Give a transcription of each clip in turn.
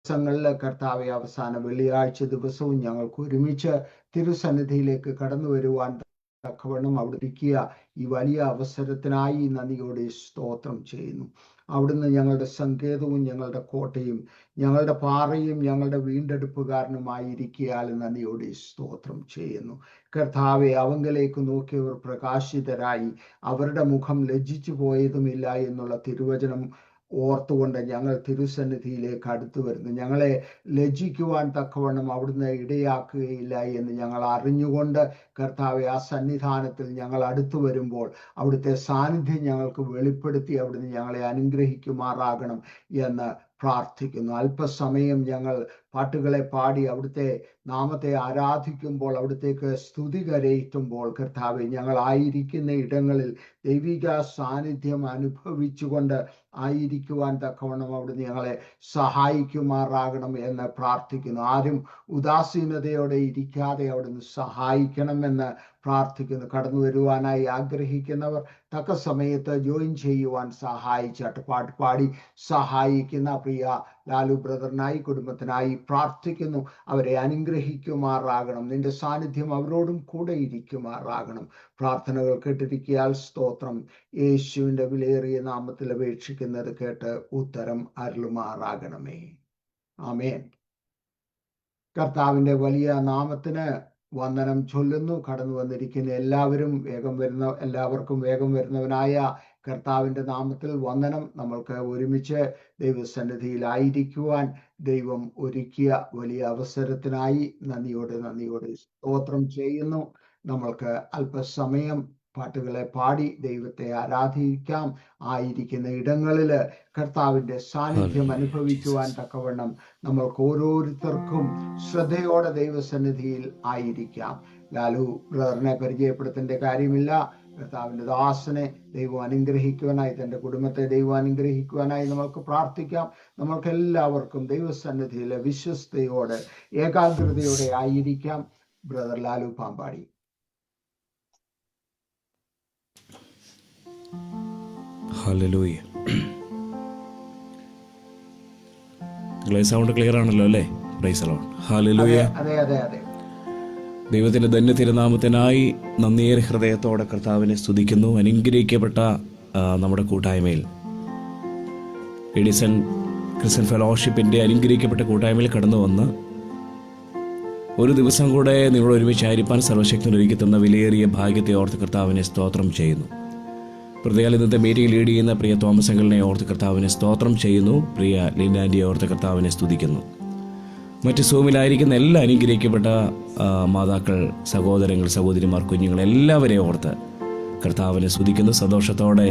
ദിവസങ്ങളിൽ കർത്താവെ അവസാന വെള്ളിയാഴ്ച ദിവസവും ഞങ്ങൾക്ക് ഒരുമിച്ച് തിരുസന്നിധിയിലേക്ക് കടന്നു വരുവാൻ തക്കവണ്ണം അവിടെ ഇരിക്കുക ഈ വലിയ അവസരത്തിനായി നന്ദിയോടെ സ്തോത്രം ചെയ്യുന്നു. അവിടുന്ന് ഞങ്ങളുടെ സങ്കേതവും ഞങ്ങളുടെ കോട്ടയും ഞങ്ങളുടെ പാറയും ഞങ്ങളുടെ വീണ്ടെടുപ്പുകാരനുമായിരിക്കാൽ നന്ദിയോടെ സ്തോത്രം ചെയ്യുന്നു. കർത്താവെ, അവങ്കലേക്ക് നോക്കിയവർ പ്രകാശിതരായി അവരുടെ മുഖം ലജ്ജിച്ചു പോയതുമില്ല എന്നുള്ള തിരുവചനം ഓർത്തുകൊണ്ട് ഞങ്ങൾ തിരുസന്നിധിയിലേക്ക് അടുത്തു വരുന്നു. ഞങ്ങളെ ലജ്ജിക്കുവാൻ തക്കവണ്ണം അവിടുന്ന് ഇടയാക്കുകയില്ല എന്ന് ഞങ്ങൾ അറിഞ്ഞുകൊണ്ട് കർത്താവെ, ആ സന്നിധാനത്തിൽ ഞങ്ങൾ അടുത്തു വരുമ്പോൾ അവിടുത്തെ സാന്നിധ്യം ഞങ്ങൾക്ക് വെളിപ്പെടുത്തി അവിടുന്ന് ഞങ്ങളെ അനുഗ്രഹിക്കുമാറാകണം എന്ന് പ്രാർത്ഥിക്കുന്നു. അല്പസമയം ഞങ്ങൾ പാട്ടുകളെ പാടി അവിടുത്തെ നാമത്തെ ആരാധിക്കുമ്പോൾ, അവിടുത്തേക്ക് സ്തുതി കരയറ്റുമ്പോൾ കർത്താവെ, ഞങ്ങൾ ആയിരിക്കുന്ന ഇടങ്ങളിൽ ദൈവിക സാന്നിധ്യം അനുഭവിച്ചുകൊണ്ട് ആയിരിക്കുവാൻ തക്കവണ്ണം അവിടുന്ന് ഞങ്ങളെ സഹായിക്കുമാറാകണം എന്ന് പ്രാർത്ഥിക്കുന്നു. ആരും ഉദാസീനതയോടെ ഇരിക്കാതെ അവിടുന്ന് സഹായിക്കണമെന്ന് പ്രാർത്ഥിക്കുന്നു. കടന്നു വരുവാനായി ആഗ്രഹിക്കുന്നവർ തക്ക സമയത്ത് ജോയിൻ ചെയ്യുവാൻ സഹായിച്ചാട്ട് പാട്ട് പാടി സഹായിക്കുന്ന പ്രിയ ലാലു ബ്രദറിനായി കുടുംബത്തിനായി പ്രാർത്ഥിക്കുന്നു. അവരെ അനുഗ്രഹിക്കുമാറാകണം. നിന്റെ സാന്നിധ്യം അവരോടും കൂടെ ഇരിക്കുമാറാകണം. പ്രാർത്ഥനകൾ കേട്ടിരിക്കിയാൽ സ്തോത്രം. യേശുവിന്റെ വിലയേറിയ നാമത്തിൽ അപേക്ഷിക്കുന്നത് കേട്ട് ഉത്തരം അരുളുമാറാകണമേ. ആമേൻ. കർത്താവിന്റെ വലിയ നാമത്തിന് വന്ദനം ചൊല്ലുന്നു. കടന്നു വന്നിരിക്കുന്ന എല്ലാവർക്കും വേഗം വരുന്നവനായ കർത്താവിന്റെ നാമത്തിൽ വന്ദനം. നമ്മൾക്ക് ഒരുമിച്ച് ദൈവസന്നിധിയിലായിരിക്കുവാൻ ദൈവം ഒരുക്കിയ വലിയ അവസരത്തിനായി നന്ദിയോടെ സ്തോത്രം ചെയ്യുന്നു. നമ്മൾക്ക് അല്പസമയം പാട്ടുകളെ പാടി ദൈവത്തെ ആരാധിക്കാം. ആയിരിക്കുന്ന ഇടങ്ങളിൽ കർത്താവിന്റെ സാന്നിധ്യം അനുഭവിക്കുവാൻ തക്കവണ്ണം നമ്മൾക്ക് ഓരോരുത്തർക്കും ശ്രദ്ധയോടെ ദൈവസന്നിധിയിൽ ആയിരിക്കാം. ലാലു ബ്രദറിനെ പരിചയപ്പെടുത്തേണ്ട കാര്യമില്ല. കർത്താവിന്റെ ദാസനെ ദൈവം അനുഗ്രഹിക്കുവാനായി, തന്റെ കുടുംബത്തെ ദൈവം അനുഗ്രഹിക്കുവാനായി നമ്മൾക്ക് പ്രാർത്ഥിക്കാം. നമ്മൾക്ക് എല്ലാവർക്കും ദൈവസന്നിധിയിലെ വിശ്വസ്തയോടെ ഏകാഗ്രതയോടെ ആയിരിക്കാം. Brother Lalu Pampady. Hallelujah. Sound clear ആണല്ലോ അല്ലേ? Praise the Lord. ഹല്ലേലൂയ. ദൈവത്തിന്റെ ധന്യ തിരുനാമത്തിനായി നന്ദിയേറെ ഹൃദയത്തോടെ കർത്താവിനെ സ്തുതിക്കുന്നു. അനുഗ്രഹിക്കപ്പെട്ട നമ്മുടെ കൂട്ടായ്മയിൽ, എഡിസൺ ക്രിസ്ത്യൻ ഫെലോഷിപ്പിന്റെ അനുഗ്രഹിക്കപ്പെട്ട കൂട്ടായ്മയിൽ കടന്നു വന്ന് ഒരു ദിവസം കൂടെ നിങ്ങൾ ഒരുമിച്ചായിരിക്കാൻ സർവശക്തൻ ഒരുക്കി തന്ന വിലയേറിയ ഭാഗ്യത്തെ ഓർത്ത് കർത്താവിനെ സ്തോത്രം ചെയ്യുന്നു. പ്രത്യേക ഇന്നത്തെ മീറ്റിംഗ് ലീഡ് ചെയ്യുന്ന പ്രിയ തോമസ് അങ്കിളിനെ ഓർത്ത് കർത്താവിനെ സ്തോത്രം ചെയ്യുന്നു. പ്രിയ ലിൻഡാൻഡിയെ ഓർത്ത് കർത്താവിനെ സ്തുതിക്കുന്നു. മറ്റ് സൂമിലായിരിക്കുന്ന എല്ലാ അനുഗ്രഹിക്കപ്പെട്ട മാതാക്കൾ, സഹോദരങ്ങൾ, സഹോദരിമാർ, കുഞ്ഞുങ്ങൾ എല്ലാവരെയും ഓർത്ത് കർത്താവിനെ സ്തുതിക്കുന്നു. സന്തോഷത്തോടെ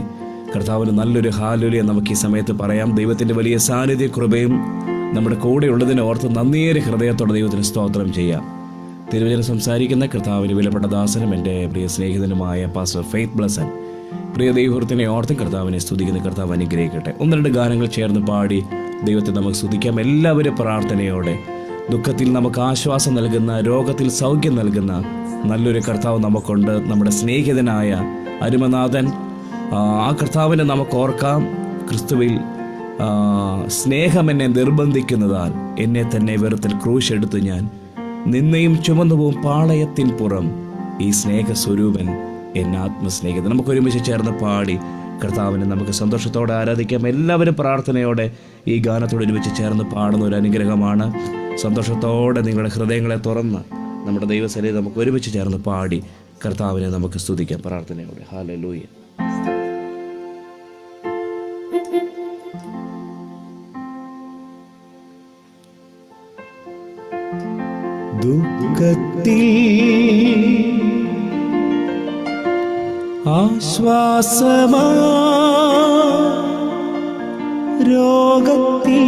കർത്താവിന് നല്ലൊരു ഹാലുലിയ നമുക്ക് ഈ സമയത്ത് പറയാം. ദൈവത്തിൻ്റെ വലിയ സാന്നിധ്യ കൃപയും നമ്മുടെ കൂടെ ഉള്ളതിനെ ഓർത്ത് നന്ദിയേറെ ഹൃദയത്തോടെ ദൈവത്തിന് സ്തോത്രം ചെയ്യാം. തിരുവചനം സംസാരിക്കുന്ന കർത്താവിന് വിലപ്പെട്ട ദാസനും എൻ്റെ പ്രിയ സ്നേഹിതനുമായ പാസ്റ്റർ ഫെയ്ത്ത് ബ്ലസൻ പ്രിയ ദൈവത്തിനെ ഓർത്തും കർത്താവിനെ സ്തുതിക്കുന്ന കർത്താവ് അനുഗ്രഹിക്കട്ടെ. 1-2 ഗാനങ്ങൾ ചേർന്ന് പാടി ദൈവത്തെ നമുക്ക് സ്തുതിക്കാം. എല്ലാവരും പ്രാർത്ഥനയോടെ ദുഃഖത്തിൽ നമുക്ക് ആശ്വാസം നൽകുന്ന, രോഗത്തിൽ സൗഖ്യം നൽകുന്ന നല്ലൊരു കർത്താവ് നമുക്കുണ്ട്. നമ്മുടെ സ്നേഹിതനായ അരുമനാഥൻ. ആ കർത്താവിനെ നമുക്ക് ഓർക്കാം. ക്രിസ്തുവിൽ സ്നേഹം എന്നെ നിർബന്ധിക്കുന്നതാൽ എന്നെ തന്നെ വെറുത്തിൽ ക്രൂശ് എടുത്തു ഞാൻ നിന്നെയും ചുമന്നുപോകും പാളയത്തിൻ പുറം ഈ സ്നേഹസ്വരൂപൻ എന്നെ ആത്മസ്നേഹിതൻ. നമുക്ക് ഒരുമിച്ച് ചേർന്ന് പാടി കർത്താവിനെ നമുക്ക് സന്തോഷത്തോടെ ആരാധിക്കാം. എല്ലാവരും പ്രാർത്ഥനയോടെ ഈ ഗാനത്തോട് ഒരുമിച്ച് ചേർന്ന് പാടുന്ന ഒരു അനുഗ്രഹമാണ്. സന്തോഷത്തോടെ നിങ്ങളുടെ ഹൃദയങ്ങളെ തുറന്ന് നമ്മുടെ ദൈവസന്നിധിയിൽ നമുക്ക് ഒരുമിച്ച് ചേർന്ന് പാടി കർത്താവിനെ നമുക്ക് സ്തുതിക്കാം പ്രാർത്ഥനയോടെ. ഹല്ലേലൂയ. ദുഃഖത്തിൽ ആശ്വാസമാ, രോഗത്തിൽ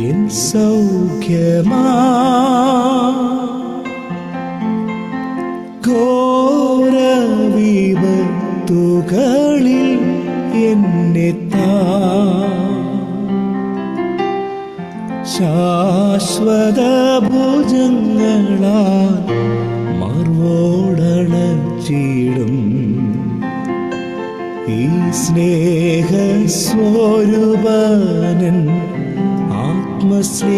എൻ സൗഖ്യമാ, ഘോരവിപത്തുകളിൽ എന്നെ ശാശ്വത ഭുജങ്ങളാൽ മർവോടണച്ചിടും ഈ സ്നേഹസ്വരൂപനൻ ആത്മസ്നേഹിതൻ.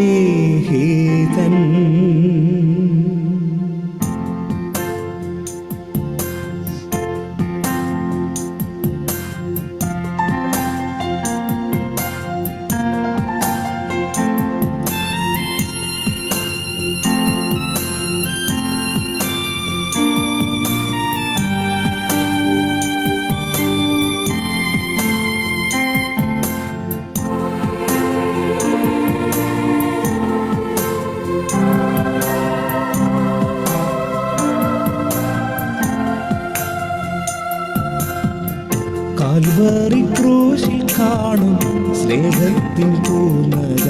കാൽവറി ക്രൂശിൽ കാണും സ്നേഹത്തിൻ പൂർണ്ണത,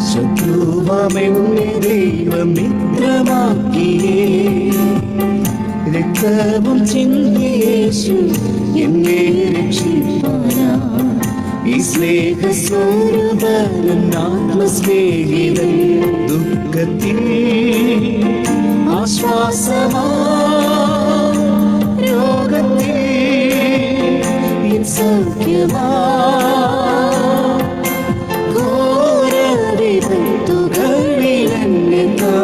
ശത്രുവമെന്നെ ദൈവം മിത്രമാക്കിയേ. രക്തവും ചിന്തിയ യേശു എന്നെ രക്ഷിപ്പാനാ. ഈ സ്നേഹസ്വരൂപൻ ആത്മസ്നേഹിതൻ, ദുഃഖത്തിൽ ആശ്വാസമാ, രോഗത്തിൽ സൗഖ്യമാ. ഘോരവിപത്തുകളിലെന്നെത്താ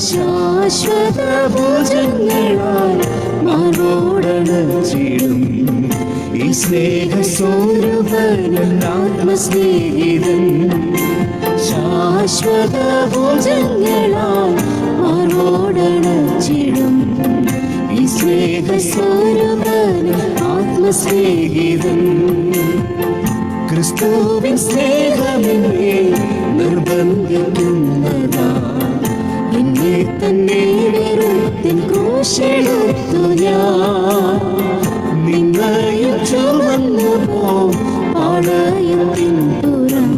ശാശ്വത ഭുജങ്ങളാൽ മാറോടണച്ചിടും. ഈ സ്നേഹസ്വരൂപൻ ആത്മസ്നേഹിതൻ, ശാശ്വത ഭുജങ്ങളാൽ മാറോടണച്ചിടും. ഈ സ്നേഹസ്വരൂപൻ ആത്മസ്നേഹിതൻ. ക്രിസ്തുവിൻ സ്നേഹമെന്നെ നിർബന്ധിക്കുന്നതാ, എന്നെ തന്നെ വെറുത്തിൻ ക്രൂശെടുത്തു ഞാൻ. നിങ്ങളയും ചുമന്നു പാളയം പിന്തുടരും.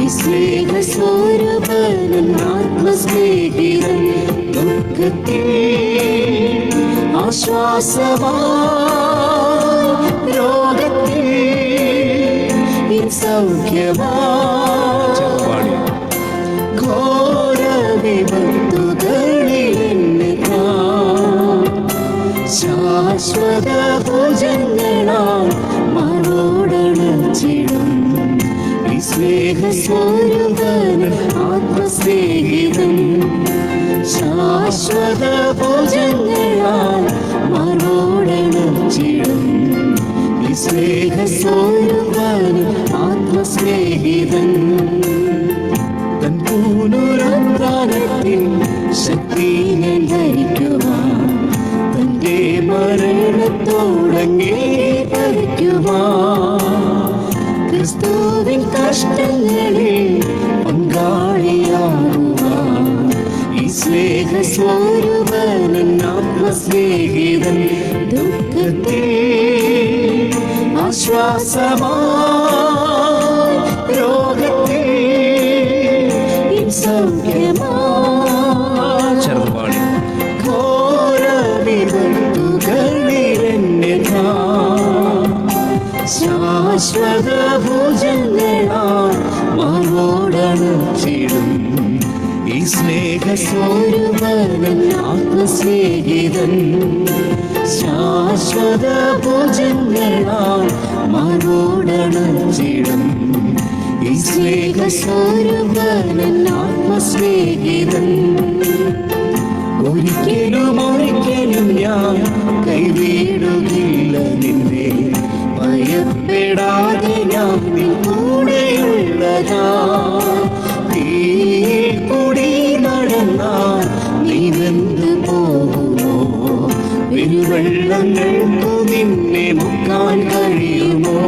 ഈ സ്നേഹസ്വരൂപൻ ആത്മസ്നേഹിതൻ, ദുഃഖത്തിൽ ആശ്വാസമായി, രോഗത്തിൽ സൗഖ്യമായി. ഘോരവിപത്തുകളിലെന്നെത്താ ശാശ്വത ഭുജങ്ങളാൽ മാറോടണച്ചിടും. ഈ സ്നേഹസ്വരൂപൻ ആത്മസ്നേഹിതൻ, ശാശ്വത ഭുജങ്ങളാൽ മാറോടണച്ചിടും. ഈ സ്നേഹസ്വരൂപൻ ആത്മസ്നേഹിതൻ. തൻ പുനരുത്ഥാനത്തിൻ ശക്തിയെ ധരിക്കുവാൻ, തന്റെ മരണത്തോടംഗീകരിക്കുവാൻ, ക്രിസ്തുവിൻ കഷ്ടങ്ങളിൽ പങ്കാളിയാകുവാൻ. ഈ സ്നേഹസ്വരൂപൻ ആത്മസ്നേഹിതൻ, ദുഃഖത്തിൽ ആശ്വാസമായി, രോഗത്തിൽ സൗഖ്യമായി. ഘോരവിപത്തുകളിലെന്നെത്താ ശാശ്വത ഭുജങ്ങളാൽ മാറോടണച്ചിടും. ഈ സ്നേഹസ്വരൂപൻ ആത്മസ്നേഹിതൻ, ശാശ്വത ഭുജങ്ങളാൽ മാറോടണച്ചിടും. ഈ സ്നേഹസ്വരൂപൻ ആത്മസ്നേഹിതൻ. ഒരിക്കലും ഒരിക്കലും ഞാൻ കൈവിടുകില്ല നിന്നെ, ഭയപ്പെടാതെ ഞാൻ നിൻ കൂടെയുള്ളതാ. തീയിൽ കൂടി നടന്നാൽ നീ വെന്തു പോകുമോ? പെരുവെള്ളങ്ങൾക്കു നിന്നെ മുക്കാൻ കഴിയുമോ?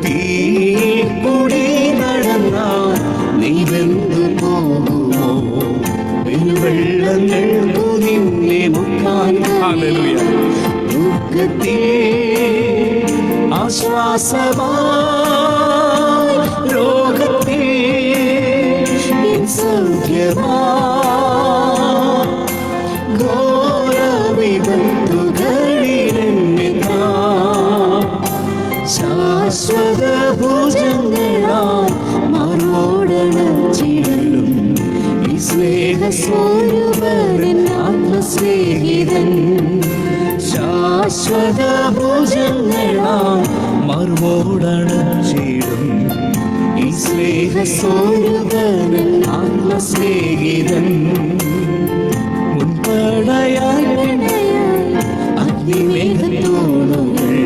തീയിൽ കൂടി നടന്നാൽ നീ വെന്തു പോകുമോ? പെരുവെള്ളങ്ങൾക്കു നിന്നെ മുക്കാൻ കഴിയുമോ? ദുഃഖത്തിൽ ആശ്വാസമായി, രോഗത്തിൽ സൗഖ്യമായി. ഘോരവിപത്തുകളിലെന്നെത്താ ശാശ്വത ഭുജങ്ങളാൽ മാറോടണച്ചിടും. ഈ സ്നേഹസ്വരൂപൻ ആത്മസ്നേഹിതൻ, ശാശ്വത ശാശ്വത ഭുജങ്ങളാം മറുവോടണച്ചിടും ഈ സ്നേഹസ്വരൂപൻ ആത്മസ്നേഹിതൻ. മുൻപടയായി അഗ്നിമേഘത്തൂണുകൾ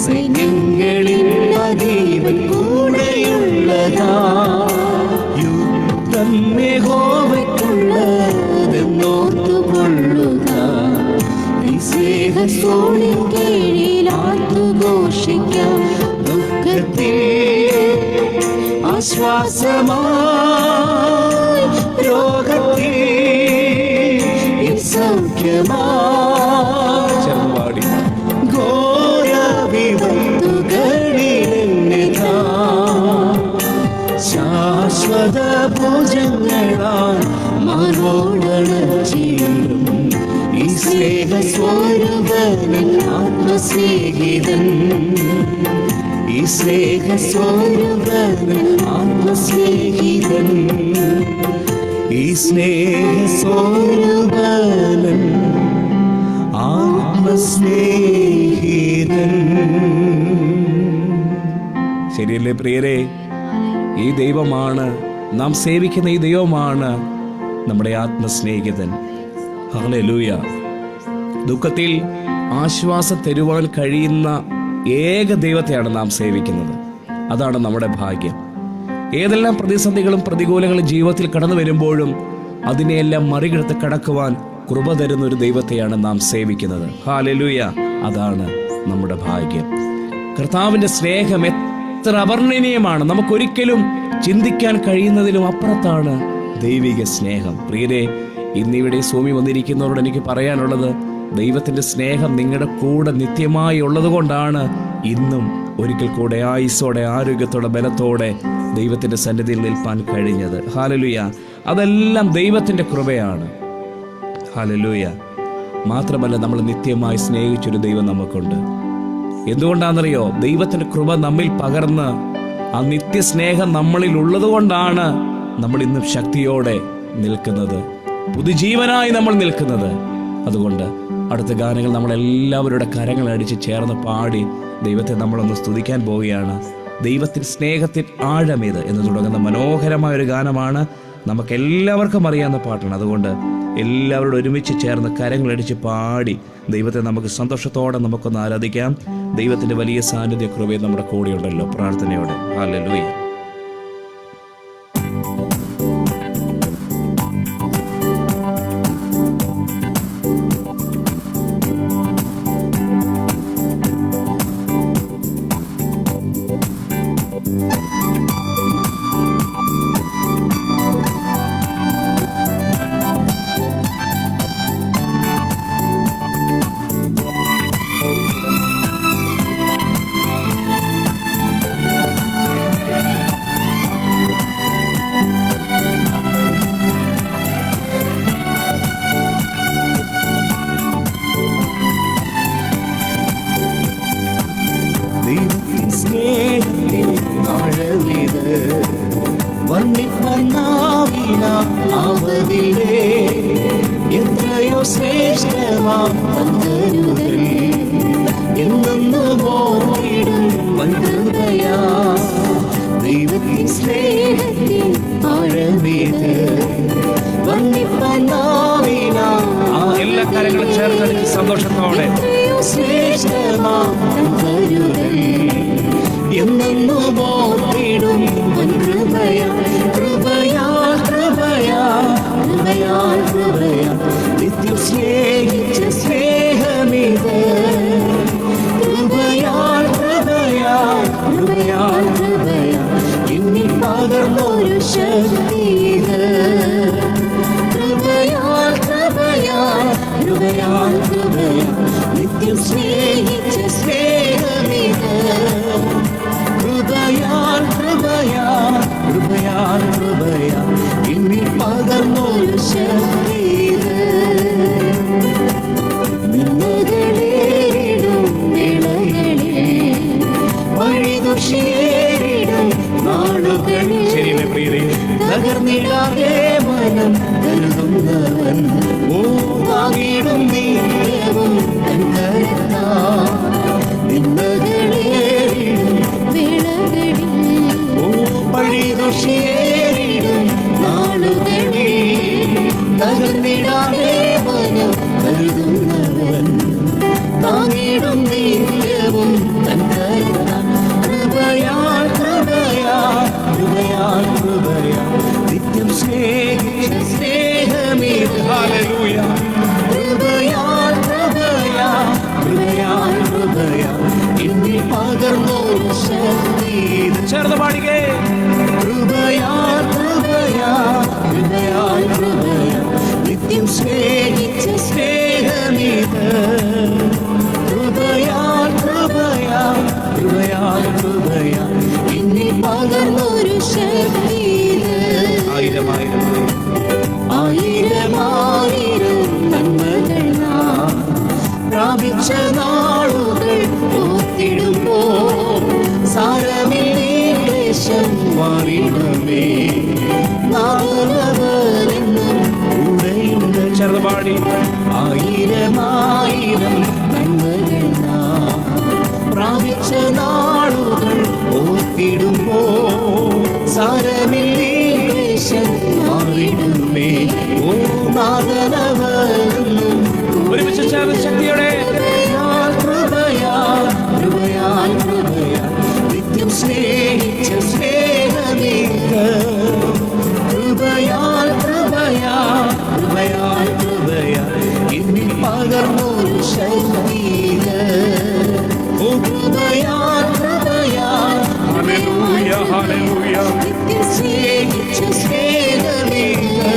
സൈന്യങ്ങളിൽ അതീവൻ കൂടെയുള്ളതാ. യുദ്ധം യഹോവയ്ക്കുള്ളതെന്നോർത്തുകൊള്ളുക. ഈ സ്നേഹത്തോളിൻ കീഴിൽ ആർത്തുഘോഷിക്കാം. ദുഃഖത്തിൽ ആശ്വാസമായി, രോഗത്തിൽ സൗഖ്യമായി, ഘോര വിപത്തുകളിലെന്നിതാ ശാശ്വത ഭുജങ്ങളാൽ മാറോടണച്ചിടും ഈ സ്നേഹസ്വരൂപൻ ആത്മസ്നേഹിതൻ. ഈ സ്നേഹസ്വരൂപൻ ആത്മസ്നേഹിതൻ. ഈ സ്നേഹസ്വരൂപൻ ആത്മസ്നേഹിതൻ. ശരിയല്ലേ പ്രിയരെ? ഈ ദൈവമാണ് നാം സേവിക്കുന്ന, ഈ ദൈവമാണ് നമ്മുടെ ആത്മസ്നേഹിതൻ. ഹല്ലേലൂയ. ദുഃഖത്തിൽ ആശ്വാസം തരുവാൻ കഴിയുന്ന ഏക ദൈവത്തെയാണ് നാം സേവിക്കുന്നത്. അതാണ് നമ്മുടെ ഭാഗ്യം. ഏതെല്ലാം പ്രതിസന്ധികളും പ്രതികൂലങ്ങളും ജീവിതത്തിൽ കടന്നു വരുമ്പോഴും അതിനെയെല്ലാം മറികടത്ത് കടക്കുവാൻ കൃപ തരുന്ന ഒരു ദൈവത്തെയാണ് നാം സേവിക്കുന്നത്. ഹല്ലേലൂയ. അതാണ് നമ്മുടെ ഭാഗ്യം. കർത്താവിന്റെ സ്നേഹം എത്ര അവർണ്ണനീയമാണ്! നമുക്കൊരിക്കലും ചിന്തിക്കാൻ കഴിയുന്നതിലും അപ്പുറത്താണ് ദൈവിക സ്നേഹം. പ്രിയരെ, ഇന്നിവിടെ ഭൂമി വന്നിരിക്കുന്നവരോട് എനിക്ക് പറയാനുള്ളത്, ദൈവത്തിന്റെ സ്നേഹം നിങ്ങളുടെ കൂടെ നിത്യമായി ഉള്ളത് കൊണ്ടാണ് ഇന്നും ഒരിക്കൽ കൂടെ ആയുസ്സോടെ, ആരോഗ്യത്തോടെ, ബലത്തോടെ ദൈവത്തിന്റെ സന്നിധിയിൽ നിൽപ്പാൻ കഴിഞ്ഞത്. ഹല്ലേലൂയ. അതെല്ലാം ദൈവത്തിന്റെ കൃപയാണ്. ഹല്ലേലൂയ. മാത്രമല്ല, നമ്മൾ നിത്യമായി സ്നേഹിച്ചൊരു ദൈവം നമുക്കുണ്ട്. എന്തുകൊണ്ടാണെന്നറിയോ? ദൈവത്തിന്റെ കൃപ നമ്മിൽ പകർന്ന് ആ നിത്യസ്നേഹം നമ്മളിൽ ഉള്ളത് കൊണ്ടാണ് നമ്മൾ ഇന്നും ശക്തിയോടെ നിൽക്കുന്നത്, പുതുജീവനായി നമ്മൾ നിൽക്കുന്നത്. അതുകൊണ്ട് അടുത്ത ഗാനങ്ങൾ നമ്മളെല്ലാവരുടെ കരങ്ങളടിച്ച് ചേർന്ന് പാടി ദൈവത്തെ നമ്മളൊന്ന് സ്തുതിക്കാൻ പോവുകയാണ്. ദൈവത്തിൻ സ്നേഹത്തിൻ ആഴമേത് എന്ന് തുടങ്ങുന്ന മനോഹരമായ ഒരു ഗാനമാണ്. നമുക്കെല്ലാവർക്കും അറിയാവുന്ന പാട്ടാണ്. അതുകൊണ്ട് എല്ലാവരോടും ഒരുമിച്ച് ചേർന്ന് കരങ്ങളടിച്ച് പാടി ദൈവത്തെ നമുക്ക് സന്തോഷത്തോടെ നമുക്കൊന്ന് ആരാധിക്കാം. ദൈവത്തിന്റെ വലിയ സാന്നിധ്യ കൃപയും നമ്മുടെ കൂടെയുണ്ടല്ലോ. പ്രാർത്ഥനയോടെ ഹല്ലേലൂയ. എത്രയോ ശ്രേഷ്ഠമാം ദൈവത്തിൻ സ്നേഹത്തിൻ ആഴമേത് എല്ലാ കാര്യങ്ങളും ചേർത്ത് സന്തോഷത്തോടെ ശ്രേഷ്ഠമാം എന്നോർത്തിടും കൃപയാ കൃപയാ കൃപയാ കൃപയാ കൃപയാ നിത്യം സ്നേഹിച്ച സ്നേഹമിത് കൃപയാ കൃപയാ കൃപയാ കൃപയാ എന്നിൽ പകർന്നൊരു ശക്തിത് കൃപയാ കൃപയാ കൃപയാ കൃപയാ നിത്യം സ്നേഹിച്ച സ്നേഹമിത് കൃപയാൽ കൃപയാൽ കൃപയാൽ കൃപയാൽ എന്നിൽ പകർന്നൊരു ശക്തിത് നിന്നകളേറിടും വേളകളിൽ വഴിദുഷിയേറിടും നാളുകളിൽ തകർന്നിടാതെ വനം കരുതുന്നവൻ. ഓ താങ്ങിടും നീയവും നിന്നകളേറിടും വേളകളിൽ. ഓ പഴിദുഷിയേറിടും നാളുകളിൽ തകർന്നിടാതെ വനം കരുതുന്നവൻ. താങ്ങിടും നീയവും കൃപയാൽ കൃപയാൽ കൃപയാൽ കൃപയാൽ നിത്യം സ്നേഹിച്ച സ്നേഹമീത്. ഹല്ലേലൂയ. കൃപയാൽ കൃപയാൽ കൃപയാൽ കൃപയാൽ എന്നിൽ പകർന്നൊരു ശക്തി. ചേർന്ന് പാടിക്കേ. കൃപയാൽ കൃപയാൽ കൃപയാൽ കൃപയാൽ നിത്യം സ്നേഹിച്ച സ്നേഹമീത്. കൃപയാൽ കൃപയാൽ കൃപയാൽ കൃപയാൽ എന്നിൽ പകർന്നൊരു ശക്തി. ആയിരം ആയിരം ആയിരം ആയിരം നന്മകൾ നാം പ്രാപിച്ച നാളുകൾ ഓർത്തിടുമ്പോൾ സാരമില്ലേ ക്ലേശം മാറിടുമേ. നാളവരെന്നും കൂടെയുണ്ട്. ചെറുപാടി. ആയിരം ആയിരം നന്മകൾ നാം പ്രാപിച്ച നാളുകൾ ഓർത്തിടുമ്പോൾ സാരമില്ലേ ക്ലേശം മാറിടുമേ. ഓ നാഥനവരെന്നും ഒരുമിച്ച് ചേർന്ന് ശക്തിയോടെ. കൃപയാൽ കൃപയാൽ കൃപയാൽ നിത്യം സ്നേഹിച്ച സ്നേഹമീത്. കൃപയാൽ കൃപയാൽ കൃപയാൽ കൃപയാൽ എന്നിൽ പകർന്നൊരു ശക്തിത്. ഓ കൃപയാൽ കൃപയാൽ ഹല്ലേലൂയ ഹല്ലേലൂയ നിത്യം സ്നേഹിച്ച സ്നേഹമീത്.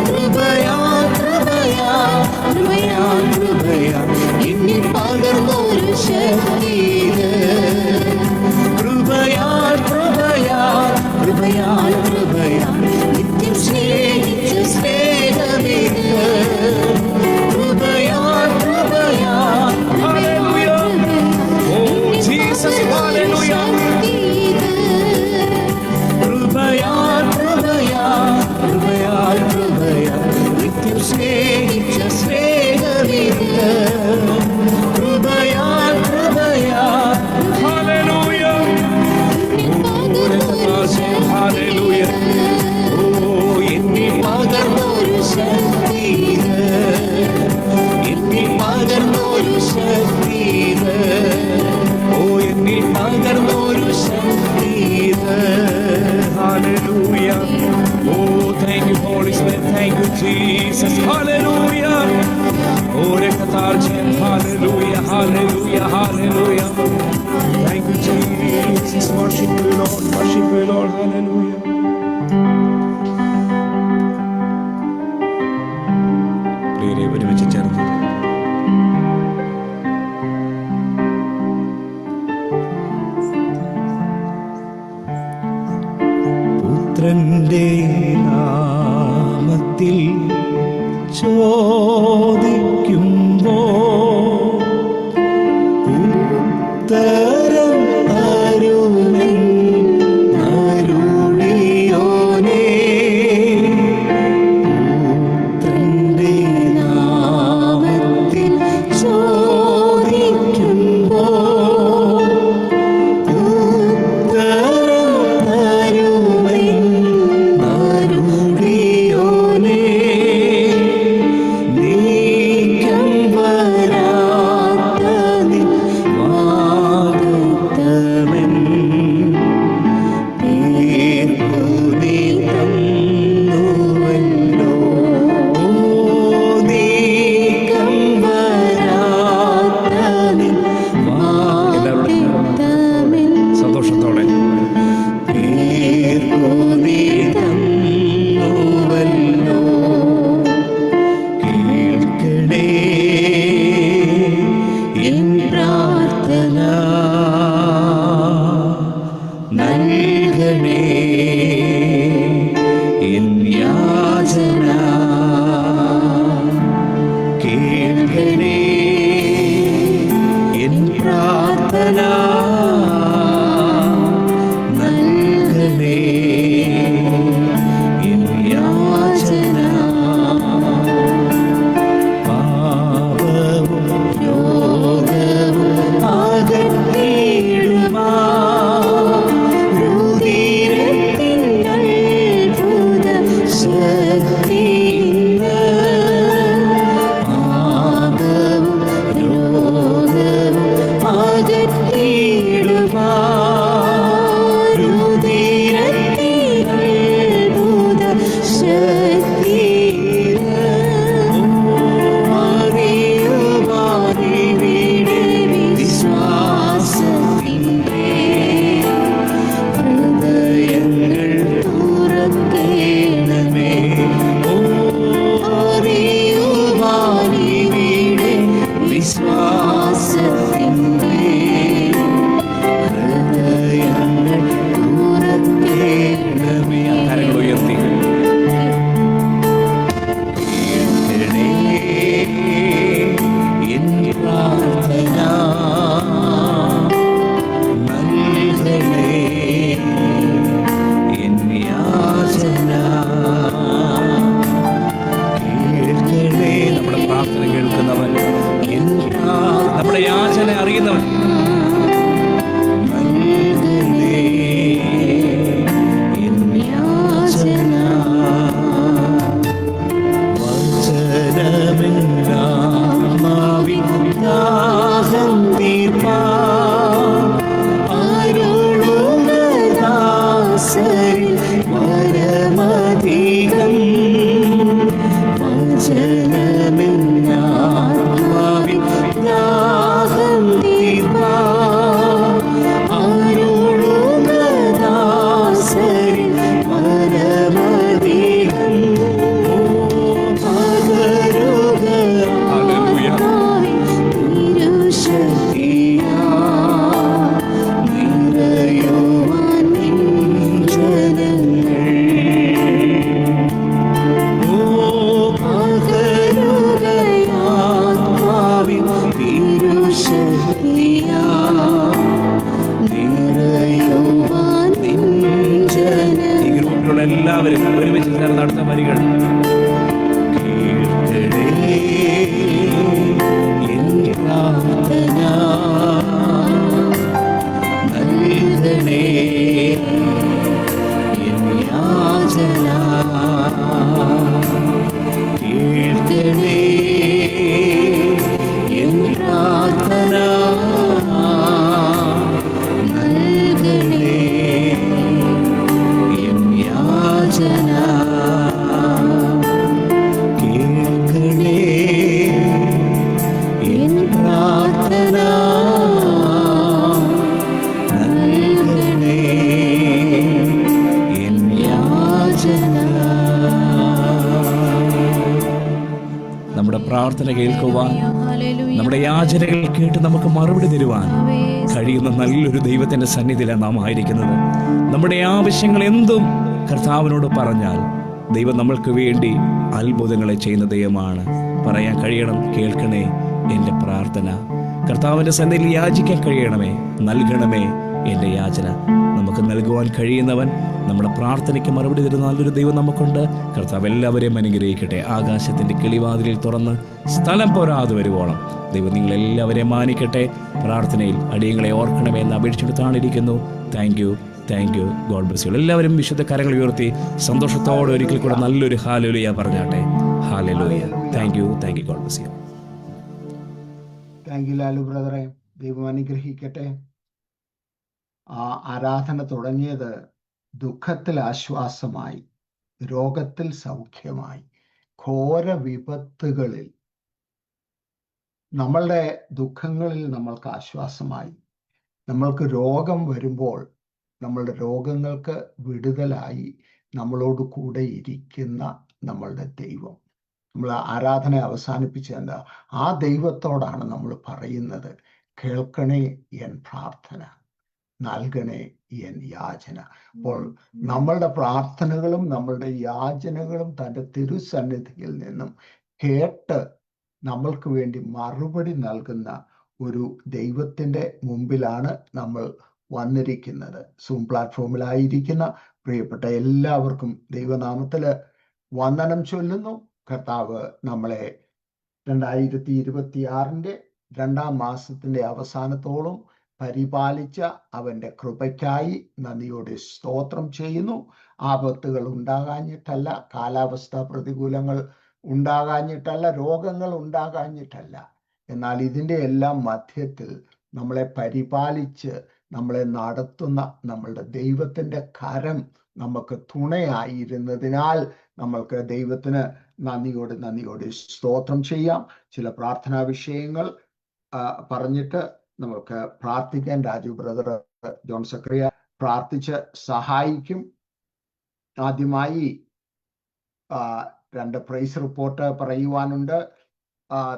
കൃപയാൽ കൃപയാൽ കൃപയാൽ കൃപയാൽ എന്നിൽ പകർന്നൊരു ശക്തിത്. കൃപയാൽ കൃപയാൽ കൃപയാൽ കൃപയാൽ നിത്യം സ്നേഹിച്ച സ്നേഹമീത്. കൃപയാൽ കൃപയാൽ ഹല്ലേലൂയ. Oh Jesus hallelujah. കൃപയാൽ കൃപയാൽ കൃപയാൽ കൃപയാൽ നിത്യം സ്നേഹിച്ച സ്നേഹമീത്. കൃപയാൽ കൃപയാൽ ഹല്ലേലൂയ. ഹല്ലേലൂയ. ഓ എന്നിൽ പകർന്നൊരു ശക്തിത്. എന്നിൽ പകർന്നൊരു ശക്തിത്. ഓ എന്നിൽ പകർന്നൊരു ശക്തിത്. Hallelujah. Oh, thank you, Holy Spirit. Thank you, Jesus. Hallelujah. Oh, hallelujah, hallelujah, hallelujah. Thank you, Jesus. Worship you, Lord. Worship you, Lord. Hallelujah. പ്രിയരെ ഒരുമിച്ച് ചേർന്ന് പുത്രന്റെ നാമത്തിൽ ചോദിക്കുമ്പോൾ ഉത്തരം അരുളി അരുളിയോനേ. പുത്രന്റെ നാമത്തിൽ ചോദിക്കുമ്പോൾ ഉത്തരം അരുളി പ്രാർത്ഥന കേൾക്കുവാൻ, നമ്മുടെ യാചനകൾ കേട്ട് നമുക്ക് മറുപടി തരുവാൻ കഴിയുന്ന നല്ലൊരു ദൈവത്തിൻ്റെ സന്നിധിയിലാണ് നാം ആയിരിക്കുന്നത്. നമ്മുടെ ആവശ്യങ്ങൾ എന്തും കർത്താവിനോട് പറഞ്ഞാൽ ദൈവം നമ്മൾക്ക് വേണ്ടി അത്ഭുതങ്ങളെ ചെയ്യുന്ന ദൈവമാണ്. പറയാൻ കഴിയണം, കേൾക്കണേ എൻ്റെ പ്രാർത്ഥന. കർത്താവിൻ്റെ സന്നിധിയിൽ യാചിക്കാൻ കഴിയണമേ, നൽകണമേ എൻ്റെ യാചന. നമുക്ക് നൽകുവാൻ കഴിയുന്നവൻ, നമ്മുടെ പ്രാർത്ഥനയ്ക്ക് മറുപടി തരുന്ന നല്ലൊരു ദൈവം നമുക്കുണ്ട്. കർത്താവ് എല്ലാവരെയും അനുഗ്രഹിക്കട്ടെ. ആകാശത്തിൻ്റെ കിളിവാതിലിൽ തുറന്ന് സ്ഥലം പോരാതെ വരുവോളം ദൈവം നിങ്ങളെല്ലാവരെയും മാനിക്കട്ടെ. പ്രാർത്ഥനയിൽ അടിയങ്ങളെ ഓർക്കണമേ എന്ന് അപേക്ഷിച്ചെടുത്താണിരിക്കുന്നു. Thank you, God bless you. എല്ലാവരും വിശുദ്ധ കരങ്ങൾ ഉയർത്തി സന്തോഷത്തോടെ ഒരിക്കൽ കൂടെ നല്ലൊരു ഹല്ലേലൂയ പറഞ്ഞാട്ടെ. Hallelujah. Thank you, God bless U. Thank U Lalu ബ്രദറെ. ദൈവം അനുഗ്രഹിക്കട്ടെ. ആ ആരാധന തുടങ്ങിയത് ദുഃഖത്തിൽ ആശ്വാസമായി, രോഗത്തിൽ സൗഖ്യമായി, ഘോര വിപത്തുകളിൽ നമ്മളുടെ ദുഃഖങ്ങളിൽ നമ്മൾക്ക് ആശ്വാസമായി. നമ്മൾക്ക് രോഗം വരുമ്പോൾ നമ്മളുടെ രോഗങ്ങൾക്ക് വിടുതലായി നമ്മളോട് കൂടെ ഇരിക്കുന്ന നമ്മളുടെ ദൈവം. നമ്മൾ ആരാധന അവസാനിപ്പിച്ച എന്താ? ആ ദൈവത്തോടാണ് നമ്മൾ പറയുന്നത്, കേൾക്കണേ എൻ പ്രാർത്ഥന, നൽകണേ എൻ യാചന. അപ്പോൾ നമ്മളുടെ പ്രാർത്ഥനകളും നമ്മളുടെ യാചനകളും തൻ്റെ തിരുസന്നിധിയിൽ നിന്നും കേട്ട് നമ്മൾക്ക് വേണ്ടി മറുപടി നൽകുന്ന ഒരു ദൈവത്തിൻ്റെ മുമ്പിലാണ് നമ്മൾ വന്നിരിക്കുന്നത്. സൂം പ്ലാറ്റ്ഫോമിലായിരിക്കുന്ന പ്രിയപ്പെട്ട എല്ലാവർക്കും ദൈവനാമത്തിൽ വന്ദനം ചൊല്ലുന്നു. കർത്താവ് നമ്മളെ 2026 2-ാം മാസത്തിൻ്റെ അവസാനത്തോളം പരിപാലിച്ച അവൻ്റെ കൃപയ്ക്കായി നന്ദിയോടെ സ്തോത്രം ചെയ്യുന്നു. ആപത്തുകൾ ഉണ്ടാകാഞ്ഞിട്ടല്ല, കാലാവസ്ഥാ പ്രതികൂലങ്ങൾ ഉണ്ടാകാഞ്ഞിട്ടല്ല, രോഗങ്ങൾ ഉണ്ടാകാഞ്ഞിട്ടല്ല, എന്നാൽ ഇതിൻ്റെ എല്ലാം മധ്യത്തിൽ നമ്മളെ പരിപാലിച്ച് നമ്മളെ നടത്തുന്ന നമ്മളുടെ ദൈവത്തിൻ്റെ കരം നമുക്ക് തുണയായിരുന്നതിനാൽ നമ്മൾക്ക് ദൈവത്തിന് നന്ദിയോടെ സ്തോത്രം ചെയ്യാം. ചില പ്രാർത്ഥനാ വിഷയങ്ങൾ പറഞ്ഞിട്ട് നമുക്ക് പ്രാർത്ഥിക്കാൻ രാജു ബ്രദർ, ജോൺ സക്രിയ പ്രാർത്ഥിച്ച് സഹായിക്കും. ആദ്യമായി 2 പ്രൈസ് റിപ്പോർട്ട് പറയുവാനുണ്ട്.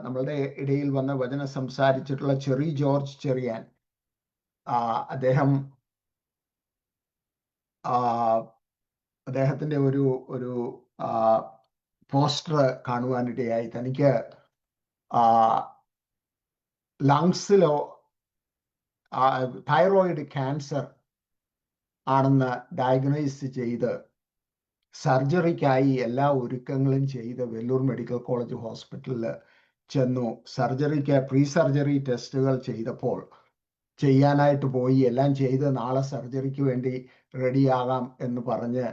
നമ്മളുടെ ഇടയിൽ വന്ന് വചനം സംസാരിച്ചിട്ടുള്ള ചെറി ജോർജ് ചെറിയാൻ, അദ്ദേഹത്തിന്റെ ഒരു പോസ്റ്റർ കാണുവാനിടയായി. തനിക്ക് ലങ്സിലോ തൈറോയിഡ് ക്യാൻസർ ആണെന്ന് ഡയഗ്നോസ് ചെയ്ത് സർജറിക്കായി എല്ലാ ഒരുക്കങ്ങളും ചെയ്ത് വെല്ലൂർ മെഡിക്കൽ കോളേജ് ഹോസ്പിറ്റലിൽ ചെന്നു. സർജറിക്ക് പ്രീ സർജറി ടെസ്റ്റുകൾ ചെയ്യാനായിട്ട് പോയി. എല്ലാം ചെയ്ത് നാളെ സർജറിക്ക് വേണ്ടി റെഡിയാകാം എന്ന് പറഞ്ഞ്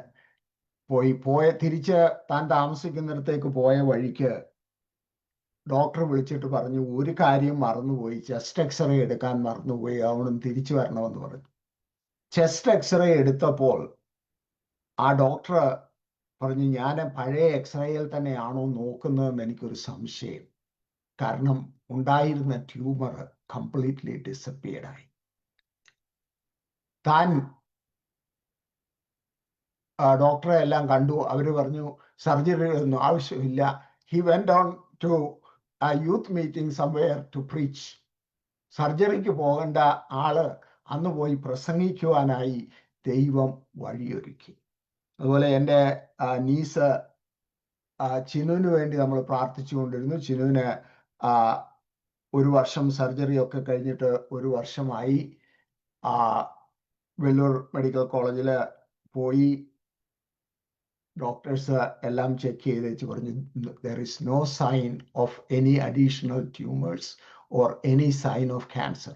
തിരിച്ച് താൻ താമസിക്കുന്നിടത്തേക്ക് പോയ വഴിക്ക് ഡോക്ടർ വിളിച്ചിട്ട് പറഞ്ഞു, ഒരു കാര്യം മറന്നുപോയി, ചെസ്റ്റ് എക്സ്റേ എടുക്കാൻ മറന്നുപോയി, അവനും തിരിച്ചു വരണമെന്ന് പറഞ്ഞു. ചെസ്റ്റ് എക്സ്റേ എടുത്തപ്പോൾ ആ ഡോക്ടർ പറഞ്ഞു, ഞാൻ പഴയ എക്സ്റേയിൽ തന്നെയാണോ നോക്കുന്നതെന്ന് എനിക്കൊരു സംശയം. കാരണം ഉണ്ടായിരുന്ന ട്യൂമർ കംപ്ലീറ്റ്ലി ഡിസപ്പിയർഡായി. താൻ ഡോക്ടറെ എല്ലാം കണ്ടു. അവർ പറഞ്ഞു സർജറികളൊന്നും ആവശ്യമില്ല. He went on to youth meeting somewhere to preach. സർജറിക്ക് പോകേണ്ട ആള് അന്ന് പോയി പ്രസംഗിക്കുവാനായി ദൈവം വഴിയൊരുക്കി. അതുപോലെ എൻ്റെ നീസ് ചിനുവിന് വേണ്ടി നമ്മൾ പ്രാർത്ഥിച്ചുകൊണ്ടിരുന്നു. ചിനുവിന് 1 വർഷം സർജറി ഒക്കെ കഴിഞ്ഞിട്ട് 1 വർഷമായി. വെല്ലൂർ മെഡിക്കൽ കോളേജിൽ പോയി ഡോക്ടേഴ്സ് എല്ലാം ചെക്ക് ചെയ്ത് വെച്ച് പറഞ്ഞു, there is no sign of any additional tumors or any sign of cancer.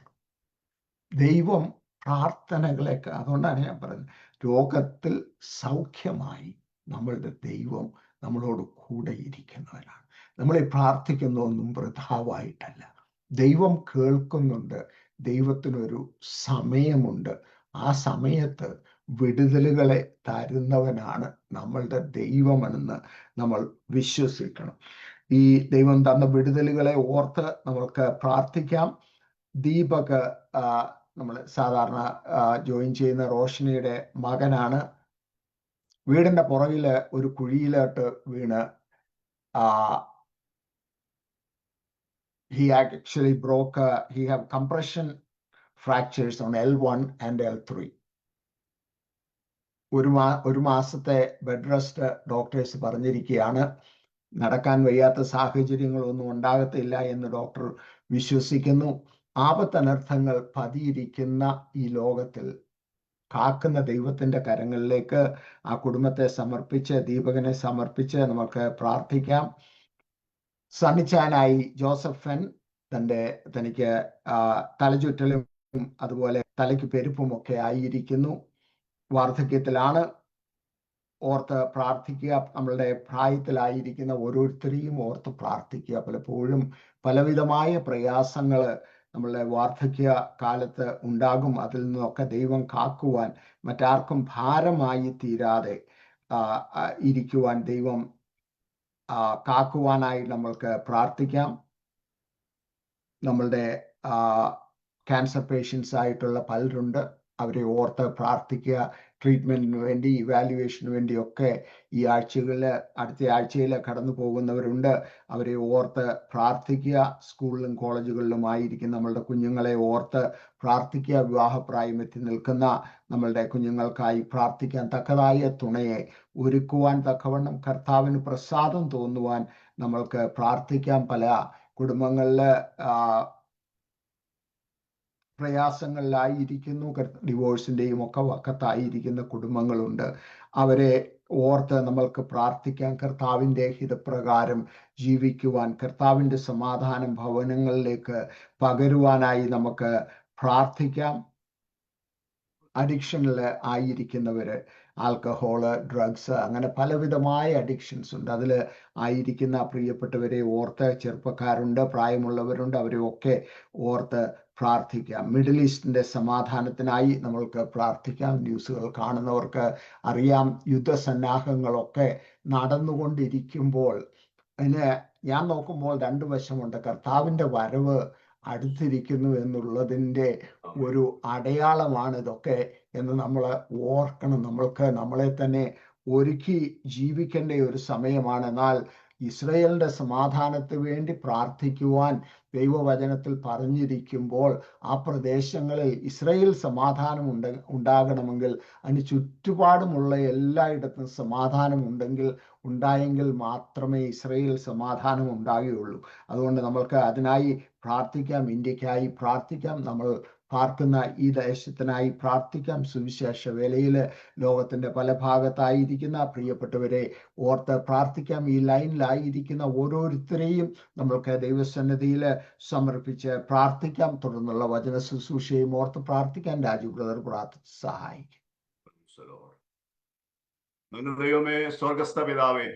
ദൈവം പ്രാർത്ഥനകളൊക്കെ, അതുകൊണ്ടാണ് ഞാൻ പറഞ്ഞത്, രോഗത്തിൽ സൗഖ്യമായി നമ്മളുടെ ദൈവം നമ്മളോട് കൂടെ ഇരിക്കുന്നവരാണ്. നമ്മളെ പ്രാർത്ഥിക്കുന്നതൊന്നും വൃഥാവായിട്ടല്ല. ദൈവം കേൾക്കുന്നുണ്ട്. ദൈവത്തിനൊരു സമയമുണ്ട്. ആ സമയത്ത് വിടുതലുകളെ തരുന്നവനാണ് നമ്മളുടെ ദൈവമെന്ന് നമ്മൾ വിശ്വസിക്കണം. ഈ ദൈവം തന്ന വിടുതലുകളെ ഓർത്ത് നമ്മൾക്ക് പ്രാർത്ഥിക്കാം. ദീപക് നമ്മൾ സാധാരണ ജോയിൻ ചെയ്യുന്ന റോഷനിയുടെ മകനാണ്. വീടിന്റെ പുറകില് ഒരു കുഴിയിലോട്ട് വീണ് he actually broke, he have compression fractures on L1 and L3. ഒരു മാസത്തെ ബെഡ് റെസ്റ്റ് ഡോക്ടേഴ്സ് പറഞ്ഞിരിക്കുകയാണ്. നടക്കാൻ വയ്യാത്ത സാഹചര്യങ്ങളൊന്നും ഉണ്ടാകത്തില്ല എന്ന് ഡോക്ടർ വിശ്വസിക്കുന്നു. ആപത്തനർത്ഥങ്ങൾ പതിയിരിക്കുന്ന ഈ ലോകത്തിൽ കാക്കുന്ന ദൈവത്തിന്റെ കരങ്ങളിലേക്ക് ആ കുടുംബത്തെ സമർപ്പിച്ച്, ദീപകനെ സമർപ്പിച്ച് നമുക്ക് പ്രാർത്ഥിക്കാം. സണ്ണിച്ചാനായി ജോസഫൻ തനിക്ക് തലചുറ്റലും അതുപോലെ തലയ്ക്ക് പെരുപ്പും ഒക്കെ ആയിരിക്കുന്നു. വാർദ്ധക്യത്തിലാണ്. ഓർത്ത് പ്രാർത്ഥിക്കുക. നമ്മളുടെ പ്രായത്തിലായിരിക്കുന്ന ഓരോരുത്തരെയും ഓർത്ത് പ്രാർത്ഥിക്കുക. പലപ്പോഴും പലവിധമായ പ്രയാസങ്ങൾ നമ്മളുടെ വാർദ്ധക്യ കാലത്ത് ഉണ്ടാകും. അതിൽ നിന്നൊക്കെ ദൈവം കാക്കുവാൻ, മറ്റാർക്കും ഭാരമായി തീരാതെ ഇരിക്കുവാൻ ദൈവം കാക്കുവാനായി നമ്മൾക്ക് പ്രാർത്ഥിക്കാം. നമ്മളുടെ ക്യാൻസർ പേഷ്യൻസ് ആയിട്ടുള്ള പലരുണ്ട്. അവരെ ഓർത്ത് പ്രാർത്ഥിക്കുക. ട്രീറ്റ്മെന്റിന് വേണ്ടി, ഇവാലുവേഷന് വേണ്ടിയൊക്കെ ഈ ആഴ്ചകളിൽ, അടുത്ത ആഴ്ചയിൽ കടന്നു പോകുന്നവരുണ്ട്. അവരെ ഓർത്ത് പ്രാർത്ഥിക്കുക. സ്കൂളിലും കോളേജുകളിലും ആയിരിക്കും നമ്മളുടെ കുഞ്ഞുങ്ങളെ ഓർത്ത് പ്രാർത്ഥിക്കുക. വിവാഹപ്രായം എത്തി നിൽക്കുന്ന നമ്മളുടെ കുഞ്ഞുങ്ങൾക്കായി പ്രാർത്ഥിക്കാൻ തക്കതായ തുണയെ ഒരുക്കുവാൻ തക്കവണ്ണം കർത്താവിന് പ്രസാദം തോന്നുവാൻ നമ്മൾക്ക് പ്രാർത്ഥിക്കാം. പല കുടുംബങ്ങളിൽ പ്രയാസങ്ങളിലായിരിക്കുന്നു, ഡിവോഴ്സിൻ്റെയും ഒക്കെ വക്കത്തായിരിക്കുന്ന കുടുംബങ്ങളുണ്ട്. അവരെ ഓർത്ത് നമ്മൾക്ക് പ്രാർത്ഥിക്കാം. കർത്താവിൻ്റെ ഹിതപ്രകാരം ജീവിക്കുവാൻ, കർത്താവിൻ്റെ സമാധാനം ഭവനങ്ങളിലേക്ക് പകരുവാനായി നമുക്ക് പ്രാർത്ഥിക്കാം. അഡിക്ഷനിൽ ആയിരിക്കുന്നവര്, ആൽക്കഹോള്, ഡ്രഗ്സ്, അങ്ങനെ പലവിധമായ അഡിക്ഷൻസ് ഉണ്ട്. അതിൽ ആയിരിക്കുന്ന പ്രിയപ്പെട്ടവരെ ഓർത്ത്, ചെറുപ്പക്കാരുണ്ട്, പ്രായമുള്ളവരുണ്ട്, അവരെ ഒക്കെ ഓർത്ത് പ്രാർത്ഥിക്കാം. മിഡിൽ ഈസ്റ്റിൻ്റെ സമാധാനത്തിനായി നമ്മൾക്ക് പ്രാർത്ഥിക്കാം. ന്യൂസുകൾ കാണുന്നവർക്ക് അറിയാം, യുദ്ധസന്നാഹങ്ങളൊക്കെ നടന്നുകൊണ്ടിരിക്കുമ്പോൾ ഞാൻ നോക്കുമ്പോൾ രണ്ട് വശമുണ്ട്. കർത്താവിൻ്റെ വരവ് അടുത്തിരിക്കുന്നു എന്നുള്ളതിൻ്റെ ഒരു അടയാളമാണ് ഇതൊക്കെ എന്ന് നമ്മൾ ഓർക്കണം. നമ്മൾക്ക് നമ്മളെ തന്നെ ഒരുക്കി ജീവിക്കേണ്ട ഒരു സമയമാണ്. എന്നാൽ ഇസ്രയേലിന്റെ സമാധാനത്തിന് വേണ്ടി പ്രാർത്ഥിക്കുവാൻ ദൈവവചനത്തിൽ പറഞ്ഞിരിക്കുമ്പോൾ ആ പ്രദേശങ്ങളിൽ ഇസ്രയേൽ സമാധാനം ഉണ്ടാകണമെങ്കിൽ അതിന് ചുറ്റുപാടുമുള്ള എല്ലായിടത്തും സമാധാനം ഉണ്ടായെങ്കിൽ മാത്രമേ ഇസ്രയേൽ സമാധാനം ഉണ്ടാകുകയുള്ളൂ. അതുകൊണ്ട് നമ്മൾക്ക് അതിനായി പ്രാർത്ഥിക്കാം. ഇന്ത്യക്കായി പ്രാർത്ഥിക്കാം. നമ്മൾ പാർക്കുന്ന ഈ ദേശത്തിനായി പ്രാർത്ഥിക്കാം. സുവിശേഷ വേലയിൽ ലോകത്തിൻ്റെ പല ഭാഗത്തായിരിക്കുന്ന പ്രിയപ്പെട്ടവരെ ഓർത്ത് പ്രാർത്ഥിക്കാം. ഈ ലൈനിലായിരിക്കുന്ന ഓരോരുത്തരെയും നമ്മൾക്ക് ദൈവസന്നിധിയിൽ സമർപ്പിച്ച് പ്രാർത്ഥിക്കാം. തുടർന്നുള്ള വചന ശുശ്രൂഷയും ഓർത്ത് പ്രാർത്ഥിക്കാൻ രാജു ബ്രദർ പ്രാർത്ഥിച്ച് സഹായിക്കും. ദൈവമേ, സ്വർഗസ്ഥ പിതാവേ,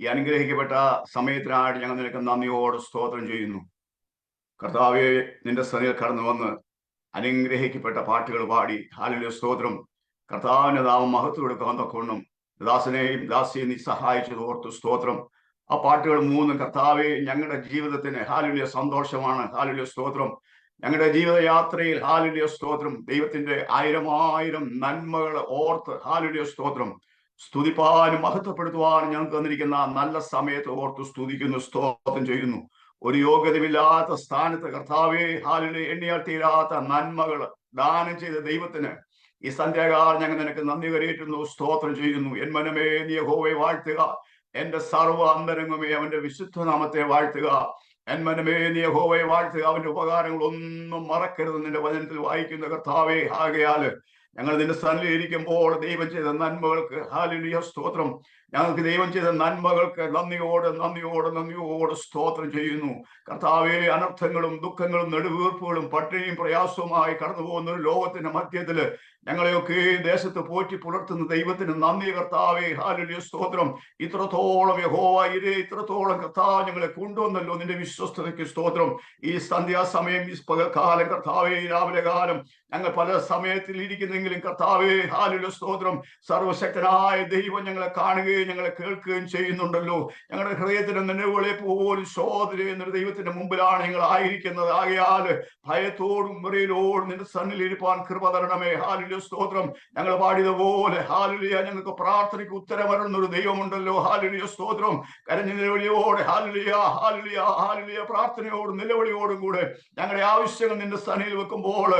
ഈ അനുഗ്രഹിക്കപ്പെട്ട സമയത്തിനായിട്ട് ഞങ്ങൾ നിനക്ക് നന്ദിയോട് സ്തോത്രം ചെയ്യുന്നു. കർത്താവെ, നിന്റെ സന്നിധിയിൽ കടന്നു വന്ന് അനുഗ്രഹിക്കപ്പെട്ട പാട്ടുകൾ പാടി ഹല്ലേലൂയ സ്തോത്രം. കർത്താവിന്റെ നാമം മഹത്വം എടുക്കാൻ തക്കവണ്ണം ദാസനെയും ദാസിയെയും നീ സഹായിച്ചത് ഓർത്തു സ്തോത്രം. ആ പാട്ടുകൾ മൂന്നും കർത്താവെ ഞങ്ങളുടെ ജീവിതത്തിന് ഹല്ലേലൂയ സന്തോഷമാണ്. ഹല്ലേലൂയ സ്തോത്രം. ഞങ്ങളുടെ ജീവിതയാത്രയിൽ ഹല്ലേലൂയ സ്തോത്രം ദൈവത്തിന്റെ ആയിരം നന്മകൾ ഓർത്ത് ഹല്ലേലൂയ സ്തോത്രം സ്തുതിപ്പാനും മഹത്വപ്പെടുത്തുവാനും ഞങ്ങൾക്ക് തന്നിരിക്കുന്ന നല്ല സമയത്ത് ഓർത്ത് സ്തുതിക്കുന്നു, സ്തോത്രം ചെയ്യുന്നു. ഒരു യോഗ്യതയില്ലാത്ത സ്ഥാനത്ത് കർത്താവേ ഹല്ലേലൂയ എണ്ണിയാൽ തീരാത്ത നന്മകൾ ദാനം ചെയ്ത ദൈവത്തിന് ഈ സന്ധ്യാകാലം ഞങ്ങൾ നിനക്ക് നന്ദി കരയേറ്റുന്നു, സ്തോത്രം ചെയ്യുന്നു. എൻ മനമേ നീ യഹോവയെ വാഴ്ത്തുക, എന്റെ സർവ്വ അന്തരംഗമേ അവന്റെ വിശുദ്ധ നാമത്തെ വാഴ്ത്തുക. എൻ മനമേ നീ യഹോവയെ വാഴ്ത്തുക, അവന്റെ ഉപകാരങ്ങൾ ഒന്നും മറക്കരുത് നിന്റെ വചനത്തിൽ വായിക്കുന്ന കർത്താവേ. ആകയാൽ ഞങ്ങൾ നിന്റെ സന്നിധിയിൽ ഇരിക്കുമ്പോൾ ദൈവം ചെയ്ത നന്മകൾക്ക് ഹല്ലേലൂയ സ്തോത്രം. ഞങ്ങൾക്ക് ദൈവം ചെയ്ത നന്മകൾക്ക് നന്ദിയോട് സ്തോത്രം ചെയ്യുന്നു. കർത്താവേ, അനർത്ഥങ്ങളും ദുഃഖങ്ങളും നെടുവീർപ്പുകളും പട്ടിണിയും പ്രയാസവുമായി കടന്നു പോകുന്ന ഒരു ലോകത്തിന്റെ മധ്യത്തില് ഞങ്ങളെയൊക്കെ ദേശത്ത് പോറ്റി പുലർത്തുന്ന ദൈവത്തിന് നന്ദി കർത്താവേ. ഹല്ലേലൂയ സ്തോത്രം. ഇത്രത്തോളം യഹോവ ഇത്രത്തോളം കർത്താവ് ഞങ്ങളെ കൊണ്ടുവന്നല്ലോ, നിന്റെ വിശ്വസ്തതയ്ക്ക് സ്തോത്രം. ഈ സന്ധ്യാസമയം, ഈ പകൽക്കാലം കർത്താവേ, രാവിലെ കാലം ഞങ്ങൾ പല സമയത്തിൽ ഇരിക്കുന്നെങ്കിലും കർത്താവേ ഹല്ലേലൂയ സ്തോത്രം സർവശക്തനായ ദൈവം ഞങ്ങളെ കാണുകയും കാണുകയും ഞങ്ങളെ കേൾക്കുകയും ചെയ്യുന്നുണ്ടല്ലോ. ഞങ്ങളുടെ ഹൃദയത്തിന്റെ നിലവുകളെ പോലും ശോധന ചെയ്യുന്നൊരു ദൈവത്തിന്റെ മുമ്പിലാണ് ഞങ്ങൾ ആയിരിക്കുന്നത്. ആകയാൽ ഭയത്തോടും മുറിയിലോടും നിന്റെ സന്നിധിയിലിരിപ്പാൻ കൃപ തരണമേ. ഹാലുലിയ സ്തോത്രം. ഞങ്ങൾ പാടിയതുപോലെ ഹാലുലിയ ഞങ്ങൾക്ക് പ്രാർത്ഥനയ്ക്ക് ഉത്തരമരുന്ന ഒരു ദൈവമുണ്ടല്ലോ. ഹാലുലിയ സ്തോത്രം. കരഞ്ഞ നിലവിളിയോടെ ഹാലുലിയ ഹാലുലിയ ഹാലുലിയ പ്രാർത്ഥനയോടും നിലവിളിയോടും കൂടെ ഞങ്ങളുടെ ആവശ്യങ്ങൾ നിന്റെ സന്നിധിയിൽ വെക്കുമ്പോൾ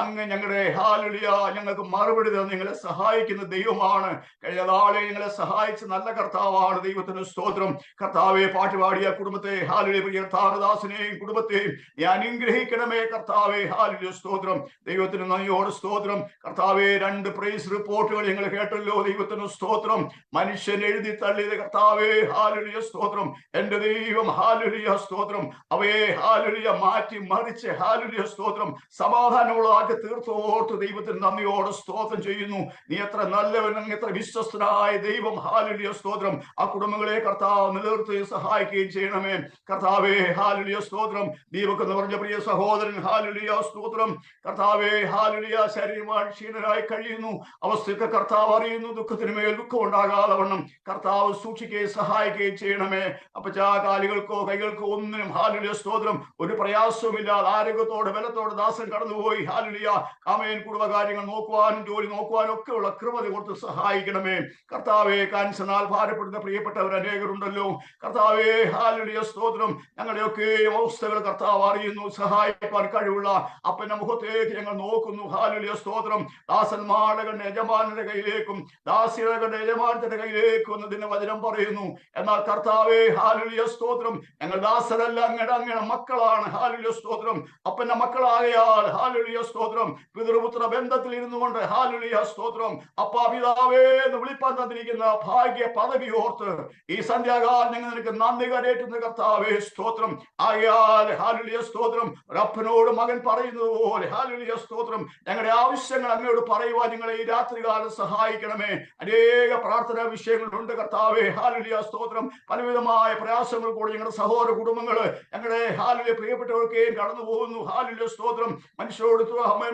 അങ്ങ് ഞങ്ങളുടെ ഹാലുലിയ ഞങ്ങൾക്ക് മറുപടി തന്ന് നിങ്ങളെ സഹായിക്കുന്ന ദൈവമാണ്. കഴിഞ്ഞ നാളെ ഞങ്ങളെ സഹായിച്ച നല്ല കർത്താവാണ്. ദൈവത്തിന് സ്തോത്രം. കർത്താവെ, പാട്ടുപാടിയ കുടുംബത്തെ ഹാലുലിയ കർത്താവദാസനെയും കുടുംബത്തെയും നീ അനുഗ്രഹിക്കണമേ കർത്താവെ. ഹാലുലിയ സ്തോത്രം. ദൈവത്തിന് നന്ദിയോട് സ്തോത്രം. കർത്താവെ, 2 പ്രൈസ് റിപ്പോർട്ടുകൾ ഞങ്ങൾ കേട്ടല്ലോ. ദൈവത്തിന് സ്തോത്രം. മനുഷ്യൻ എഴുതി തള്ളിയത് കർത്താവെ ഹാലുലിയ സ്തോത്രം. എന്റെ ദൈവം ഹാലുലിയ സ്തോത്രം അവയെ ഹാലുലിയ മാറ്റി മറിച്ച് ഹാലുലിയ സ്തോത്രം സമാധാനമുള്ളതാക്കി തീർത്തോർത്ത് ദൈവത്തിന് നന്ദിയോട് സ്തോത്രം ചെയ്യുന്നു. നീ എത്ര നല്ലവൻ, എത്ര വിശ്വസ്തനായ ദൈവം. ഹാലുലിയ സ്തോത്രം. ആ കുടുംബങ്ങളെ കർത്താവ് നിലനിർത്തുകയും സഹായിക്കുകയും ചെയ്യണമേ കർത്താവെ. ഹാലുലിയ സ്തോത്രം. ദീപക് എന്ന് പറഞ്ഞ പ്രിയ സഹോദരൻ ഹാലുലിയ സ്തോത്രം. കർത്താവെ ഹാലുലിയ ശരീരമായി ക്ഷീണരായി കഴിയുന്നു. അവസ്ഥയൊക്കെ കർത്താവ് അറിയുന്നു. ദുഃഖത്തിന് മേൽ ദുഃഖം ഉണ്ടാകാതെ വണ്ണം കർത്താവ് സൂക്ഷിക്കുകയും സഹായിക്കുകയും ചെയ്യണമേ. അപ്പച്ചാ, കാലുകൾക്കോ കൈകൾക്കോ ഒന്നിനും ഹാലുലിയ സ്തോത്രം ഒരു പ്രയാസവുമില്ലാതെ ആരോഗ്യത്തോടെ ബലത്തോടെ ദാസൻ കടന്നുപോയി. ഹാലുലിയ ആമേൻ. കുടുംബകാര്യങ്ങൾ നോക്കുവാനും ജോലി നോക്കുവാനും ഒക്കെ ഉള്ള കൃപ കൊടുത്ത് സഹായിക്കണമേ കർത്താവെ. കാൻസറിനാൽ ഭാരപ്പെടുന്ന പ്രിയപ്പെട്ടവർ അനേകരുണ്ടല്ലോ കർത്താവെ. ഹാലുലിയ സ്തോത്രം. ഞങ്ങളുടെയൊക്കെ അവസ്ഥകൾ കർത്താവ് അറിയുന്നു. സഹായിക്കാൻ കഴിവുള്ള അപ്പന്റെ മുഖത്തേക്ക് ഞങ്ങൾ നോക്കുന്നു. ഹാലുലിയ സ്തോത്രം. ദാസന്മാരുടെ യജമാനന്റെ കയ്യിലേക്കും ദാസിയുടെ യജമാനത്തിന്റെ കയ്യിലേക്കും എന്നതിന്റെ വചനം പറയുന്നു. എന്നാൽ കർത്താവെ ഹാലുലിയ സ്തോത്രം, ഞങ്ങൾ ദാസരല്ല, അങ്ങയുടെ മക്കളാണ്. ഹാലുലിയ സ്തോത്രം. അപ്പന്റെ മക്കളാകയാൽ ഹാലുലിയ സ്തോത്രം പിതൃപുത്ര ബന്ധത്തിൽ ഇരുന്നു കൊണ്ട് ഹാലുലിയ സ്തോത്രം അപ്പാ പിതാവേ എന്ന് വിളിപ്പാൻ തന്നിരിക്കുന്ന ഭാഗ്യ പദവി ഓർത്ത് ഈ സന്ധ്യാകാലം ഞങ്ങൾ നിനക്ക് നന്ദി കരേറ്റുന്ന കർത്താവേ സ്തോത്രം. ആകയാൽ ഹാലുലിയ സ്തോത്രം അപ്പനോട് മകൻ പറയുന്നത് പോലെ ഹാലുലിയ സ്തോത്രം ഞങ്ങളുടെ ആവശ്യങ്ങൾ അങ്ങയോട് പറയുവാൻ നിങ്ങളെ ഈ രാത്രികാലം സഹായിക്കണമേ. അനേക പ്രാർത്ഥനാ വിഷയങ്ങളുണ്ട് കർത്താവേ. ഹാലുലിയ സ്തോത്രം. പലവിധമായ പ്രയാസങ്ങൾ കൂടി ഞങ്ങളുടെ സഹോദര കുടുംബങ്ങള് ഞങ്ങളുടെ ഹാലുലിയ പ്രിയപ്പെട്ടവർക്കെയും കടന്നു പോകുന്നു. ഹാലുലിയ സ്തോത്രം. മനുഷ്യരോട്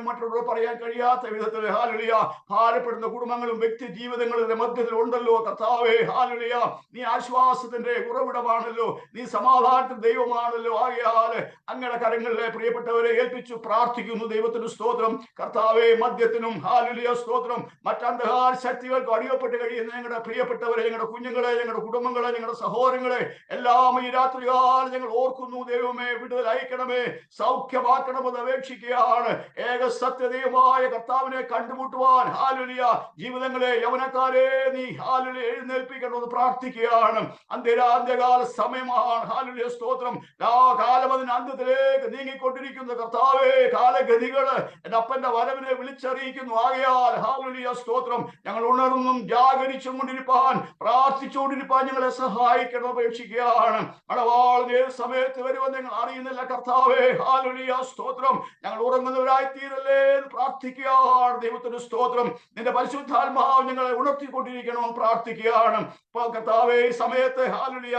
മറ്റുള്ളവരോട് പറയാൻ കഴിയാത്ത വിധത്തിൽ ഹാലുലിയ ഭാരപ്പെടുന്ന കുടുംബങ്ങളും വ്യക്തി ജീവിതങ്ങളുടെ മധ്യത്തിൽ ഉണ്ടല്ലോ കർത്താവേ. ഹാലുലിയ നീ ആശ്വാസത്തിന്റെ ഉറവിടമാണല്ലോ. നീ സമാധാനത്തിന്റെ ദൈവമാണല്ലോ. ആകയാൽ അങ്ങയുടെ കരങ്ങളിലെ പ്രിയപ്പെട്ടവരെ ഏൽപ്പിച്ചു പ്രാർത്ഥിക്കുന്നു. ദൈവത്തിന് സ്തോത്രം. കർത്താവെ, മദ്യത്തിനും ഹാലുലിയ സ്തോത്രം മറ്റന്ധകാര ശക്തികൾക്ക് അടിയപ്പെട്ട് കഴിയുന്ന ഞങ്ങളുടെ പ്രിയപ്പെട്ടവരെ, ഞങ്ങളുടെ കുഞ്ഞുങ്ങളെ, ഞങ്ങളുടെ കുടുംബങ്ങളെ, ഞങ്ങളുടെ സഹോദരങ്ങളെ എല്ലാം ഈ രാത്രികാലം ഞങ്ങൾ ഓർക്കുന്നു. ദൈവമേ, വിടുതൽ അയക്കണമേ, സൗഖ്യമാക്കണമെന്ന് അപേക്ഷിക്കുകയാണ്. ഏക സത്യദൈവമായ കർത്താവിനെ കണ്ടുമുട്ടുവാൻ ഹാലുലിയ ജീവിതങ്ങളെ യൗവനക്കാരെ നീ ഹാലുലിയ എഴുന്നേൽപ്പിക്കണമെന്ന് പ്രാർത്ഥിക്കുകയാണ്. അന്ത്യകാല സമയമാണ്. ഹാലുലിയ സ്തോത്രം. കാലം അതിന് അന്ത്യത്തിലേക്ക് നീങ്ങിക്കൊണ്ടിരിക്കുന്ന കർത്താവേ, കാലഗതികള് എന്റെ അപ്പന്റെ വരവിനെ വിളിച്ചറിയിക്കുന്നു. ആകയാൽ ഹാലുലിയ സ്തോത്രം ഞങ്ങൾ ഉണർന്നും ജാഗരിച്ചും കൊണ്ടിരിപ്പാൻ പ്രാർത്ഥിച്ചുകൊണ്ടിരിപ്പാൻ ഞങ്ങളെ സഹായിക്കണം അപേക്ഷിക്കുകയാണ്. മണവാളൻ ഏത് സമയത്ത് വരുമെന്ന് ഞങ്ങൾ അറിയുന്നില്ല കർത്താവേ. ഹാലുലിയ സ്തോത്രം. ഞങ്ങൾ ഉറങ്ങുന്നവരായി തീരല്ലേ എന്ന് പ്രാർത്ഥിക്കുകയാണ്. ദൈവത്തിന് സ്തോത്രം. നിന്റെ പരിശുദ്ധാത്മാവ് ഞങ്ങളെ ഉണർത്തിക്കൊണ്ടിരിക്കണമെന്ന് പ്രാർത്ഥിക്കുകയാണ്. കർത്താവേ, ഈ സമയത്ത് ഹാലുലിയ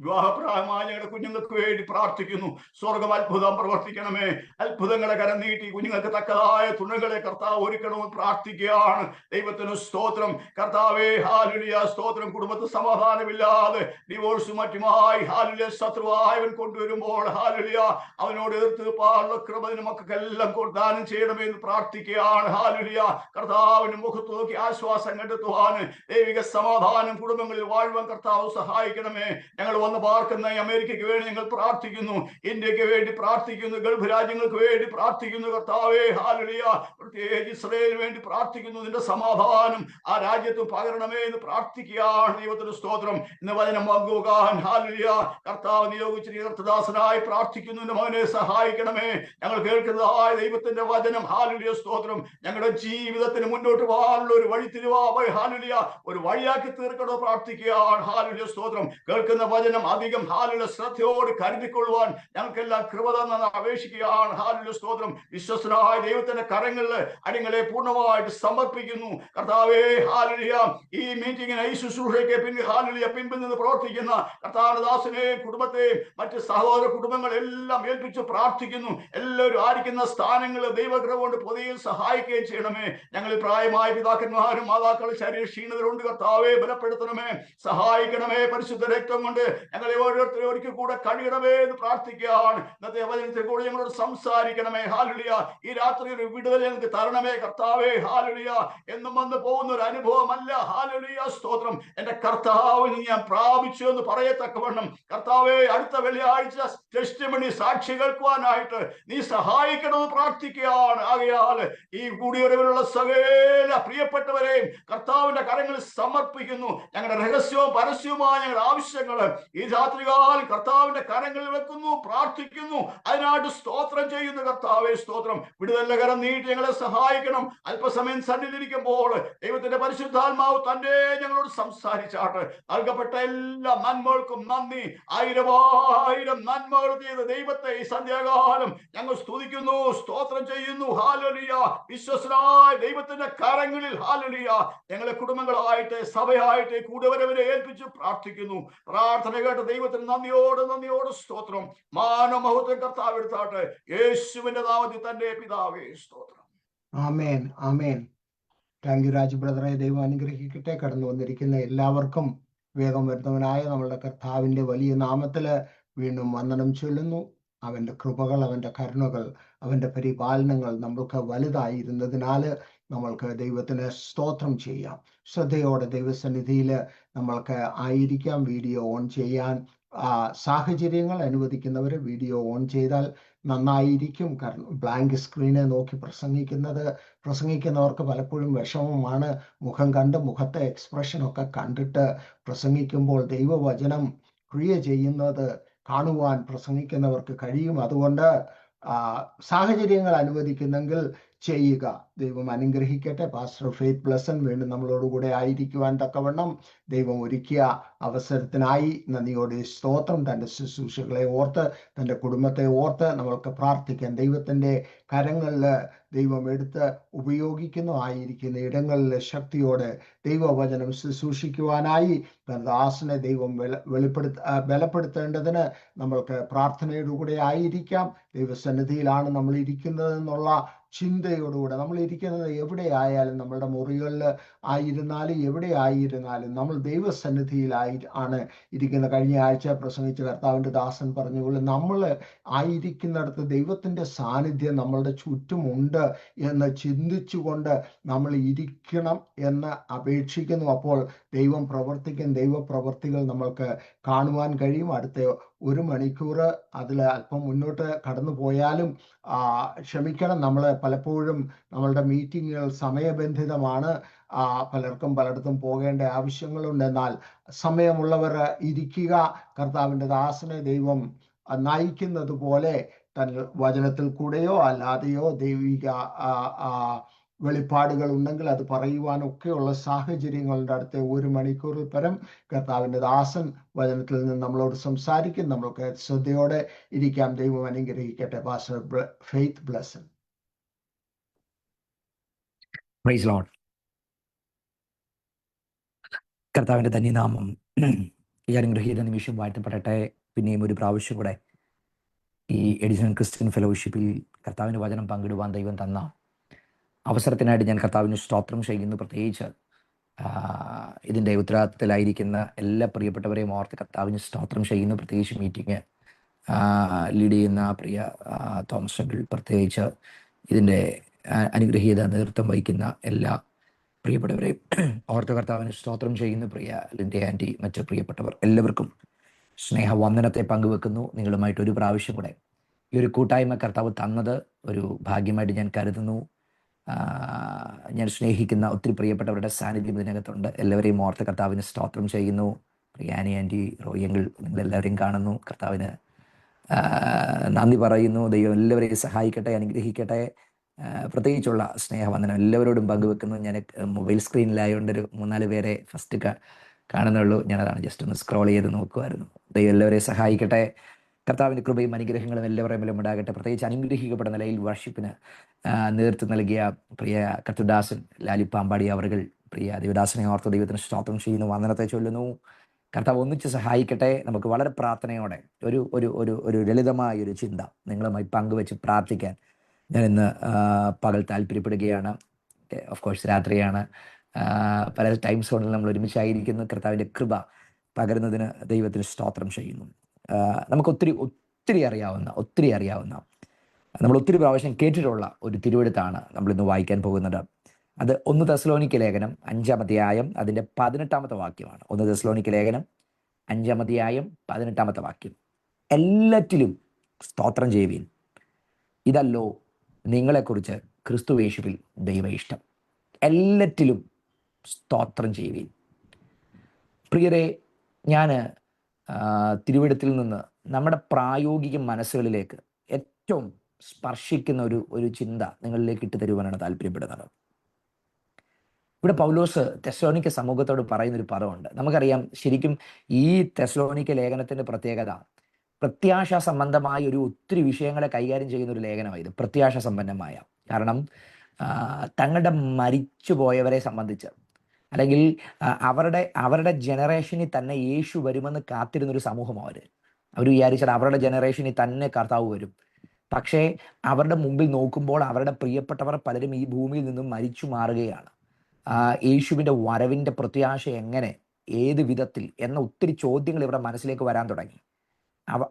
വിവാഹപ്രായമായ ഞങ്ങളുടെ കുഞ്ഞുങ്ങൾക്ക് വേണ്ടി പ്രാർത്ഥിക്കുന്നു. സ്വർഗം അത്ഭുതം പ്രവർത്തിക്കണമേ. അത്ഭുതങ്ങളെ കരം നീട്ടി കുഞ്ഞുങ്ങൾക്ക് തക്കതായ തുണകളെ കർത്താവ് ഒരുക്കണമെന്ന് പ്രാർത്ഥിക്കുകയാണ്. ദൈവത്തിന് സ്തോത്രം. കർത്താവേ, ഹാലുലിയ സ്തോത്രം. കുടുംബത്തിൽ സമാധാനമില്ലാതെ ഡിവോഴ്സും മറ്റുമായി ഹാലുലിയ ശത്രുവായവൻ കൊണ്ടുവരുമ്പോൾ ഹാലുലിയ അവനോട് എതിർത്ത് പാടുള്ള കൃപതിന് മക്കൾക്കെല്ലാം ദാനം ചെയ്യണമെന്ന് പ്രാർത്ഥിക്കുകയാണ്. ഹാലുലിയ കർത്താവിന് മുഖത്ത് നോക്കി ആശ്വാസം കണ്ടെത്തുവാൻ ദൈവിക സമാധാനം കുടുംബങ്ങളിൽ വാഴുവാൻ കർത്താവ് സഹായിക്കണമേ. ഞങ്ങൾ വന്ന് പാർക്കുന്ന അമേരിക്കയ്ക്ക് വേണ്ടി ഞങ്ങൾ പ്രാർത്ഥിക്കുന്നു. ഇന്ത്യക്ക് വേണ്ടി പ്രാർത്ഥിക്കുന്നു. ഗൾഫ് രാജ്യങ്ങൾക്ക് വേണ്ടി പ്രാർത്ഥിക്കുന്നു. കർത്താവേ, ഹാലുലിയ പ്രത്യേകിച്ച് ഇസ്രായേലിന് വേണ്ടി പ്രാർത്ഥിക്കുന്നു. നിന്റെ സമാധാനം ആ രാജ്യത്ത് പകരണമേ എന്ന് പ്രാർത്ഥിക്കുകയാണ്. ദൈവത്തിന് സ്തോത്രം. ഇന്ന് വചനം പങ്കുവെക്കാൻ ഹാലുലിയ കർത്താവ് നിയോഗിച്ച കർത്തദാസനായി പ്രാർത്ഥിക്കുന്നു. എന്റെ മകനെ സഹായിക്കണമേ. ഞങ്ങൾ കേൾക്കുന്നതായ ദൈവത്തിന്റെ വചനം ഹാലുലിയ സ്തോത്രം ഞങ്ങളുടെ ജീവിതത്തിന് മുന്നോട്ട് പോകാനുള്ള ഒരു വഴി തിരുവാ ഹാലുലിയ ഒരു വഴിയാക്കി തീർക്കണോ പ്രാർത്ഥിക്കുകയാണ്. ഹാലുലിയ സ്തോത്രം. കേൾക്കുന്ന വചനം അധികം ഹാലുള്ള ശ്രദ്ധയോട് കരുതിക്കൊള്ളുവാൻ ഞങ്ങൾക്കെല്ലാം കൃപ തന്ന അപേക്ഷിക്കുകയാണ്. ഹാലുള്ള സ്തോത്രം. വിശ്വസ്തനായ ദൈവത്തിന്റെ കരങ്ങളിൽ അടിങ്ങളെ പൂർണ്ണമായിട്ട് സമർപ്പിക്കുന്നു കർത്താവേ. ഹാലലിയ ഈ മീറ്റിംഗിന് ഈ ശുശ്രൂഷയ്ക്ക് പിൻപിൽ നിന്ന് പ്രവർത്തിക്കുന്ന കർത്താവദാസനെ കുടുംബത്തെയും മറ്റ് സഹോദര കുടുംബങ്ങളെല്ലാം ഏൽപ്പിച്ച് പ്രാർത്ഥിക്കുന്നു. എല്ലാവരും ആയിരിക്കുന്ന സ്ഥാനങ്ങൾ ദൈവകൃപ കൊണ്ട് പൊതുവെ സഹായിക്കുകയും ചെയ്യണമേ. ഞങ്ങൾ പ്രായമായ പിതാക്കന്മാരും മാതാക്കളും ശരീര ക്ഷീണതകളുണ്ട് കർത്താവെ, ബലപ്പെടുത്തണമേ, സഹായിക്കണമേ. പരിശുദ്ധ രക്തം കൊണ്ട് ഞങ്ങളെ ഓരോരുത്തരും ഒരിക്കൽ കൂടെ കഴിയണമേ എന്ന് പ്രാർത്ഥിക്കുകയാണ്. ഇന്നത്തെ വചനത്തിൽ കൂടി ഞങ്ങളോട് സംസാരിക്കണമേ. ഹാലുലിയ ഈ രാത്രി ഒരു വിടുതൽ ഞങ്ങൾക്ക് തരണമേ കർത്താവേ. ഹാലുലിയ എന്നും വന്ന് പോകുന്ന ഒരു അനുഭവമല്ല. ഹാലുലിയ സ്തോത്രം. എന്റെ കർത്താവിന് ഞാൻ പ്രാപിച്ചു എന്ന് പറയത്തക്കവണ്ണം കർത്താവേ അടുത്ത വെള്ളിയാഴ്ച ടെസ്റ്റിമണി സാക്ഷി കേൾക്കുവാനായിട്ട് നീ സഹായിക്കണമെന്ന് പ്രാർത്ഥിക്കുകയാണ്. ആകയാൽ ഈ കൂടിയൊരുവരുള്ള സകല പ്രിയപ്പെട്ടവരെയും കർത്താവിന്റെ കരങ്ങളിൽ സമർപ്പിക്കുന്നു. ഞങ്ങളുടെ രഹസ്യവും പരസ്യവുമായ ഞങ്ങളുടെ ആവശ്യങ്ങൾ ഈ രാത്രികാലം കർത്താവിന്റെ കരങ്ങളിൽ വെക്കുന്നു, പ്രാർത്ഥിക്കുന്നു. അതിനായിട്ട് സ്തോത്രം ചെയ്യുന്നു കർത്താവേ. സ്തോത്രം. വിടുതലിന്റെ കരം നീട്ടി ഞങ്ങളെ സഹായിക്കണം. അല്പസമയം സന്നിധിരിക്കുമ്പോൾ ദൈവത്തിന്റെ പരിശുദ്ധാത്മാവ് തന്നെ ഞങ്ങളോട് സംസാരിച്ചാട്ട്. നൽകപ്പെട്ട എല്ലാ നന്മകൾക്കും നന്ദി. ആയിരം നന്മകൾ ചെയ്ത ദൈവത്തെ ഈ സന്ധ്യാകാലം ഞങ്ങൾ സ്തുതിക്കുന്നു, സ്തോത്രം ചെയ്യുന്നു. ഹാലലിയ. വിശ്വസനായ ദൈവത്തിന്റെ കരങ്ങളിൽ ഹാലലിയ ഞങ്ങളെ കുടുംബങ്ങളായിട്ട് സഭയായിട്ട് കൂടെവരവരെ ഏൽപ്പിച്ച് പ്രാർത്ഥിക്കുന്നു. പ്രാർത്ഥന കേട്ട ദൈവത്തിന് നന്ദിയോട് സ്തോത്രം. മാനമഹത്വം കർത്താവ് എടുത്താട്ടെ. യേശുവിന്റെ നാമത്തിൽ തന്നെ പിതാവേ സ്തോത്രം. ആമേൻ, ആമേൻ. താങ്ക് യു രാജ് ബ്രദറെ. ദൈവം അനുഗ്രഹിക്കട്ടെ. കടന്നു വന്നിരിക്കുന്ന എല്ലാവർക്കും വേഗം വരുന്നവനായ നമ്മളുടെ കർത്താവിന്റെ വലിയ നാമത്തില് വീണ്ടും വന്ദനം ചൊല്ലുന്നു. അവന്റെ കൃപകൾ, അവന്റെ കരുണകൾ, അവന്റെ പരിപാലനങ്ങൾ നമ്മൾക്ക് വലുതായിരുന്നതിനാൽ നമ്മൾക്ക് ദൈവത്തിന് സ്തോത്രം ചെയ്യാം. ശ്രദ്ധയോടെ ദൈവസന്നിധിയിൽ നമ്മൾക്ക് ആയിരിക്കാം. വീഡിയോ ഓൺ ചെയ്യാൻ സാഹചര്യങ്ങൾ അനുവദിക്കുന്നവർ വീഡിയോ ഓൺ ചെയ്താൽ നന്നായിരിക്കും. കാരണം ബ്ലാങ്ക് സ്ക്രീനെ നോക്കി പ്രസംഗിക്കുന്നവർക്ക് പലപ്പോഴും വിഷമമാണ്. മുഖം കണ്ട് മുഖത്തെ എക്സ്പ്രഷനൊക്കെ കണ്ടിട്ട് പ്രസംഗിക്കുമ്പോൾ ദൈവവചനം ക്രിയ ചെയ്യുന്നത് കാണുവാൻ പ്രസംഗിക്കുന്നവർക്ക് കഴിയും. അതുകൊണ്ട് സാഹചര്യങ്ങൾ അനുവദിക്കുന്നെങ്കിൽ ചെയ്യുക. ദൈവം അനുഗ്രഹിക്കട്ടെ. പാസ്റ്റർ ഫെയ്ത്ത് ബ്ലെസൻ വീണ്ടും നമ്മളോടുകൂടെ ആയിരിക്കുവാൻ തക്കവണ്ണം ദൈവം ഒരുക്കിയ അവസരത്തിനായി നന്ദിയോടെ സ്തോത്രം. തൻ്റെ ശുശ്രൂഷകളെ ഓർത്ത്, തൻ്റെ കുടുംബത്തെ ഓർത്ത് നമ്മൾക്ക് പ്രാർത്ഥിക്കാൻ. ദൈവത്തിൻ്റെ കരങ്ങളിൽ ദൈവം എടുത്ത് ഉപയോഗിക്കുന്നു. ആയിരിക്കുന്ന ഇടങ്ങളിൽ ശക്തിയോടെ ദൈവവചനം ശുശ്രൂഷിക്കുവാനായി തൻ്റെ ദാസനെ ദൈവം ബലപ്പെടുത്തേണ്ടതിന് നമ്മൾക്ക് പ്രാർത്ഥനയോടുകൂടെ ആയിരിക്കാം. ദൈവസന്നിധിയിലാണ് നമ്മൾ ഇരിക്കുന്നത് എന്നുള്ള ചിന്തയോടുകൂടെ നമ്മൾ ഇരിക്കുന്നത് എവിടെയായാലും, നമ്മളുടെ മുറികളിൽ ആയിരുന്നാലും എവിടെ ആയിരുന്നാലും നമ്മൾ ദൈവസന്നിധിയിലായി ആണ് ഇരിക്കുന്നത്. കഴിഞ്ഞ ആഴ്ച പ്രസംഗിച്ച കർത്താവിൻ്റെ ദാസൻ പറഞ്ഞുകൊണ്ട് നമ്മൾ ആയിരിക്കുന്നിടത്ത് ദൈവത്തിൻ്റെ സാന്നിധ്യം നമ്മളുടെ ചുറ്റുമുണ്ട് എന്ന് ചിന്തിച്ചുകൊണ്ട് നമ്മൾ ഇരിക്കണം എന്ന് അപേക്ഷിക്കുന്നു. അപ്പോൾ ദൈവം പ്രവർത്തിക്കും. ദൈവപ്രവർത്തികൾ നമ്മൾക്ക് കാണുവാൻ കഴിയും. അടുത്ത 1 മണിക്കൂർ അതിൽ അല്പം മുന്നോട്ട് കടന്നു പോയാലും ക്ഷമിക്കണം. നമ്മൾ പലപ്പോഴും നമ്മളുടെ മീറ്റിങ്ങുകൾ സമയബന്ധിതമാണ്. പലർക്കും പലയിടത്തും പോകേണ്ട ആവശ്യങ്ങളുണ്ട്. എന്നാൽ സമയമുള്ളവർ ഇരിക്കുക. കർത്താവിൻ്റെ ദാസനെ ദൈവം നയിക്കുന്നത് പോലെ തന്റെ വചനത്തിൽ കൂടെയോ അല്ലാതെയോ ദൈവിക വെളിപ്പാടുകൾ ഉണ്ടെങ്കിൽ അത് പറയുവാനൊക്കെയുള്ള സാഹചര്യങ്ങളുടെ അടുത്ത 1 മണിക്കൂറിൽ പരം കർത്താവിൻ്റെ ദാസൻ വചനത്തിൽ നിന്ന് നമ്മളോട് സംസാരിക്കും. നമ്മൾക്ക് ശ്രദ്ധയോടെ ഇരിക്കാം. ദൈവം അനുഗ്രഹിക്കട്ടെ. Pastor Faith Blessen. Praise Lord. കർത്താവിൻ്റെ ധന്യനാമം ഈ അനുഗ്രഹീത നിമിഷം വാഴ്ത്തപ്പെടട്ടെ. പിന്നെയും ഒരു പ്രാവശ്യം കൂടെ ഈ എഡിസൺ ക്രിസ്ത്യൻ ഫെലോഷിപ്പിൽ കർത്താവിൻ്റെ വചനം പങ്കിടുവാൻ ദൈവം തന്ന അവസരത്തിനായിട്ട് ഞാൻ കർത്താവിന് സ്തോത്രം ചെയ്യുന്നു. പ്രത്യേകിച്ച് ഇതിൻ്റെ ഉത്തരവാദിത്തത്തിലായിരിക്കുന്ന എല്ലാ പ്രിയപ്പെട്ടവരെയും ഓർത്ത് കർത്താവിന് സ്തോത്രം ചെയ്യുന്നു. പ്രത്യേകിച്ച് മീറ്റിംഗ് ലീഡ് ചെയ്യുന്ന പ്രിയ തോമസ് അങ്കിൾ, പ്രത്യേകിച്ച് ഇതിൻ്റെ അനുഗ്രഹീത നേതൃത്വം വഹിക്കുന്ന എല്ലാ പ്രിയപ്പെട്ടവരെയും ഓർത്ത് കർത്താവിന് സ്തോത്രം ചെയ്യുന്നു. പ്രിയ ലിൻഡെ ആൻറ്റി, മറ്റ് പ്രിയപ്പെട്ടവർ എല്ലാവർക്കും സ്നേഹവന്ദനത്തെ പങ്കുവെക്കുന്നു. നിങ്ങളുമായിട്ട് ഒരു പ്രാവശ്യം കൂടെ ഈ ഒരു കൂട്ടായ്മ കർത്താവ് തന്നത് ഒരു ഭാഗ്യമായിട്ട് ഞാൻ കരുതുന്നു. ഞാൻ സ്നേഹിക്കുന്ന ഒത്തിരി പ്രിയപ്പെട്ടവരുടെ സാന്നിധ്യം ഇതിനകത്തുണ്ട്. എല്ലാവരെയും ഓർത്ത് കർത്താവിന് സ്തോത്രം ചെയ്യുന്നു. പ്രിയാനി ആൻറ്റി, റോയങ്ങൾ, നിങ്ങളെല്ലാവരെയും കാണുന്നു. കർത്താവിന് നന്ദി പറയുന്നു. ദൈവം എല്ലാവരെയും സഹായിക്കട്ടെ, അനുഗ്രഹിക്കട്ടെ. പ്രത്യേകിച്ചുള്ള സ്നേഹവന്ദനം എല്ലാവരോടും പങ്കുവെക്കുന്നു. ഞാൻ മൊബൈൽ സ്ക്രീനിലായതുകൊണ്ട് ഒരു 3-4 പേരെ ഫസ്റ്റ് കാണുന്നുള്ളൂ. ഞാനതാണ് ജസ്റ്റ് ഒന്ന് സ്ക്രോൾ ചെയ്ത് നോക്കുമായിരുന്നു. ദൈവം എല്ലാവരെയും സഹായിക്കട്ടെ. കർത്താവിൻ്റെ കൃപയും അനുഗ്രഹങ്ങളും എല്ലാവരുടെ മേലും ഉണ്ടാകട്ടെ. പ്രത്യേകിച്ച് അനുഗ്രഹിക്കപ്പെട്ട നിലയിൽ വർഷിപ്പിന് നേതൃത്വം നൽകിയ പ്രിയ കർത്തുദാസൻ ലാലിപ്പാമ്പാടി അവറുകൾ, പ്രിയ ദേവദാസനെ ഓർത്ത് ദൈവത്തിന് സ്തോത്രം ചെയ്യുന്നു, വന്ദനത്തെ ചൊല്ലുന്നു. കർത്താവ് ഒന്നിച്ച് സഹായിക്കട്ടെ. നമുക്ക് വളരെ പ്രാർത്ഥനയോടെ ഒരു ഒരു ഒരു ഒരു ലളിതമായ ഒരു ചിന്ത നിങ്ങളുമായി പങ്കുവെച്ച് പ്രാർത്ഥിക്കാൻ ഞാൻ ഇന്ന് പകൽ താല്പര്യപ്പെടുകയാണ്. ഓഫ് കോഴ്സ് രാത്രിയാണ്, പല ടൈം സോണിൽ നമ്മൾ ഒരുമിച്ചായിരിക്കുന്നു. കർത്താവിൻ്റെ കൃപ പകരുന്നതിന് ദൈവത്തിന് സ്തോത്രം ചെയ്യുന്നു. നമുക്ക് ഒത്തിരി അറിയാവുന്ന നമ്മൾ ഒത്തിരി പ്രാവശ്യം കേട്ടിട്ടുള്ള ഒരു തിരുവെഴുത്താണ് നമ്മളിന്ന് വായിക്കാൻ പോകുന്നത്. അത് 1 തെസ്സലോനിക്ക ലേഖനം 5-ാം അധ്യായം അതിൻ്റെ 18-ാമത്തെ വാക്യമാണ്. 1 തെസ്സലോനിക്ക ലേഖനം 5-ാം അധ്യായം 18-ാമത്തെ വാക്യം. എല്ലാറ്റിലും സ്തോത്രം ചെയ്യുവീൻ, ഇതല്ലോ നിങ്ങളെക്കുറിച്ച് ക്രിസ്തുയേശുവിൽ ദൈവ ഇഷ്ടം. എല്ലാറ്റിലും സ്തോത്രം ചെയ്യുവീൻ. പ്രിയരെ, ഞാൻ തിരുവെഴുത്തിൽ നിന്ന് നമ്മുടെ പ്രായോഗിക മനസ്സുകളിലേക്ക് ഏറ്റവും സ്പർശിക്കുന്ന ഒരു ചിന്ത നിങ്ങളിലേക്ക് ഇട്ട് തരുവാനാണ് താല്പര്യപ്പെടുന്നത്. ഇവിടെ പൗലോസ് തെസ്സലോനിക്ക സമൂഹത്തോട് പറയുന്നൊരു പദമുണ്ട്. നമുക്കറിയാം, ശരിക്കും ഈ തെസ്സലോനിക്ക ലേഖനത്തിൻ്റെ പ്രത്യേകത പ്രത്യാശ സംബന്ധമായ ഒത്തിരി വിഷയങ്ങളെ കൈകാര്യം ചെയ്യുന്ന ഒരു ലേഖനമാണ് ഇത്. പ്രത്യാശ സമ്പന്നമായ, കാരണം തങ്ങളുടെ മരിച്ചുപോയവരെ സംബന്ധിച്ച്, അല്ലെങ്കിൽ അവരുടെ ജനറേഷനിൽ തന്നെ യേശു വരുമെന്ന് കാത്തിരുന്നൊരു സമൂഹമാണ് അവർ വിചാരിച്ചാൽ അവരുടെ ജനറേഷനിൽ തന്നെ കർത്താവ് വരും. പക്ഷേ അവരുടെ മുമ്പിൽ നോക്കുമ്പോൾ അവരുടെ പ്രിയപ്പെട്ടവർ പലരും ഈ ഭൂമിയിൽ നിന്നും മരിച്ചു മാറുകയാണ്. യേശുവിൻ്റെ വരവിൻ്റെ പ്രത്യാശ എങ്ങനെ, ഏത് വിധത്തിൽ എന്ന ഒത്തിരി ചോദ്യങ്ങൾ ഇവരുടെ മനസ്സിലേക്ക് വരാൻ തുടങ്ങി.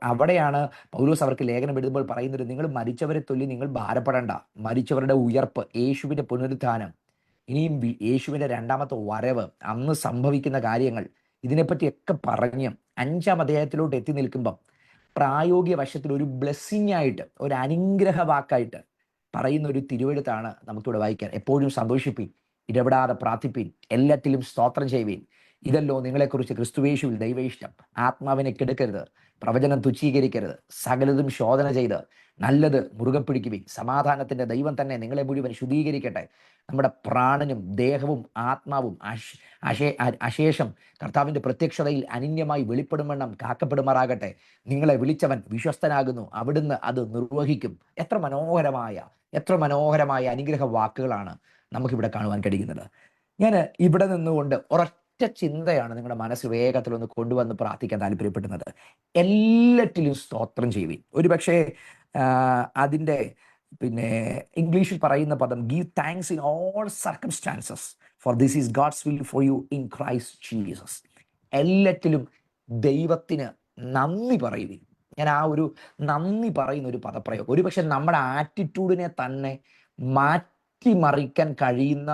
അവിടെയാണ് പൗലോസ് അവർക്ക് ലേഖനം എഴുതുമ്പോൾ പറയുന്നത്, നിങ്ങൾ മരിച്ചവരെ തൊല്ലി നിങ്ങൾ ഭാരപ്പെടേണ്ട. മരിച്ചവരുടെ ഉയർപ്പ്, യേശുവിൻ്റെ പുനരുത്ഥാനം, ഇനിയും യേശുവിൻ്റെ 2ാമത്തെ വരവ്, അന്ന് സംഭവിക്കുന്ന കാര്യങ്ങൾ, ഇതിനെപ്പറ്റിയൊക്കെ പറഞ്ഞ് 5-ാം അധ്യായത്തിലോട്ട് എത്തി നിൽക്കുമ്പം പ്രായോഗിക വശത്തിൽ ഒരു ബ്ലെസ്സിങ് ആയിട്ട്, ഒരു അനുഗ്രഹ വാക്കായിട്ട് പറയുന്ന ഒരു തിരുവെഴുത്താണ് നമുക്കിവിടെ വായിക്കാൻ. എപ്പോഴും സന്തോഷിപ്പീൻ, ഇടപെടാതെ പ്രാർത്ഥിപ്പീൻ, എല്ലാറ്റിലും സ്തോത്രം ചെയ്യുവീൻ, ഇതല്ലോ നിങ്ങളെക്കുറിച്ച് ക്രിസ്തുയേശുവിൽ ദൈവ ഇഷ്ടം. ആത്മാവിനെ കെടുക്കരുത്, പ്രവചനം തുച്ഛീകരിക്കരുത്, സകലതും ശോധന ചെയ്ത് നല്ലത് മുറുകെ പിടിക്കുവിൻ. സമാധാനത്തിൻ്റെ ദൈവം തന്നെ നിങ്ങളെ മുഴുവൻ ശുദ്ധീകരിക്കട്ടെ. നമ്മുടെ പ്രാണനും ദേഹവും ആത്മാവും അശേഷം കർത്താവിൻ്റെ പ്രത്യക്ഷതയിൽ അനന്യമായി വെളിപ്പെടുമെണ്ണം കാക്കപ്പെടുമാറാകട്ടെ. നിങ്ങളെ വിളിച്ചവൻ വിശ്വസ്തനാകുന്നു, അവിടുന്ന് അത് നിർവഹിക്കും. എത്ര മനോഹരമായ അനുഗ്രഹ വാക്കുകളാണ് നമുക്കിവിടെ കാണുവാൻ കഴിയുന്നത്. ഞാൻ ഇവിടെ നിന്നുകൊണ്ട് ഒരൊറ്റ ചിന്തയാണ് നിങ്ങളുടെ മനസ്സ് വേഗത്തിലൊന്ന് കൊണ്ടുവന്ന് പ്രാർത്ഥിക്കാൻ താല്പര്യപ്പെടുന്നത്. എല്ലാറ്റിലും സ്തോത്രം ചെയ്യുവിൻ. ഒരുപക്ഷെ അതിൻ്റെ ഇംഗ്ലീഷിൽ പറയുന്ന പദം give thanks in all circumstances, for this is God's will for you in Christ Jesus. എല്ലാറ്റിലും ദൈവത്തിന് നന്ദി പറയുവിൻ. ഞാൻ ആ ഒരു നന്ദി പറയുന്ന ഒരു പദപ്രയോഗം, ഒരുപക്ഷെ നമ്മുടെ ആറ്റിറ്റ്യൂഡിനെ തന്നെ മാറ്റിമറിക്കാൻ കഴിയുന്ന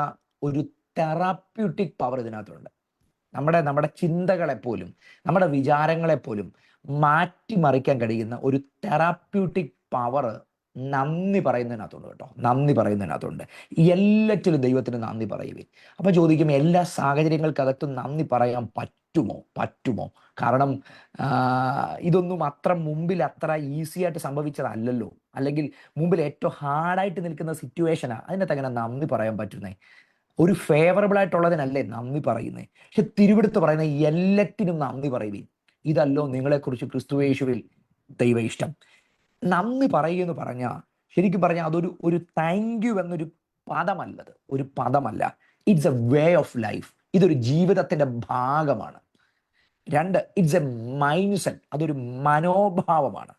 ഒരു തെറാപ്യൂട്ടിക് പവർ ഇതിനകത്തുണ്ട്. നമ്മുടെ ചിന്തകളെപ്പോലും നമ്മുടെ വിചാരങ്ങളെപ്പോലും മാറ്റിമറിക്കാൻ കഴിയുന്ന ഒരു തെറാപ്യൂട്ടിക് പവർ നന്ദി പറയുന്നതിനകത്തുണ്ട് കേട്ടോ. നന്ദി പറയുന്നതിനകത്തുണ്ട്. എല്ലാറ്റിലും ദൈവത്തിന് നന്ദി പറയുവേ. അപ്പം ചോദിക്കും, എല്ലാ സാഹചര്യങ്ങൾക്കകത്തും നന്ദി പറയാൻ പറ്റുമോ? കാരണം ഇതൊന്നും മുമ്പിൽ അത്ര ഈസി ആയിട്ട് സംഭവിച്ചതല്ലല്ലോ, അല്ലെങ്കിൽ മുമ്പിൽ ഏറ്റവും ഹാർഡായിട്ട് നിൽക്കുന്ന സിറ്റുവേഷനാണ്. അതിനകത്ത് എങ്ങനെ നന്ദി പറയാൻ പറ്റുന്നേ? ഒരു ഫേവറബിൾ ആയിട്ടുള്ളതിനല്ലേ നന്ദി പറയുന്നേ? പക്ഷെ തിരുവെടുത്ത് പറയുന്ന എല്ലാറ്റിനും നന്ദി പറയുവീൻ, ഇതല്ലോ നിങ്ങളെക്കുറിച്ച് ക്രിസ്തുയേശുവിൽ ദൈവ ഇഷ്ടം. നന്ദി പറയുമെന്ന് പറഞ്ഞാൽ, ശരിക്കും പറഞ്ഞാൽ അതൊരു താങ്ക് യു എന്നൊരു പദമല്ല. It's a way of life. ഇതൊരു ജീവിതത്തിന്റെ ഭാഗമാണ്. 2, ഇറ്റ്സ് എ മൈൻഡ് സെറ്റ്. അതൊരു മനോഭാവമാണ്.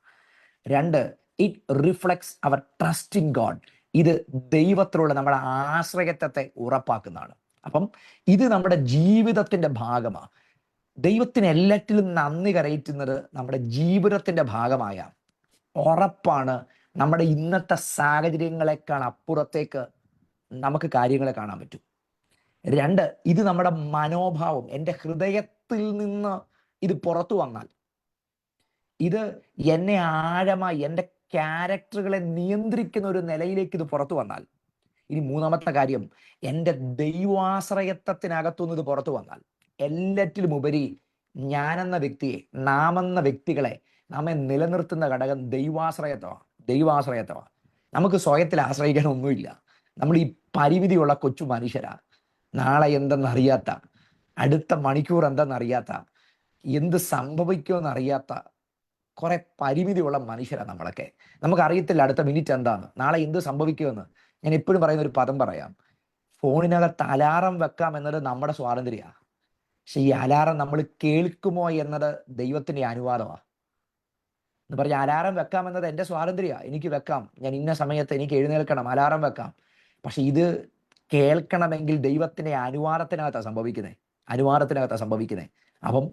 2, it reflects our trust in God. ഇത് ദൈവത്തിലുള്ള നമ്മുടെ ആശ്രയത്വത്തെ ഉറപ്പാക്കുന്നതാണ്. അപ്പം ഇത് നമ്മുടെ ജീവിതത്തിന്റെ ഭാഗമാണ്. ദൈവത്തിന് എല്ലാറ്റിലും നന്ദി കരയറ്റുന്നത് നമ്മുടെ ജീവിതത്തിന്റെ ഭാഗമായ ഉറപ്പാണ്. നമ്മുടെ ഇന്നത്തെ സാഹചര്യങ്ങളെക്കാൾ അപ്പുറത്തേക്ക് നമുക്ക് കാര്യങ്ങളെ കാണാൻ പറ്റും. 2, ഇത് നമ്മുടെ മനോഭാവം, എൻ്റെ ഹൃദയത്തിൽ നിന്ന് ഇത് പുറത്തു വന്നാൽ, ഇത് എന്നെ ആഴമായി എൻ്റെ ക്യാരക്ടറുകളെ നിയന്ത്രിക്കുന്ന ഒരു നിലയിലേക്ക് ഇത് പുറത്തു വന്നാൽ. ഇനി 3ാമത്തെ കാര്യം, എൻ്റെ ദൈവാശ്രയത്വത്തിനകത്തുനിന്ന് ഇത് പുറത്തു വന്നാൽ. എല്ലാറ്റിലും ഉപരി ഞാനെന്ന വ്യക്തിയെ, നാമെന്ന വ്യക്തികളെ നമ്മെ നിലനിർത്തുന്ന ഘടകം ദൈവാശ്രയത്വമാണ്. നമുക്ക് സ്വയത്തിൽ ആശ്രയിക്കാൻ ഒന്നുമില്ല. നമ്മൾ ഈ പരിമിതിയുള്ള കൊച്ചു മനുഷ്യരാ, നാളെ എന്തെന്നറിയാത്ത, അടുത്ത മണിക്കൂർ എന്തെന്നറിയാത്ത, എന്ത് സംഭവിക്കുമെന്നറിയാത്ത കുറെ പരിമിതിയുള്ള മനുഷ്യരാണ് നമ്മളൊക്കെ. നമുക്കറിയത്തില്ല അടുത്ത മിനിറ്റ് എന്താണ്, നാളെ എന്ത് സംഭവിക്കുമെന്ന്. ഞാൻ എപ്പോഴും പറയുന്ന ഒരു പദം പറയാം, ഫോണിനകത്ത് അലാറം വെക്കാം എന്നത് നമ്മുടെ സ്വാതന്ത്ര്യമാണ്. പക്ഷെ ഈ അലാറം നമ്മൾ കേൾക്കുമോ എന്നത് ദൈവത്തിന്റെ അനുവാദമാണ്. എന്ന് പറഞ്ഞാൽ അലാറം വെക്കാം എന്നത് എൻ്റെ സ്വാതന്ത്ര്യമാണ്, എനിക്ക് വെക്കാം, ഞാൻ ഇന്ന സമയത്ത് എനിക്ക് എഴുന്നേൽക്കണം, അലാറം വെക്കാം. പക്ഷെ ഇത് കേൾക്കണമെങ്കിൽ ദൈവത്തിന്റെ അനുവാദത്തിനകത്താണ് സംഭവിക്കുന്നത്. അപ്പം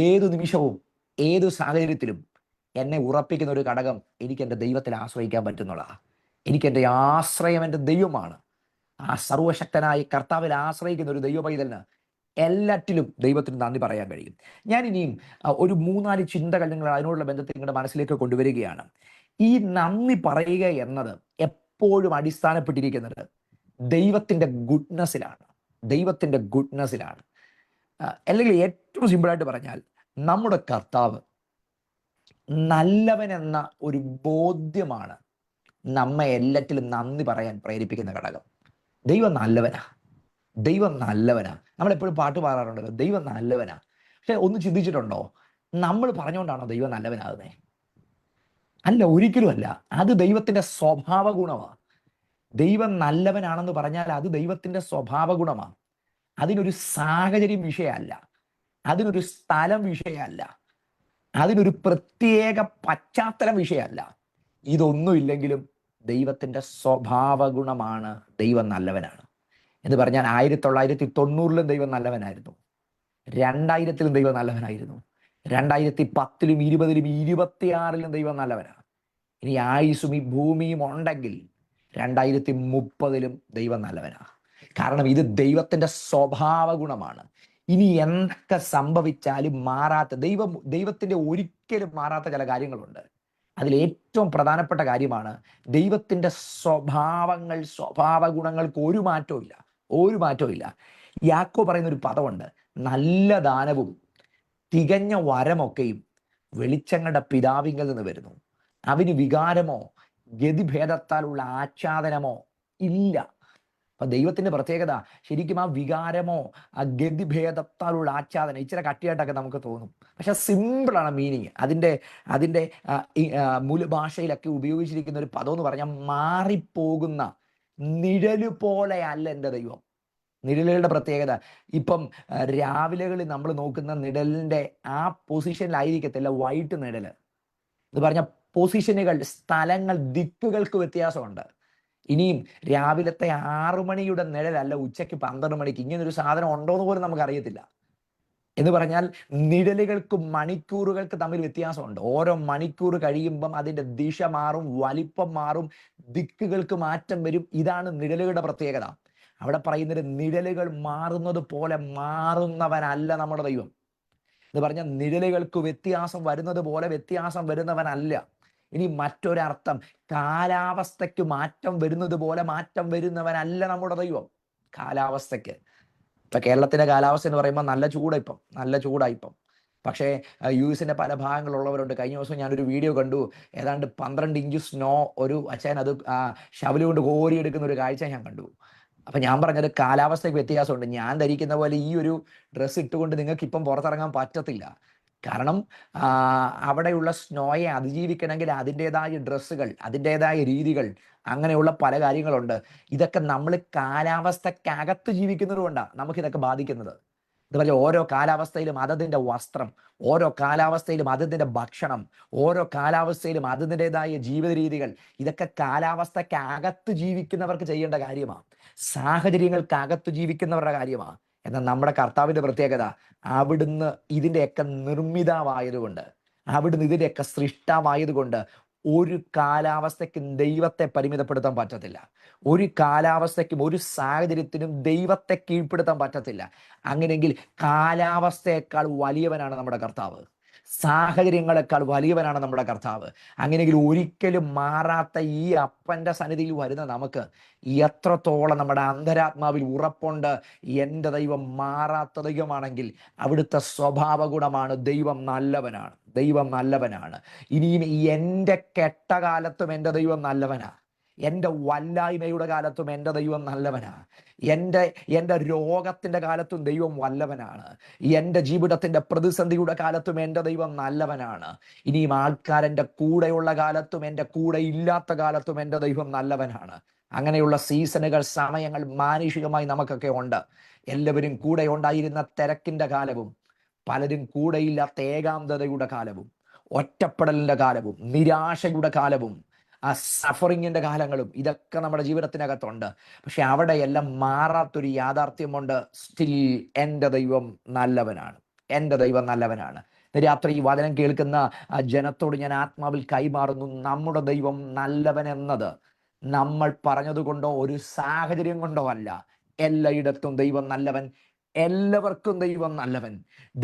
ഏതു നിമിഷവും ഏതു സാഹചര്യത്തിലും എന്നെ ഉറപ്പിക്കുന്ന ഒരു ഘടകം, എനിക്ക് എൻ്റെ ദൈവത്തിൽ ആശ്രയിക്കാൻ പറ്റുന്നുള്ളതാണ്. എനിക്ക് എൻ്റെ ആശ്രയം എൻ്റെ ദൈവമാണ്. ആ സർവശക്തനായ കർത്താവിൽ ആശ്രയിക്കുന്ന ഒരു ദൈവ പൈതലിന് എല്ലാറ്റിലും ദൈവത്തിന് നന്ദി പറയാൻ കഴിയും. ഞാൻ ഇനിയും ഒരു 3-4 ചിന്തകൾ നിങ്ങൾ അതിനോടുള്ള ബന്ധത്തിൽ നിങ്ങളുടെ മനസ്സിലേക്ക് കൊണ്ടുവരികയാണ്. ഈ നന്ദി പറയുക എന്നത് എപ്പോഴും അടിസ്ഥാനപ്പെട്ടിരിക്കുന്നത് ദൈവത്തിന്റെ ഗുഡ്നസ്സിലാണ്. അല്ലെങ്കിൽ ഏറ്റവും സിമ്പിളായിട്ട് പറഞ്ഞാൽ, നമ്മുടെ കർത്താവ് നല്ലവനെന്ന ഒരു ബോധ്യമാണ് നമ്മെ എല്ലാറ്റിലും നന്ദി പറയാൻ പ്രേരിപ്പിക്കുന്ന ഘടകം. ദൈവം നല്ലവനാ. നമ്മളെപ്പോഴും പാട്ട് പാടാറുണ്ടല്ലോ, ദൈവം നല്ലവനാ. പക്ഷെ ഒന്ന് ചിന്തിച്ചിട്ടുണ്ടോ, നമ്മൾ പറഞ്ഞുകൊണ്ടാണോ ദൈവം നല്ലവനാകുന്നത്? അല്ല, ഒരിക്കലും അല്ല. അത് ദൈവത്തിന്റെ സ്വഭാവ ഗുണമാണ്. ദൈവം നല്ലവനാണെന്ന് പറഞ്ഞാൽ അത് ദൈവത്തിന്റെ സ്വഭാവ ഗുണമാണ്. അതിനൊരു സാഹചര്യം വിഷയമല്ല, അതിനൊരു സ്ഥലം വിഷയമല്ല, അതിനൊരു പ്രത്യേക പശ്ചാത്തലം വിഷയമല്ല. ഇതൊന്നുമില്ലെങ്കിലും ദൈവത്തിന്റെ സ്വഭാവ ഗുണമാണ് ദൈവം നല്ലവനാണ് എന്ന് പറഞ്ഞാൽ 1990-ലും ദൈവം നല്ലവനായിരുന്നു, 2000-ലും ദൈവം നല്ലവനായിരുന്നു, 2010-ലും 20-ലും 26-ലും ദൈവം നല്ലവനാണ്. ഇനി ആയുസ്സും ഈ ഭൂമിയും ഉണ്ടെങ്കിൽ 2030-ലും ദൈവം നല്ലവനാണ്. കാരണം ഇത് ദൈവത്തിന്റെ സ്വഭാവ ഗുണമാണ്. ഇനി എന്തൊക്കെ സംഭവിച്ചാലും മാറാത്ത ദൈവത്തിന്റെ ഒരിക്കലും മാറാത്ത ചില കാര്യങ്ങളുണ്ട്. അതിലേറ്റവും പ്രധാനപ്പെട്ട കാര്യമാണ് ദൈവത്തിന്റെ സ്വഭാവ ഗുണങ്ങൾക്ക് ഒരു മാറ്റവും ഇല്ല. യാക്കോബ് പറയുന്ന ഒരു പദമുണ്ട്, നല്ല ദാനവും തികഞ്ഞ വരമൊക്കെയും വെളിച്ചങ്ങളുടെ പിതാവിങ്കിൽ നിന്ന് വരുന്നു. അവന് വികാരമോ ഗതിഭേദത്താലുള്ള ആച്ഛാദനമോ ഇല്ല. അപ്പൊ ദൈവത്തിന്റെ പ്രത്യേകത ശരിക്കും ആ വികാരമോ ആ ഗതിഭേദത്താലുള്ള ആച്ഛാദനം ഇച്ചിരി കട്ടിയായിട്ടൊക്കെ നമുക്ക് തോന്നും, പക്ഷെ സിമ്പിളാണ് മീനിങ്. അതിന്റെ മൂലഭാഷയിലൊക്കെ ഉപയോഗിച്ചിരിക്കുന്ന ഒരു പദം എന്ന് പറഞ്ഞാൽ മാറിപ്പോകുന്ന നിഴല് പോലെ അല്ല എൻ്റെ ദൈവം. നിഴലുകളുടെ പ്രത്യേകത, ഇപ്പം രാവിലെകളിൽ നമ്മൾ നോക്കുന്ന നിഴലിന്റെ ആ പൊസിഷനിലായിരിക്കത്തില്ല വൈറ്റ് നിഴല്. എന്ന് പറഞ്ഞാൽ പൊസിഷനുകൾ, സ്ഥലങ്ങൾ, ദിക്കുകൾക്ക് വ്യത്യാസമുണ്ട്. ഇനിയും രാവിലത്തെ 6 മണിയുടെ നിഴലല്ല ഉച്ചയ്ക്ക് 12 മണിക്ക്. ഇങ്ങനൊരു സാധനം ഉണ്ടോ എന്ന് പോലും നമുക്ക് അറിയത്തില്ല. എന്ന് പറഞ്ഞാൽ നിഴലുകൾക്കും മണിക്കൂറുകൾക്ക് തമ്മിൽ വ്യത്യാസമുണ്ട്. ഓരോ മണിക്കൂർ കഴിയുമ്പം അതിന്റെ ദിശ മാറും, വലിപ്പം മാറും, ദിക്കുകൾക്ക് മാറ്റം വരും. ഇതാണ് നിഴലുകളുടെ പ്രത്യേകത. അവിടെ പറയുന്നത് നിഴലുകൾ മാറുന്നത് പോലെ മാറുന്നവനല്ല നമ്മുടെ ദൈവം. എന്ന് പറഞ്ഞാൽ നിഴലുകൾക്ക് വ്യത്യാസം വരുന്നത് പോലെ വ്യത്യാസം വരുന്നവനല്ല. ഇനി മറ്റൊരർത്ഥം, കാലാവസ്ഥയ്ക്ക് മാറ്റം വരുന്നത് പോലെ മാറ്റം വരുന്നവനല്ല നമ്മുടെ ദൈവം. കാലാവസ്ഥയ്ക്ക് ഇപ്പൊ കേരളത്തിന്റെ കാലാവസ്ഥ എന്ന് പറയുമ്പോൾ നല്ല ചൂടായിപ്പം. പക്ഷേ US-ന്റെ പല ഭാഗങ്ങളുള്ളവരുണ്ട്. കഴിഞ്ഞ ദിവസം ഞാനൊരു വീഡിയോ കണ്ടു, ഏതാണ്ട് 12 ഇഞ്ച് സ്നോ ഒരു അച്ഛൻ അത് ഷവല് കൊണ്ട് കോരിയെടുക്കുന്ന ഒരു കാഴ്ച ഞാൻ കണ്ടു. അപ്പൊ ഞാൻ പറഞ്ഞത് കാലാവസ്ഥയ്ക്ക് വ്യത്യാസമുണ്ട്. ഞാൻ ധരിക്കുന്ന പോലെ ഈ ഒരു ഡ്രസ്സ് ഇട്ടുകൊണ്ട് നിങ്ങൾക്ക് ഇപ്പം പുറത്തിറങ്ങാൻ പറ്റത്തില്ല. കാരണം അവിടെയുള്ള സ്നോയെ അതിജീവിക്കണമെങ്കിൽ അതിൻ്റെതായ ഡ്രസ്സുകൾ, അതിൻ്റെതായ രീതികൾ, അങ്ങനെയുള്ള പല കാര്യങ്ങളുണ്ട്. ഇതൊക്കെ നമ്മൾ കാലാവസ്ഥക്കകത്ത് ജീവിക്കുന്നത് കൊണ്ടാണ് നമുക്കിതൊക്കെ ബാധിക്കുന്നത്. എന്ന് പറഞ്ഞാൽ ഓരോ കാലാവസ്ഥയിലും അതതിൻ്റെ വസ്ത്രം, ഓരോ കാലാവസ്ഥയിലും അതതിൻ്റെ ഭക്ഷണം, ഓരോ കാലാവസ്ഥയിലും അതിൻ്റെതായ ജീവിത രീതികൾ, ഇതൊക്കെ കാലാവസ്ഥക്കകത്ത് ജീവിക്കുന്നവർക്ക് ചെയ്യേണ്ട കാര്യമാണ്, സാഹചര്യങ്ങൾക്കകത്ത് ജീവിക്കുന്നവരുടെ കാര്യമാണ്. എന്നാൽ നമ്മുടെ കർത്താവിന്റെ പ്രത്യേകത, അവിടുന്ന് ഇതിൻ്റെയൊക്കെ നിർമ്മിതാവായതുകൊണ്ട്, അവിടുന്ന് ഇതിൻ്റെയൊക്കെ സൃഷ്ടാവായതുകൊണ്ട് ഒരു കാലാവസ്ഥയ്ക്കും ദൈവത്തെ പരിമിതപ്പെടുത്താൻ പറ്റത്തില്ല. ഒരു കാലാവസ്ഥയ്ക്കും ഒരു സാഹചര്യത്തിനും ദൈവത്തെ കീഴ്പ്പെടുത്താൻ പറ്റത്തില്ല. അങ്ങനെയെങ്കിൽ കാലാവസ്ഥയേക്കാൾ വലിയവനാണ് നമ്മുടെ കർത്താവ്, സാഹചര്യങ്ങളെക്കാൾ വലിയവനാണ് നമ്മുടെ കർത്താവ്. അങ്ങനെയെങ്കിൽ ഒരിക്കലും മാറാത്ത ഈ അപ്പന്റെ സന്നിധിയിൽ വരുന്ന നമുക്ക് എത്രത്തോളം നമ്മുടെ അന്തരാത്മാവിൽ ഉറപ്പുണ്ട്, എൻ്റെ ദൈവം മാറാത്ത ദൈവമാണെങ്കിൽ അവിടുത്തെ സ്വഭാവ ഗുണമാണ് ദൈവം നല്ലവനാണ്. ഇനിയും എൻ്റെ കെട്ടകാലത്തും എൻ്റെ ദൈവം നല്ലവനാ, എൻ്റെ വല്ലായ്മയുടെ കാലത്തും എൻ്റെ ദൈവം നല്ലവനാ. എൻ്റെ രോഗത്തിൻ്റെ കാലത്തും ദൈവം വല്ലവനാണ്. എൻ്റെ ജീവിതത്തിൻ്റെ പ്രതിസന്ധിയുടെ കാലത്തും എൻ്റെ ദൈവം നല്ലവനാണ്. ഇനിയും ആൾക്കാർ എൻ്റെ കൂടെയുള്ള കാലത്തും എൻ്റെ കൂടെ ഇല്ലാത്ത കാലത്തും എൻ്റെ ദൈവം നല്ലവനാണ്. അങ്ങനെയുള്ള സീസണുകൾ, സമയങ്ങൾ മാനുഷികമായി നമുക്കൊക്കെ ഉണ്ട്. എല്ലാവരും കൂടെ ഉണ്ടായിരുന്ന തിരക്കിൻ്റെ കാലവും, പലരും കൂടെയില്ലാത്ത ഏകാന്തതയുടെ കാലവും, ഒറ്റപ്പെടലിൻ്റെ കാലവും, നിരാശയുടെ കാലവും, ആ സഫറിങ്ങിൻ്റെ കാലങ്ങളും ഇതൊക്കെ നമ്മുടെ ജീവിതത്തിനകത്തുണ്ട്. പക്ഷെ അവിടെയെല്ലാം മാറാത്തൊരു യാഥാർത്ഥ്യമുണ്ട്. സ്റ്റിൽ എൻ്റെ ദൈവം നല്ലവനാണ്. എൻ്റെ ദൈവം നല്ലവനാണ്. രാത്രി ഈ വചനം കേൾക്കുന്ന ആ ജനത്തോട് ഞാൻ ആത്മാവിൽ കൈമാറുന്നു. നമ്മുടെ ദൈവം നല്ലവൻ എന്നത് നമ്മൾ പറഞ്ഞതുകൊണ്ടോ ഒരു സാഹചര്യം കൊണ്ടോ അല്ല. എല്ലായിടത്തും ദൈവം നല്ലവൻ, എല്ലാവർക്കും ദൈവം നല്ലവൻ.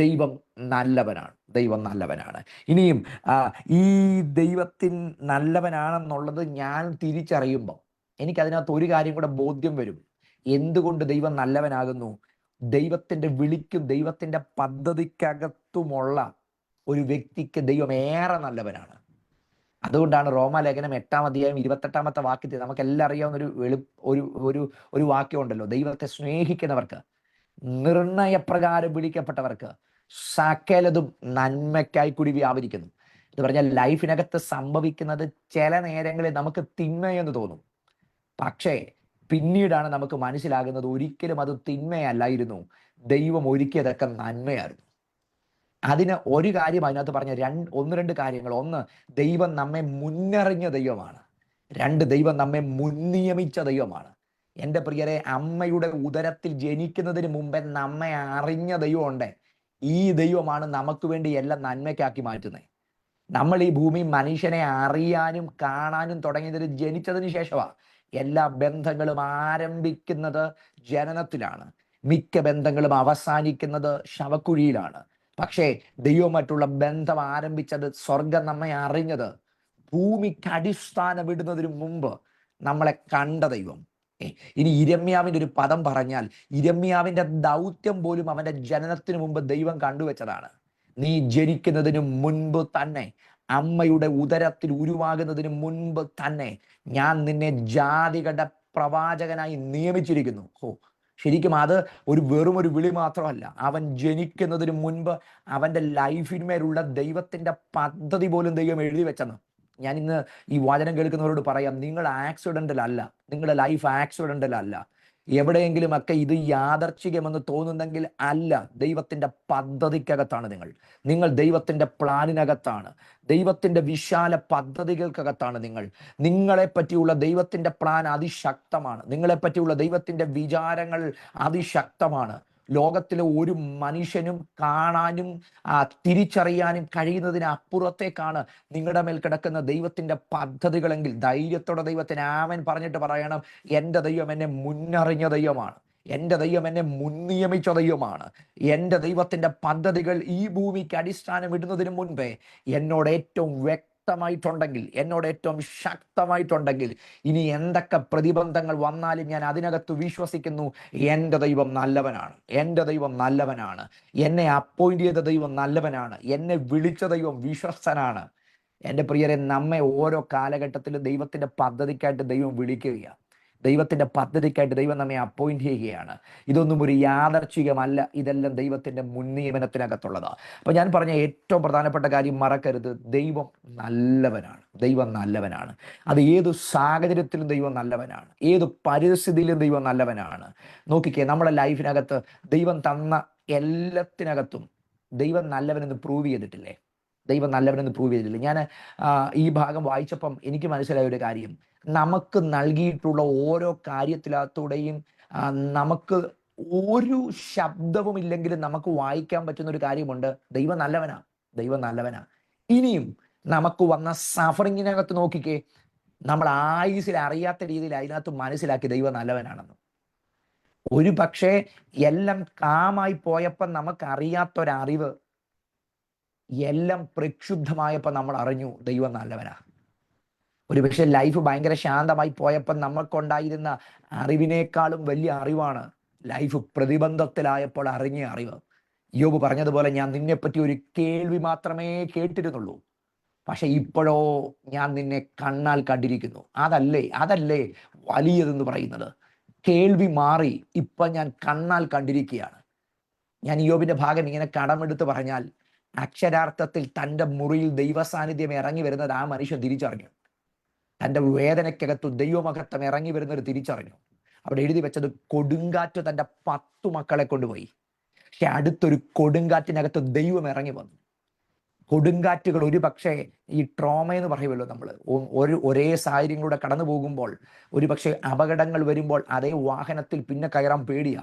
ദൈവം നല്ലവനാണ്. ദൈവം നല്ലവനാണ്. ഇനിയും ഈ ദൈവത്തിൻ നല്ലവനാണെന്നുള്ളത് ഞാൻ തിരിച്ചറിയുമ്പോൾ എനിക്കതിനകത്ത് ഒരു കാര്യം കൂടെ ബോധ്യം വരും. എന്തുകൊണ്ട് ദൈവം നല്ലവനാകുന്നു? ദൈവത്തിൻ്റെ വിളിക്കും ദൈവത്തിൻ്റെ പദ്ധതിക്കകത്തുമുള്ള ഒരു വ്യക്തിക്ക് ദൈവം ഏറെ നല്ലവനാണ്. അതുകൊണ്ടാണ് റോമാലേഖനം 8-ാം അധ്യായം 28-ാമത്തെ വാക്യത്തിൽ നമുക്കെല്ലാം അറിയാവുന്ന ഒരു വാക്യമുണ്ടല്ലോ, ദൈവത്തെ സ്നേഹിക്കുന്നവർക്ക്, നിർണയപ്രകാരം വിളിക്കപ്പെട്ടവർക്ക് സകലതും നന്മയ്ക്കായി കൂടി വ്യാപരിക്കുന്നു. എന്ന് പറഞ്ഞാൽ ലൈഫിനകത്ത് സംഭവിക്കുന്നത് ചില നേരങ്ങളിൽ നമുക്ക് തിന്മയെന്ന് തോന്നും. പക്ഷേ പിന്നീടാണ് നമുക്ക് മനസ്സിലാകുന്നത് ഒരിക്കലും അത് തിന്മയല്ലായിരുന്നു. ദൈവം ഒരുക്കിയതൊക്കെ നന്മയായിരുന്നു. അതിന് ഒരു കാര്യം അതിനകത്ത് പറഞ്ഞ ഒന്ന് രണ്ട് കാര്യങ്ങൾ. ഒന്ന്, ദൈവം നമ്മെ മുന്നറിഞ്ഞ ദൈവമാണ്. രണ്ട്, ദൈവം നമ്മെ മുൻനിയമിച്ച ദൈവമാണ്. എൻ്റെ പ്രിയരെ, അമ്മയുടെ ഉദരത്തിൽ ജനിക്കുന്നതിന് മുമ്പേ നമ്മെ അറിഞ്ഞ ദൈവമുണ്ട്. ഈ ദൈവമാണ് നമുക്ക് വേണ്ടി എല്ലാം നന്മയ്ക്കാക്കി മാറ്റുന്നത്. നമ്മൾ ഈ ഭൂമി മനുഷ്യനെ അറിയാനും കാണാനും തുടങ്ങിയതിന് ജനിച്ചതിന് ശേഷമാണ്. എല്ലാ ബന്ധങ്ങളും ആരംഭിക്കുന്നത് ജനനത്തിലാണ്. മിക്ക ബന്ധങ്ങളും അവസാനിക്കുന്നത് ശവക്കുഴിയിലാണ്. പക്ഷേ ദൈവമായിട്ടുള്ള ബന്ധം ആരംഭിച്ചത്, സ്വർഗം നമ്മെ അറിഞ്ഞത്, ഭൂമിക്ക് അടിസ്ഥാനം ഇടുന്നതിന് മുമ്പ് നമ്മളെ കണ്ട ദൈവം. ഇനി ഇരമ്യാവിൻ്റെ ഒരു പദം പറഞ്ഞാൽ, ഇരമ്യാവിൻ്റെ ദൗത്യം പോലും അവൻ്റെ ജനനത്തിന് മുമ്പ് ദൈവം കണ്ടുവച്ചതാണ്. നീ ജനിക്കുന്നതിന് മുൻപ് തന്നെ, അമ്മയുടെ ഉദരത്തിൽ ഉരുവാകുന്നതിന് മുൻപ് തന്നെ ഞാൻ നിന്നെ ജാതികളുടെ പ്രവാചകനായി നിയമിച്ചിരിക്കുന്നു. ശരിക്കും അത് വെറും ഒരു വിളി മാത്രമല്ല. അവൻ ജനിക്കുന്നതിന് മുൻപ് അവൻ്റെ ലൈഫിന്മേലുള്ള ദൈവത്തിൻ്റെ പദ്ധതി പോലും ദൈവം എഴുതി വെച്ചെന്ന്. ഞാൻ ഇന്ന് ഈ വചനം കേൾക്കുന്നവരോട് പറയാം, നിങ്ങൾ ആക്സിഡൻ്റലല്ല, നിങ്ങളുടെ ലൈഫ് ആക്സിഡൻ്റലല്ല. എവിടെയെങ്കിലും ഒക്കെ ഇത് യാദർച്ഛികമെന്ന് തോന്നുന്നെങ്കിൽ അല്ല. ദൈവത്തിൻ്റെ പദ്ധതിക്കകത്താണ് നിങ്ങൾ ദൈവത്തിൻ്റെ പ്ലാനിനകത്താണ്. ദൈവത്തിൻ്റെ വിശാല പദ്ധതികൾക്കകത്താണ് നിങ്ങളെ പറ്റിയുള്ള ദൈവത്തിൻ്റെ പ്ലാൻ അതിശക്തമാണ്. നിങ്ങളെ പറ്റിയുള്ള ദൈവത്തിൻ്റെ വിചാരങ്ങൾ അതിശക്തമാണ്. ലോകത്തിലെ ഒരു മനുഷ്യനും കാണാനും തിരിച്ചറിയാനും കഴിയുന്നതിന് അപ്പുറത്തേക്കാണ് നിങ്ങളുടെ മേൽ കിടക്കുന്ന ദൈവത്തിൻ്റെ പദ്ധതികളെങ്കിൽ ധൈര്യത്തോടെ ദൈവത്തിന് ആമേൻ പറഞ്ഞിട്ട് പറയണം, എൻ്റെ ദൈവം എന്നെ മുന്നറിഞ്ഞ ദൈവമാണ്. എൻ്റെ ദൈവം എന്നെ മുൻനിയമിച്ച ദൈവമാണ്. എൻ്റെ ദൈവത്തിൻ്റെ പദ്ധതികൾ ഈ ഭൂമിക്ക് അടിസ്ഥാനം ഇടുന്നതിന് മുൻപേ എന്നോട് ഏറ്റവും വ്യക്തമായിട്ടുണ്ടെങ്കിൽ, എന്നോട് ഏറ്റവും ശക്തമായിട്ടുണ്ടെങ്കിൽ, ഇനി എന്തൊക്കെ പ്രതിബന്ധങ്ങൾ വന്നാലും ഞാൻ അതിനകത്ത് വിശ്വസിക്കുന്നു, എൻ്റെ ദൈവം നല്ലവനാണ്. എൻ്റെ ദൈവം നല്ലവനാണ്. എന്നെ അപ്പോയിന്റ് ചെയ്ത ദൈവം നല്ലവനാണ്. എന്നെ വിളിച്ച ദൈവം വിശ്വസ്തനാണ്. എൻ്റെ പ്രിയരെ, നമ്മെ ഓരോ കാലഘട്ടത്തിലും ദൈവത്തിൻ്റെ പദ്ധതിക്കായിട്ട് ദൈവം വിളിക്കുകയാണ്. ദൈവത്തിൻ്റെ പദ്ധതിക്കായിട്ട് ദൈവം നമ്മെ അപ്പോയിന്റ് ചെയ്യുകയാണ്. ഇതൊന്നും ഒരു യാദർച്ഛികമല്ല. ഇതെല്ലാം ദൈവത്തിൻ്റെ മുൻനിയമനത്തിനകത്തുള്ളതാണ്. അപ്പോൾ ഞാൻ പറഞ്ഞ ഏറ്റവും പ്രധാനപ്പെട്ട കാര്യം മറക്കരുത്, ദൈവം നല്ലവനാണ്. ദൈവം നല്ലവനാണ്. അത് ഏതു സാഹചര്യത്തിലും ദൈവം നല്ലവനാണ്. ഏത് പരിസ്ഥിതിയിലും ദൈവം നല്ലവനാണ്. നോക്കിക്കേ, നമ്മുടെ ലൈഫിനകത്ത് ദൈവം തന്ന എല്ലാത്തിനകത്തും ദൈവം നല്ലവനെന്ന് പ്രൂവ് ചെയ്തിട്ടില്ലേ? ദൈവം നല്ലവനെന്ന് പ്രൂവ് ചെയ്തിട്ടില്ലേ? ഞാൻ ഈ ഭാഗം വായിച്ചപ്പം എനിക്ക് മനസ്സിലായ ഒരു കാര്യം, നമുക്ക് നൽകിയിട്ടുള്ള ഓരോ കാര്യത്തിലൂടെയും നമുക്ക് ഒരു ശബ്ദവും ഇല്ലെങ്കിലും നമുക്ക് വായിക്കാൻ പറ്റുന്ന ഒരു കാര്യമുണ്ട്, ദൈവം നല്ലവനാ. ദൈവം നല്ലവനാ. ഇനിയും നമുക്ക് വന്ന സഫറിങ്ങിനകത്ത് നോക്കിക്കേ, നമ്മൾ ആയുസിൽ അറിയാത്ത രീതിയിൽ അതിനകത്ത് മനസ്സിലാക്കി ദൈവം നല്ലവനാണെന്ന്. ഒരു പക്ഷേ എല്ലാം കാമായി പോയപ്പോൾ നമുക്കറിയാത്തൊരറിവ്, എല്ലാം പ്രക്ഷുബ്ധമായപ്പോൾ നമ്മൾ അറിഞ്ഞു ദൈവം നല്ലവനാ. ഒരു പക്ഷെ ലൈഫ് ഭയങ്കര ശാന്തമായി പോയപ്പോൾ നമുക്കുണ്ടായിരുന്ന അറിവിനേക്കാളും വലിയ അറിവാണ് ലൈഫ് പ്രതിബന്ധത്തിലായപ്പോൾ അറിഞ്ഞ അറിവ്. യോബ് പറഞ്ഞതുപോലെ, ഞാൻ നിന്നെപ്പറ്റി ഒരു കേൾവി മാത്രമേ കേട്ടിരുന്നുള്ളൂ, പക്ഷെ ഇപ്പോഴോ ഞാൻ നിന്നെ കണ്ണാൽ കണ്ടിരിക്കുന്നു. അതല്ലേ വലിയതെന്ന് പറയുന്നത്. കേൾവി മാറി, ഇപ്പം ഞാൻ കണ്ണാൽ കണ്ടിരിക്കുകയാണ്. ഞാൻ ഇയ്യോബിന്റെ ഭാഗം ഇങ്ങനെ കടമെടുത്ത് പറഞ്ഞാൽ, അക്ഷരാർത്ഥത്തിൽ തൻ്റെ മുറിയിൽ ദൈവസാന്നിധ്യം ഇറങ്ങി വരുന്നത് ആ മനുഷ്യൻ തിരിച്ചറിഞ്ഞു. തൻ്റെ വേദനയ്ക്കകത്ത് ദൈവമഹത്വം ഇറങ്ങി വരുന്നത് തിരിച്ചറിഞ്ഞു. അവിടെ എഴുതി വെച്ചത്, കൊടുങ്കാറ്റ് തൻ്റെ 10 മക്കളെ കൊണ്ടുപോയി. പക്ഷെ അടുത്തൊരു കൊടുങ്കാറ്റിനകത്ത് ദൈവം ഇറങ്ങി വന്നു. കൊടുങ്കാറ്റുകൾ ഒരു പക്ഷേ ഈ ട്രോമ എന്ന് പറയുമല്ലോ നമ്മൾ, ഒരേ സാഹചര്യങ്ങളിലൂടെ കടന്നു പോകുമ്പോൾ, ഒരു പക്ഷേ അപകടങ്ങൾ വരുമ്പോൾ അതേ വാഹനത്തിൽ പിന്നെ കയറാൻ പേടിയാ,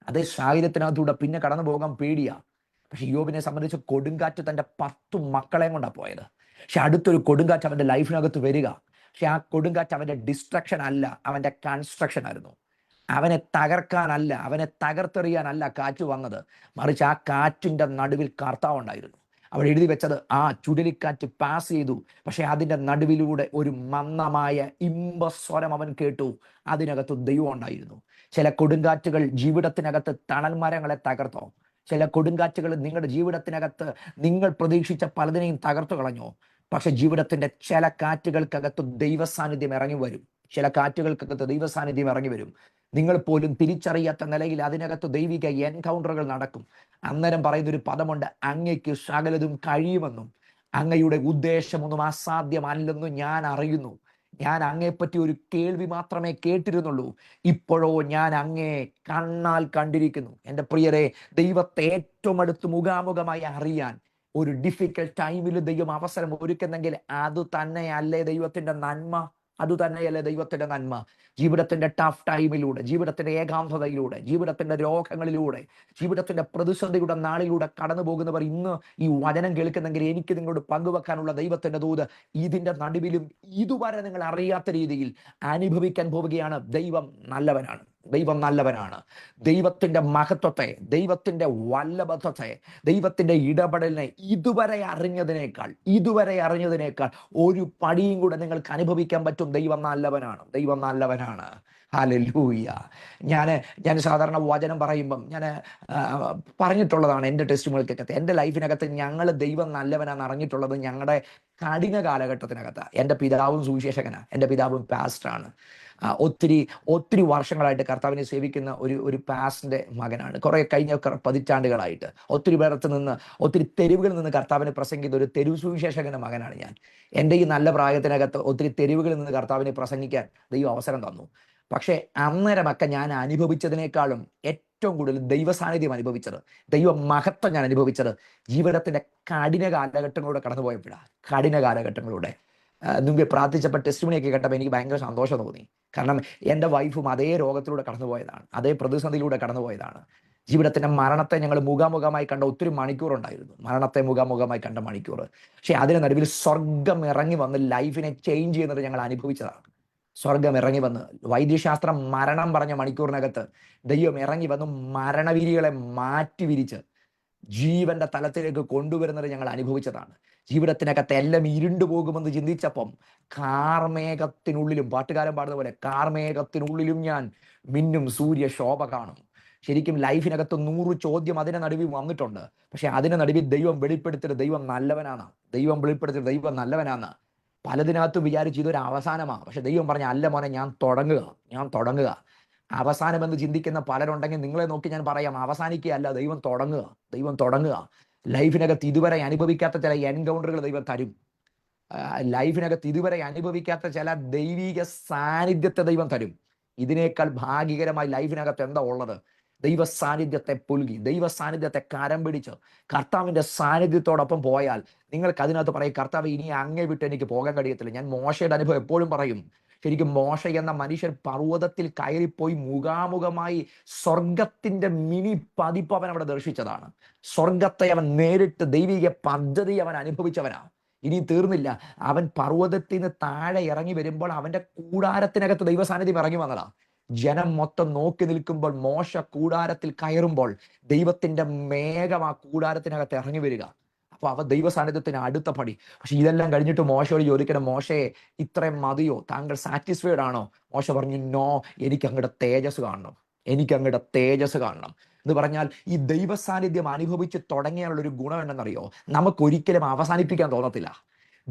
അതേ സാഹചര്യത്തിനകത്തൂടെ പിന്നെ കടന്നു പോകാൻ പേടിയാ. പക്ഷെ യോബിനെ സംബന്ധിച്ച് കൊടുങ്കാറ്റ് തൻ്റെ 10 മക്കളെയും കൊണ്ടാണ് പോയത്. പക്ഷെ അടുത്തൊരു കൊടുങ്കാറ്റ് അവൻ്റെ ലൈഫിനകത്ത് വരിക. പക്ഷെ ആ കൊടുങ്കാറ്റ് അവൻ്റെ ഡിസ്ട്രക്ഷൻ അല്ല, അവൻ്റെ കൺസ്ട്രക്ഷൻ ആയിരുന്നു. അവനെ തകർക്കാനല്ല, അവനെ തകർത്തെറിയാനല്ല കാറ്റ് വന്നത്, മറിച്ച് ആ കാറ്റിൻ്റെ നടുവിൽ കർത്താവ് ഉണ്ടായിരുന്നു. അവിടെ എഴുതി വെച്ചത്, ആ ചുഴലിക്കാറ്റ് പാസ് ചെയ്തു, പക്ഷെ അതിൻ്റെ നടുവിലൂടെ ഒരു മന്ദമായ ഇമ്പസ്വരം അവൻ കേട്ടു. അതിനകത്ത് ദൈവം ഉണ്ടായിരുന്നു. ചില കൊടുങ്കാറ്റുകൾ ജീവിതത്തിനകത്ത് തണൽ മരങ്ങളെ തകർത്തോ? ചില കൊടുങ്കാറ്റുകൾ നിങ്ങളുടെ ജീവിതത്തിനകത്ത് നിങ്ങൾ പ്രതീക്ഷിച്ച പലതിനെയും തകർത്തു കളഞ്ഞോ? പക്ഷെ ജീവിതത്തിന്റെ ചില കാറ്റുകൾക്കകത്ത് ദൈവസാന്നിധ്യം ഇറങ്ങി വരും. ചില കാറ്റുകൾക്കകത്ത് ദൈവസാന്നിധ്യം ഇറങ്ങി വരും. നിങ്ങൾ പോലും തിരിച്ചറിയാത്ത നിലയിൽ അതിനകത്ത് ദൈവിക എൻകൗണ്ടറുകൾ നടക്കും. അന്നേരം പറയുന്നൊരു പദമുണ്ട്, അങ്ങയ്ക്ക് സകലതും കഴിയുമെന്നും അങ്ങയുടെ ഉദ്ദേശമൊന്നും അസാധ്യമല്ലെന്നും ഞാൻ അറിയുന്നു. ഞാൻ അങ്ങയെപ്പറ്റി ഒരു കേൾവി മാത്രമേ കേട്ടിരുന്നുള്ളൂ, ഇപ്പോഴോ ഞാൻ അങ്ങയെ കണ്ണാൽ കണ്ടിരിക്കുന്നു. എൻ്റെ പ്രിയരെ, ദൈവത്തെ ഏറ്റവും അടുത്ത് മുഖാമുഖമായി അറിയാൻ ഒരു ഡിഫിക്കൽട്ട് ടൈമിൽ ദൈവം അവസരം ഒരുക്കുന്നെങ്കിൽ അത് തന്നെയല്ലേ ദൈവത്തിന്റെ നന്മ? അതുതന്നെയല്ലേ ദൈവത്തിന്റെ നന്മ? ജീവിതത്തിന്റെ ടഫ് ടൈമിലൂടെ, ജീവിതത്തിന്റെ ഏകാന്തതയിലൂടെ, ജീവിതത്തിന്റെ രോഗങ്ങളിലൂടെ, ജീവിതത്തിന്റെ പ്രതിസന്ധിയുടെ നാളിലൂടെ കടന്നു പോകുന്നവർ ഇന്ന് ഈ വചനം കേൾക്കുന്നെങ്കിൽ എനിക്ക് നിങ്ങളോട് പങ്കുവെക്കാനുള്ള ദൈവത്തിന്റെ ദൂത്, ഇതിന്റെ നടുവിലും ഇതുവരെ നിങ്ങൾ അറിയാത്ത രീതിയിൽ അനുഭവിക്കാൻ പോവുകയാണ്. ദൈവം നല്ലവനാണ്, ദൈവം നല്ലവനാണ്. ദൈവത്തിന്റെ മഹത്വത്തെ, ദൈവത്തിന്റെ വല്ലഭത്വത്തെ, ദൈവത്തിന്റെ ഇടപെടലിനെ ഇതുവരെ അറിഞ്ഞതിനേക്കാൾ ഒരു പടിയും കൂടെ നിങ്ങൾക്ക് അനുഭവിക്കാൻ പറ്റും. ദൈവം നല്ലവനാണ്, ദൈവം നല്ലവനാണ്. ഹല്ലേലൂയ. ഞാൻ സാധാരണ വചനം പറയുമ്പം ഞാൻ പറഞ്ഞിട്ടുള്ളതാണ് എൻ്റെ ടെസ്റ്റിമോണിക്കകത്ത്, എൻ്റെ ലൈഫിനകത്ത് ഞങ്ങൾ ദൈവം നല്ലവനാന്ന് അറിഞ്ഞിട്ടുള്ളത് ഞങ്ങളുടെ കഠിന കാലഘട്ടത്തിനകത്താണ്. എൻ്റെ പിതാവും സുവിശേഷകനാണ്, എൻ്റെ പിതാവും പാസ്റ്ററാണ്. ഒത്തിരി വർഷങ്ങളായിട്ട് കർത്താവിനെ സേവിക്കുന്ന ഒരു പാസ്റ്ററിന്റെ മകനാണ്. കുറെ കഴിഞ്ഞ പതിറ്റാണ്ടുകളായിട്ട് ഒത്തിരി പേരത്ത് നിന്ന്, ഒത്തിരി തെരുവുകളിൽ നിന്ന് കർത്താവിനെ പ്രസംഗിക്കുന്ന ഒരു തെരുവ് സുവിശേഷകന്റെ മകനാണ് ഞാൻ. എൻ്റെ ഈ നല്ല പ്രായത്തിനകത്ത് ഒത്തിരി തെരുവുകളിൽ നിന്ന് കർത്താവിനെ പ്രസംഗിക്കാൻ ദൈവം അവസരം തന്നു. പക്ഷേ അന്നേരമൊക്കെ ഞാൻ അനുഭവിച്ചതിനേക്കാളും ഏറ്റവും കൂടുതൽ ദൈവസാന്നിധ്യം അനുഭവിച്ചത്, ദൈവ മഹത്വം ഞാൻ അനുഭവിച്ചത് ജീവിതത്തിന്റെ കഠിന കാലഘട്ടങ്ങളിലൂടെ കടന്നുപോയപ്പോഴാണ്. കഠിന കാലഘട്ടങ്ങളിലൂടെ മുമ്പേ പ്രാർത്ഥിച്ചപ്പോൾ ടെസ്റ്റിമണിയൊക്കെ കേട്ടപ്പോൾ എനിക്ക് ഭയങ്കര സന്തോഷം തോന്നി. കാരണം എൻ്റെ വൈഫും അതേ രോഗത്തിലൂടെ കടന്നുപോയതാണ്, അതേ പ്രതിസന്ധിയിലൂടെ കടന്നുപോയതാണ്. ജീവിതത്തിന്റെ മരണത്തെ ഞങ്ങൾ മുഖാമുഖമായി കണ്ട ഒത്തിരി മണിക്കൂറുണ്ടായിരുന്നു, മരണത്തെ മുഖാമുഖമായി കണ്ട മണിക്കൂർ. പക്ഷെ അതിന് നടുവിൽ സ്വർഗം ഇറങ്ങി വന്ന് ലൈഫിനെ ചേഞ്ച് ചെയ്യുന്നത് ഞങ്ങൾ അനുഭവിച്ചതാണ്. സ്വർഗം ഇറങ്ങി വന്ന്, വൈദ്യശാസ്ത്രം മരണം പറഞ്ഞ മണിക്കൂറിനകത്ത് ദൈവം ഇറങ്ങി വന്ന് മരണവിരികളെ മാറ്റി വിരിച്ച് ജീവന്റെ തലത്തിലേക്ക് കൊണ്ടുവരുന്നത് ഞങ്ങൾ അനുഭവിച്ചതാണ്. ജീവിതത്തിനകത്ത് എല്ലാം ഇരുണ്ടു പോകുമെന്ന് ചിന്തിച്ചപ്പം കാർമേഘത്തിനുള്ളിലും, പാട്ടുകാരൻ പാടുന്ന പോലെ, കാർമേഘത്തിനുള്ളിലും ഞാൻ മിന്നും സൂര്യ ശോഭ കാണും. ശരിക്കും ലൈഫിനകത്ത് 100 ചോദ്യം അതിന്റെ നടുവിൽ വന്നിട്ടുണ്ട്. പക്ഷെ അതിന്റെ നടുവിൽ ദൈവം വെളിപ്പെടുത്തിയത് ദൈവം നല്ലവനാണ്, ദൈവം വെളിപ്പെടുത്തിയത് ദൈവം നല്ലവനാണ്. പലതിനകത്തും വിചാരിച്ചു ഇതൊരു അവസാനമാണ്. പക്ഷെ ദൈവം പറഞ്ഞ, അല്ല മോനെ, ഞാൻ തുടങ്ങുക. അവസാനമെന്ന് ചിന്തിക്കുന്ന പലരുണ്ടെങ്കിൽ നിങ്ങളെ നോക്കി ഞാൻ പറയാം, അവസാനിക്കുകയല്ല, ദൈവം തുടങ്ങുക. ലൈഫിനകത്ത് ഇതുവരെ അനുഭവിക്കാത്ത ചില എൻകൗണ്ടറുകൾ ദൈവം തരും. ലൈഫിനകത്ത് ഇതുവരെ അനുഭവിക്കാത്ത ചില ദൈവിക സാന്നിധ്യത്തെ ദൈവം തരും. ഇതിനേക്കാൾ ഭാഗ്യകരമായി ലൈഫിനകത്ത് എന്താ ഉള്ളത്? ദൈവ സാന്നിധ്യത്തെ പുൽകി, ദൈവ സാന്നിധ്യത്തെ കരം പിടിച്ച് കർത്താവിന്റെ സാന്നിധ്യത്തോടൊപ്പം പോയാൽ നിങ്ങൾക്ക് അതിനകത്ത് പറയും, കർത്താവ് ഇനി അങ്ങേ വിട്ട് എനിക്ക് പോകാൻ കഴിയത്തില്ല. ഞാൻ മോശയുടെ അനുഭവം എപ്പോഴും പറയും. ശരിക്കും മോശ എന്ന മനുഷ്യൻ പർവ്വതത്തിൽ കയറിപ്പോയി മുഖാമുഖമായി സ്വർഗത്തിന്റെ മിനി പതിപ്പ് അവൻ അവിടെ ദർശിച്ചതാണ്. സ്വർഗത്തെ അവൻ നേരിട്ട് ദൈവിക പദ്ധതി അവൻ അനുഭവിച്ചവനാണ്. ഇനി തീർന്നില്ല, അവൻ പർവ്വതത്തിൽ നിന്ന് താഴെ ഇറങ്ങി വരുമ്പോൾ അവന്റെ കൂടാരത്തിനകത്ത് ദൈവ സാന്നിധ്യം ഇറങ്ങി വന്നതാ. ജനം മൊത്തം നോക്കി നിൽക്കുമ്പോൾ മോശ കൂടാരത്തിൽ കയറുമ്പോൾ ദൈവത്തിന്റെ മേഘം ആ കൂടാരത്തിനകത്ത് ഇറങ്ങി വരിക. അപ്പൊ അവ ദൈവ സാന്നിധ്യത്തിന് അടുത്ത പടി. പക്ഷെ ഇതെല്ലാം കഴിഞ്ഞിട്ട് മോശയോട് ചോദിക്കണം, മോശയെ ഇത്രയും മതിയോ? താങ്കൾ സാറ്റിസ്ഫൈഡ് ആണോ? മോശ പറഞ്ഞു, നോ, എനിക്ക് അങ്ങയുടെ തേജസ് കാണണം. എന്ന് പറഞ്ഞാൽ ഈ ദൈവ സാന്നിധ്യം അനുഭവിച്ച് തുടങ്ങിയാലുള്ളൊരു ഗുണം എന്തെന്നറിയോ? നമുക്കൊരിക്കലും അവസാനിപ്പിക്കാൻ തോന്നത്തില്ല.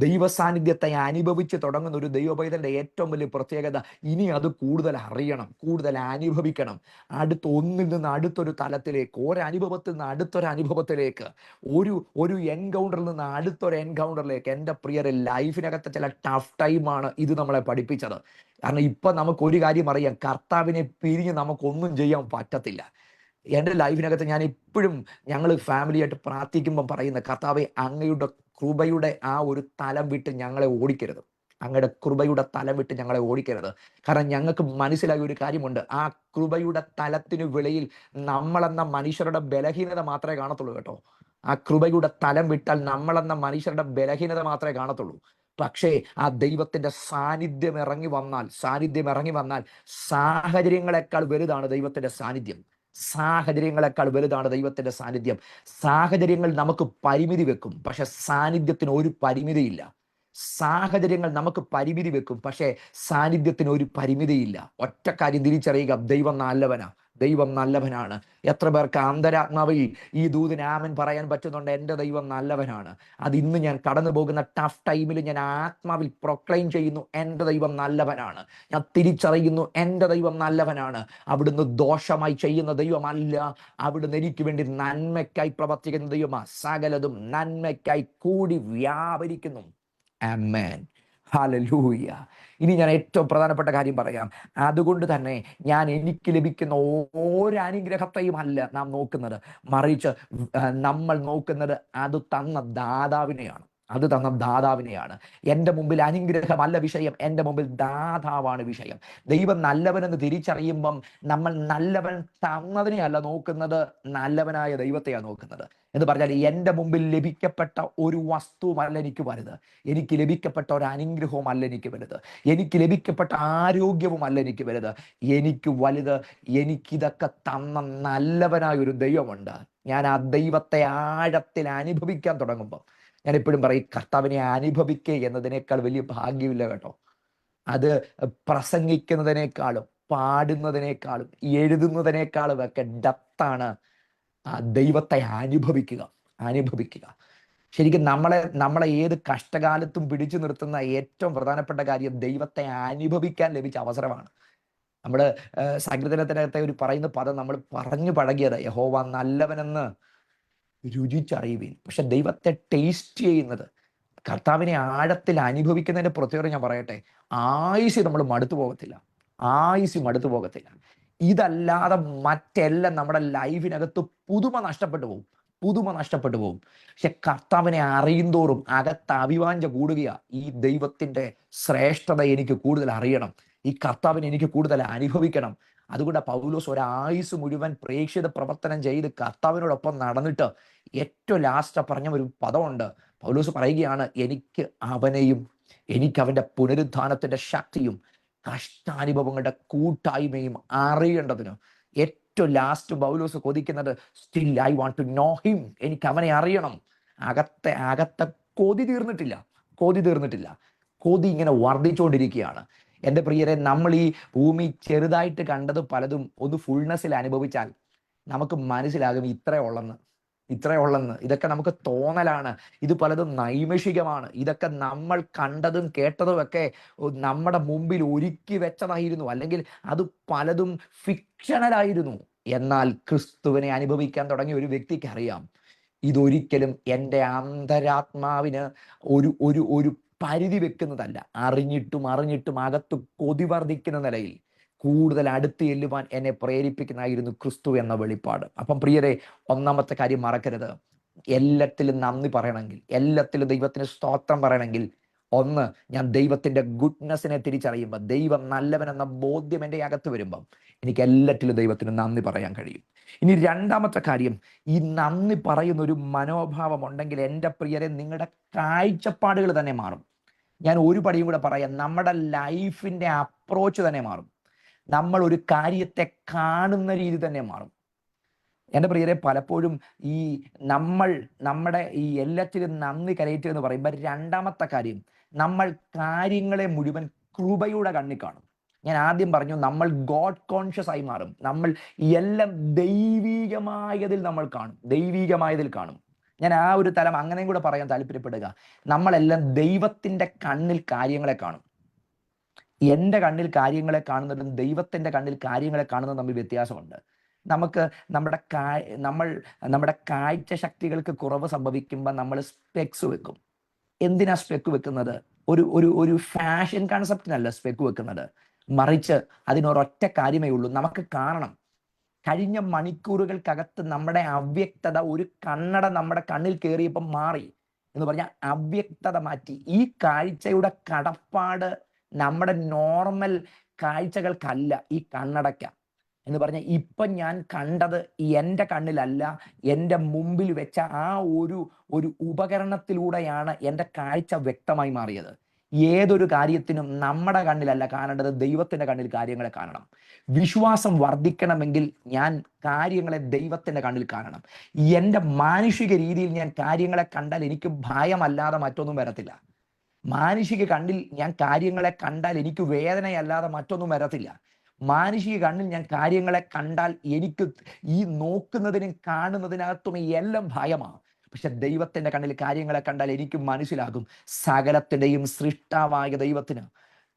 ദൈവ സാന്നിധ്യത്തെ അനുഭവിച്ച് തുടങ്ങുന്ന ഒരു ദൈവപൈതലിന്റെ ഏറ്റവും വലിയ പ്രത്യേകത, ഇനി അത് കൂടുതൽ അറിയണം, കൂടുതൽ അനുഭവിക്കണം. ഒന്നിൽ നിന്ന് അടുത്തൊരു തലത്തിലേക്ക്, ഒരനുഭവത്തിൽ നിന്ന് അടുത്തൊരു അനുഭവത്തിലേക്ക്, ഒരു എൻകൗണ്ടറിൽ നിന്ന് അടുത്തൊരു എൻകൗണ്ടറിലേക്ക്. എൻ്റെ പ്രിയരെ, ലൈഫിനകത്തെ ചില ടഫ് ടൈമാണ് ഇത് നമ്മളെ പഠിപ്പിച്ചത്. കാരണം ഇപ്പൊ നമുക്ക് ഒരു കാര്യം അറിയാം, കർത്താവിനെ പിരിഞ്ഞ് നമുക്കൊന്നും ചെയ്യാൻ പറ്റത്തില്ല. എൻ്റെ ലൈഫിനകത്ത് ഞാൻ എപ്പോഴും, ഞങ്ങൾ ഫാമിലിയായിട്ട് പ്രാർത്ഥിക്കുമ്പോൾ പറയുന്ന, കർത്താവെ, അങ്ങയുടെ കൃപയുടെ ആ ഒരു തലം വിട്ട് ഞങ്ങളെ ഓടിക്കരുത്, അങ്ങയുടെ കൃപയുടെ തലം വിട്ട് ഞങ്ങളെ ഓടിക്കരുത്. കാരണം ഞങ്ങൾക്ക് മനസ്സിലായ ഒരു കാര്യമുണ്ട്, ആ കൃപയുടെ തലത്തിന് വെളിയിൽ നമ്മളെന്ന മനുഷ്യരുടെ ബലഹീനത മാത്രമേ കാണത്തുള്ളൂ കേട്ടോ. ആ കൃപയുടെ തലം വിട്ടാൽ നമ്മളെന്ന മനുഷ്യരുടെ ബലഹീനത മാത്രമേ കാണത്തുള്ളൂ. പക്ഷേ ആ ദൈവത്തിന്റെ സാന്നിധ്യം ഇറങ്ങി വന്നാൽ സാഹചര്യങ്ങളെക്കാൾ വലുതാണ് ദൈവത്തിന്റെ സാന്നിധ്യം. സാഹചര്യങ്ങളെക്കാൾ വലുതാണ് ദൈവത്തിന്റെ സാന്നിധ്യം. സാഹചര്യങ്ങൾ നമുക്ക് പരിമിതി വെക്കും, പക്ഷെ സാന്നിധ്യത്തിന് ഒരു പരിമിതിയില്ല. സാഹചര്യങ്ങൾ നമുക്ക് പരിമിതി വെക്കും, പക്ഷേ സാന്നിധ്യത്തിന് ഒരു പരിമിതിയില്ല. ഒറ്റ കാര്യം തിരിച്ചറിയുക, ദൈവം നല്ലവനാണ്. എത്ര പേർക്ക് അന്തരാത്മാവിൽ ഈ ദൂതിന് ആമേൻ പറയാൻ പറ്റുന്നുണ്ട്? എൻ്റെ ദൈവം നല്ലവനാണ്. അത് ഇന്ന് ഞാൻ കടന്നു പോകുന്ന ടഫ് ടൈമിൽ ഞാൻ ആത്മാവിൽ പ്രൊക്ലെയിം ചെയ്യുന്നു, എൻ്റെ ദൈവം നല്ലവനാണ്. ഞാൻ തിരിച്ചറിയുന്നു, എൻ്റെ ദൈവം നല്ലവനാണ്. അവിടുന്ന് ദോഷമായി ചെയ്യുന്ന ദൈവമല്ല, അവിടുന്ന് എനിക്ക് വേണ്ടി നന്മയ്ക്കായി പ്രവർത്തിക്കുന്ന ദൈവമാണ്. സകലതും നന്മയ്ക്കായി കൂടി വ്യാപരിക്കുന്നു. ആമേൻ, ഹല്ലേലൂയ. ഇനി ഞാൻ ഏറ്റവും പ്രധാനപ്പെട്ട കാര്യം പറയാം. അതുകൊണ്ട് തന്നെ എനിക്ക് ലഭിക്കുന്ന ഓരോ അനുഗ്രഹത്തെയും അല്ല നാം നോക്കുന്നത്, മറിച്ച് നമ്മൾ നോക്കുന്നത് അത് തന്ന ദാതാവിനെയാണ്. എൻ്റെ മുമ്പിൽ അനുഗ്രഹമല്ല വിഷയം, എൻ്റെ മുമ്പിൽ ദാതാവാണ് വിഷയം. ദൈവം നല്ലവനെന്ന് തിരിച്ചറിയുമ്പം നമ്മൾ നല്ലവൻ തന്നതിനെ അല്ല നോക്കുന്നത്, നല്ലവനായ ദൈവത്തെയാണ് നോക്കുന്നത്. എന്ന് പറഞ്ഞാൽ എൻ്റെ മുമ്പിൽ ലഭിക്കപ്പെട്ട ഒരു വസ്തുവല്ല എനിക്ക് വലുത്, എനിക്ക് ലഭിക്കപ്പെട്ട ഒരു അനുഗ്രഹവുമല്ല എനിക്ക് വലുത്, എനിക്ക് ലഭിക്കപ്പെട്ട ആരോഗ്യവുമല്ല എനിക്ക് വലുത്. എനിക്ക് വലുത്, എനിക്കിതൊക്കെ തന്ന നല്ലവനായ ഒരു ദൈവമുണ്ട്. ഞാൻ ആ ദൈവത്തെ ആഴത്തിൽ അനുഭവിക്കാൻ തുടങ്ങുമ്പോൾ, ഞാൻ എപ്പോഴും പറയും, കർത്താവിനെ അനുഭവിക്കുക എന്നതിനേക്കാൾ വലിയ ഭാഗ്യമില്ല കേട്ടോ. അത് പ്രസംഗിക്കുന്നതിനേക്കാളും പാടുന്നതിനേക്കാളും എഴുതുന്നതിനേക്കാളും ഒക്കെ ഡെപ്താണ് ആ ദൈവത്തെ അനുഭവിക്കുക. ശരിക്കും നമ്മളെ ഏത് കഷ്ടകാലത്തും പിടിച്ചു നിർത്തുന്ന ഏറ്റവും പ്രധാനപ്പെട്ട കാര്യം ദൈവത്തെ അനുഭവിക്കാൻ ലഭിച്ച അവസരമാണ്. നമ്മൾ സങ്കീർത്തനത്തിനകത്തെ ഒരു പറയുന്ന പദം നമ്മൾ പറഞ്ഞു പഴകിയത്, യഹോവ നല്ലവനെന്ന് രുചിച്ചറിയുവിൻ. പക്ഷെ ദൈവത്തെ ടേസ്റ്റ് ചെയ്യുന്നത്, കർത്താവിനെ ആഴത്തിൽ അനുഭവിക്കുന്നതിന്റെ പ്രത്യേകത ഞാൻ പറയട്ടെ, ആയുസ് നമ്മൾ മടുത്തു പോകത്തില്ല. ഇതല്ലാതെ മറ്റെല്ലാം നമ്മുടെ ലൈഫിനകത്ത് പുതുമ നഷ്ടപ്പെട്ടു പോകും. പക്ഷെ കർത്താവിനെ അറിയുന്തോറും അകത്ത് അഭിവാഞ്ച കൂടുകയാ. ഈ ദൈവത്തിന്റെ ശ്രേഷ്ഠത എനിക്ക് കൂടുതൽ അറിയണം, ഈ കർത്താവിനെ എനിക്ക് കൂടുതൽ അനുഭവിക്കണം. അതുകൊണ്ട് പൗലോസ് ഒരായുസ് മുഴുവൻ പ്രേക്ഷിത പ്രവർത്തനം ചെയ്ത് കർത്താവിനോടൊപ്പം നടന്നിട്ട് ഏറ്റവും ലാസ്റ്റ് പറഞ്ഞ ഒരു പദമുണ്ട്. പൗലോസ് പറയുകയാണ്, എനിക്ക് അവനെയും, എനിക്ക് അവന്റെ പുനരുദ്ധാനത്തിന്റെ ശക്തിയും കഷ്ടാനുഭവങ്ങളുടെ കൂട്ടായ്മയും അറിയേണ്ടതിന് ഏറ്റവും ലാസ്റ്റ് പൗലോസ് കൊതിക്കുന്നത്, still I want to know him. എനിക്ക് അവനെ അറിയണം. അകത്തെ കൊതി തീർന്നിട്ടില്ല. കൊതി ഇങ്ങനെ വർദ്ധിച്ചുകൊണ്ടിരിക്കുകയാണ്. എൻ്റെ പ്രിയരെ, നമ്മൾ ഈ ഭൂമി ചെറുതായിട്ട് കണ്ടത് പലതും ഒന്ന് ഫുൾനെസ്സിൽ അനുഭവിച്ചാൽ നമുക്ക് മനസ്സിലാകും ഇത്രേ ഉള്ളെന്ന്. ഇതൊക്കെ നമുക്ക് തോന്നലാണ്. ഇത് പലതും നൈമിഷികമാണ്. ഇതൊക്കെ നമ്മൾ കണ്ടതും കേട്ടതും ഒക്കെ നമ്മുടെ മുമ്പിൽ ഒരുക്കി വെച്ചതായിരുന്നു, അല്ലെങ്കിൽ അത് പലതും ഫിക്ഷണലായിരുന്നു. എന്നാൽ ക്രിസ്തുവിനെ അനുഭവിക്കാൻ തുടങ്ങിയ ഒരു വ്യക്തിക്ക് അറിയാം, ഇതൊരിക്കലും എൻ്റെ അന്തരാത്മാവിന് ഒരു പരിധി വെക്കുന്നതല്ല. അറിഞ്ഞിട്ടും അകത്ത് കൊതി വർദ്ധിക്കുന്ന നിലയിൽ കൂടുതൽ അടുത്ത് ചെല്ലുവാൻ എന്നെ പ്രേരിപ്പിക്കുന്നതായിരുന്നു ക്രിസ്തു എന്ന വെളിപ്പാട്. അപ്പം പ്രിയരെ, ഒന്നാമത്തെ കാര്യം മറക്കരുത്, എല്ലാത്തിലും നന്ദി പറയണമെങ്കിൽ, എല്ലാത്തിലും ദൈവത്തിന് സ്തോത്രം പറയണമെങ്കിൽ, ഒന്ന്, ഞാൻ ദൈവത്തിന്റെ ഗുഡ്നെസ്സിനെ തിരിച്ചറിയുമ്പോൾ, ദൈവം നല്ലവനെന്ന ബോധ്യം എൻ്റെ അകത്ത് വരുമ്പം എനിക്ക് എല്ലാറ്റിലും ദൈവത്തിന് നന്ദി പറയാൻ കഴിയും. ഇനി രണ്ടാമത്തെ കാര്യം, ഈ നന്ദി പറയുന്ന ഒരു മനോഭാവം ഉണ്ടെങ്കിൽ എൻ്റെ പ്രിയരെ, നിങ്ങളുടെ കാഴ്ചപ്പാടുകൾ തന്നെ മാറും. ഞാൻ ഒരു പടിയും കൂടെ പറയാം, നമ്മുടെ ലൈഫിന്റെ അപ്രോച്ച് തന്നെ മാറും. നമ്മൾ ഒരു കാര്യത്തെ കാണുന്ന രീതി തന്നെ മാറും. എൻ്റെ പ്രിയരെ, പലപ്പോഴും നമ്മുടെ ഈ എല്ലാറ്റിലും നന്ദി കരയറ്റുക എന്ന് പറയുമ്പോൾ രണ്ടാമത്തെ കാര്യം, നമ്മൾ കാര്യങ്ങളെ മുഴുവൻ കൃപയുടെ കണ്ണിൽ കാണും. ഞാൻ ആദ്യം പറഞ്ഞു, നമ്മൾ ഗോഡ് കോൺഷ്യസ് ആയി മാറും. നമ്മൾ എല്ലാം ദൈവീകമായതിൽ കാണും. ഞാൻ ആ ഒരു തലം അങ്ങനെയും കൂടെ പറയാൻ താല്പര്യപ്പെടുക. നമ്മളെല്ലാം ദൈവത്തിന്റെ കണ്ണിൽ കാര്യങ്ങളെ കാണും. എൻ്റെ കണ്ണിൽ കാര്യങ്ങളെ കാണുന്നതും ദൈവത്തിന്റെ കണ്ണിൽ കാര്യങ്ങളെ കാണുന്നതും തമ്മിൽ വ്യത്യാസമുണ്ട്. നമുക്ക് നമ്മുടെ കാഴ്ച ശക്തികൾക്ക് കുറവ് സംഭവിക്കുമ്പോൾ നമ്മൾ സ്പെക്സ് വെക്കും. എന്തിനാ സ്പെക്ക് വെക്കുന്നത്? ഒരു ഒരു ഒരു ഫാഷൻ കൺസെപ്റ്റിനല്ല സ്പെക്ക് വെക്കുന്നത്, മറിച്ച് അതിനൊരൊറ്റ കാര്യമേ ഉള്ളൂ, നമുക്ക് കാണണം. കഴിഞ്ഞ മണിക്കൂറുകൾക്കകത്ത് നമ്മുടെ അവ്യക്തത ഒരു കണ്ണട നമ്മുടെ കണ്ണിൽ കയറിയപ്പം മാറി എന്ന് പറഞ്ഞാൽ അവ്യക്തത മാറ്റി. ഈ കാഴ്ചയുടെ കടപ്പാട് നമ്മുടെ നോർമൽ കാഴ്ചകൾക്കല്ല, ഈ കണ്ണടയ്ക്ക എന്ന് പറഞ്ഞാൽ ഇപ്പം ഞാൻ കണ്ടത് എൻ്റെ കണ്ണിലല്ല, എൻ്റെ മുമ്പിൽ വെച്ച ആ ഒരു ഉപകരണത്തിലൂടെയാണ് എൻ്റെ കാഴ്ച വ്യക്തമായി മാറിയത്. ഏതൊരു കാര്യത്തിനും നമ്മുടെ കണ്ണിലല്ല കാണേണ്ടത്, ദൈവത്തിന്റെ കണ്ണിൽ കാര്യങ്ങളെ കാണണം. വിശ്വാസം വർദ്ധിക്കണമെങ്കിൽ ഞാൻ കാര്യങ്ങളെ ദൈവത്തിന്റെ കണ്ണിൽ കാണണം. എൻ്റെ മാനുഷിക രീതിയിൽ ഞാൻ കാര്യങ്ങളെ കണ്ടാൽ എനിക്ക് ഭയമല്ലാതെ മറ്റൊന്നും വരത്തില്ല. മാനുഷിക കണ്ണിൽ ഞാൻ കാര്യങ്ങളെ കണ്ടാൽ എനിക്ക് വേദനയല്ലാതെ മറ്റൊന്നും വരത്തില്ല. മാനുഷിക കണ്ണിൽ ഞാൻ കാര്യങ്ങളെ കണ്ടാൽ എനിക്ക് ഈ നോക്കുന്നതിനും കാണുന്നതിനകത്തും എല്ലാം ഭയമാണ്. പക്ഷെ ദൈവത്തിന്റെ കണ്ണിൽ കാര്യങ്ങളെ കണ്ടാൽ എനിക്ക് മനസ്സിലാകും, സകലത്തിന്റെയും സൃഷ്ടാവായ ദൈവത്തിന്,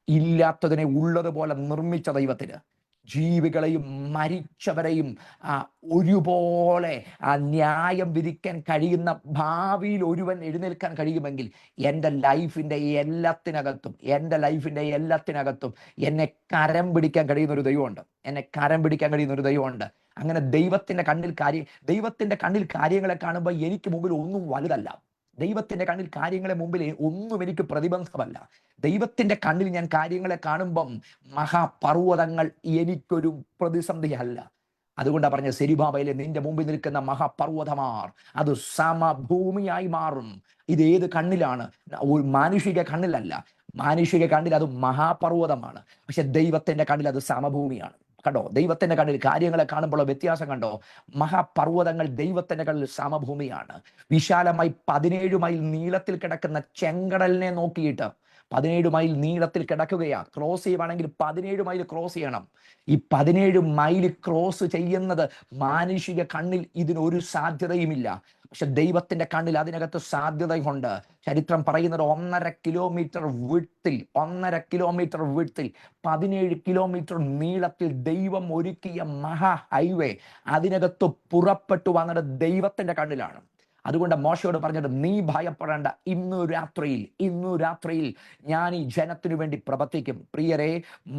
ഇല്ലാത്തതിനെ ഉള്ളതുപോലെ നിർമ്മിച്ച ദൈവത്തിന്, ജീവികളെയും മരിച്ചവരെയും ഒരുപോലെ ന്യായം വിധിക്കാൻ കഴിയുന്ന ഭാവിയിൽ ഒരുവൻ എഴുന്നേൽക്കാൻ കഴിയുമെങ്കിൽ എൻ്റെ ലൈഫിൻ്റെ എല്ലാത്തിനകത്തും എന്നെ കരം പിടിക്കാൻ കഴിയുന്ന ഒരു ദൈവമുണ്ട്. അങ്ങനെ ദൈവത്തിന്റെ കണ്ണിൽ കാര്യങ്ങളെ കാണുമ്പോൾ എനിക്ക് മുമ്പിൽ ഒന്നും വലുതല്ല. ദൈവത്തിന്റെ കണ്ണിൽ കാര്യങ്ങളെ മുമ്പിൽ ഒന്നും എനിക്ക് പ്രതിബന്ധമല്ല. ദൈവത്തിന്റെ കണ്ണിൽ ഞാൻ കാര്യങ്ങളെ കാണുമ്പം മഹാപർവ്വതങ്ങൾ എനിക്കൊരു പ്രതിസന്ധിയല്ല. അതുകൊണ്ടാണ് പറഞ്ഞ സെരുബാബേലെ നിന്റെ മുമ്പിൽ നിൽക്കുന്ന മഹാപർവ്വതമാർ അത് സമഭൂമിയായി മാറും. ഇത് ഏത് കണ്ണിലാണ്? ഒരു മാനുഷിക കണ്ണിലല്ല. മാനുഷിക കണ്ണിൽ അത് മഹാപർവ്വതമാണ്, പക്ഷെ ദൈവത്തിന്റെ കണ്ണിൽ അത് സമഭൂമിയാണ്. കണ്ടോ, ദൈവത്തിന്റെ കണ്ണിൽ കാര്യങ്ങളെ കാണുമ്പോൾ വ്യത്യാസം കണ്ടോ? മഹാപർവ്വതങ്ങൾ ദൈവത്തിന്റെ കണ്ണിൽ സമഭൂമിയാണ്. വിശാലമായി 17 മൈൽ നീളത്തിൽ കിടക്കുന്ന ചെങ്കടലിനെ നോക്കിയിട്ട് 17 മൈൽ നീളത്തിൽ കിടക്കുകയാ. ക്രോസ് ചെയ്യുവാണെങ്കിൽ 17 മൈൽ ക്രോസ് ചെയ്യണം. ഈ 17 മൈൽ ക്രോസ് ചെയ്യുന്നത് മാനുഷിക കണ്ണിൽ ഇതിനൊരു സാധ്യതയുമില്ല, പക്ഷെ ദൈവത്തിന്റെ കണ്ണിൽ അതിനകത്ത് സാധ്യതയുണ്ട്. ചരിത്രം പറയുന്നത് 1.5 കിലോമീറ്റർ വിഡ്ത്തിൽ 17 കിലോമീറ്റർ നീളത്തിൽ ദൈവം ഒരുക്കിയ മഹാ ഹൈവേ അതിനകത്ത് പുറപ്പെട്ടു വന്നത് ദൈവത്തിന്റെ കണ്ണിലാണ്. അതുകൊണ്ട് മോശയോട് പറഞ്ഞത്, നീ ഭയപ്പെടേണ്ട, ഇന്നു രാത്രിയിൽ ഞാൻ ഈ ജനത്തിനു വേണ്ടി പ്രവർത്തിക്കും. പ്രിയരെ,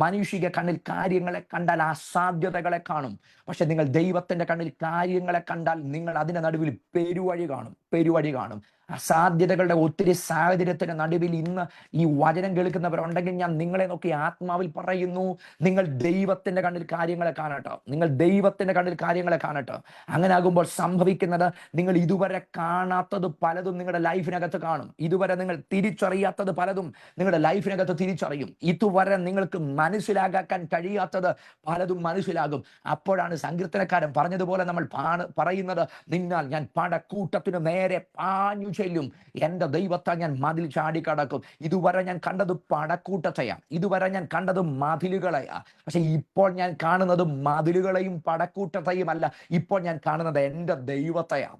മനുഷിക കണ്ണിൽ കാര്യങ്ങളെ കണ്ടാൽ ആ സാധ്യതകളെ കാണും, പക്ഷെ നിങ്ങൾ ദൈവത്തിന്റെ കണ്ണിൽ കാര്യങ്ങളെ കണ്ടാൽ നിങ്ങൾ അതിന്റെ നടുവിൽ പെരുവഴി കാണും. അസാധ്യതകളുടെ ഒത്തിരി സാഹചര്യത്തിന് നടുവിൽ ഇന്ന് ഈ വചനം കേൾക്കുന്നവരുണ്ടെങ്കിൽ ഞാൻ നിങ്ങളെ നോക്കി ആത്മാവിൽ പറയുന്നു, നിങ്ങൾ ദൈവത്തിന്റെ കണ്ണിൽ കാര്യങ്ങളെ കാണട്ടെ. അങ്ങനെ ആകുമ്പോൾ സംഭവിക്കുന്നത്, നിങ്ങൾ ഇതുവരെ കാണാത്തത് പലതും നിങ്ങളുടെ ലൈഫിനകത്ത് കാണും. ഇതുവരെ നിങ്ങൾ തിരിച്ചറിയാത്തത് പലതും നിങ്ങളുടെ ലൈഫിനകത്ത് തിരിച്ചറിയും. ഇതുവരെ നിങ്ങൾക്ക് മനസ്സിലാക്കാൻ കഴിയാത്തത് പലതും മനസ്സിലാകും. അപ്പോഴാണ് സങ്കീർത്തനക്കാരൻ പറഞ്ഞതുപോലെ നമ്മൾ പറയുന്നത്, നിന്നാൽ ഞാൻ പടക്കൂട്ടത്തിന് നേരെ പാഞ്ഞു ചെല്ലും, എൻ്റെ ദൈവത്താൽ ഞാൻ മതിൽ ചാടിക്കടക്കും. ഇതുവരെ ഞാൻ കണ്ടത് പടക്കൂട്ടത്തെയാണ്, ഇതുവരെ ഞാൻ കണ്ടത് മതിലുകളെയാ. പക്ഷെ ഇപ്പോൾ ഞാൻ കാണുന്നത് മതിലുകളെയും പടക്കൂട്ടത്തെയും അല്ല, ഇപ്പോൾ ഞാൻ കാണുന്നത് എൻ്റെ ദൈവത്തെയാ.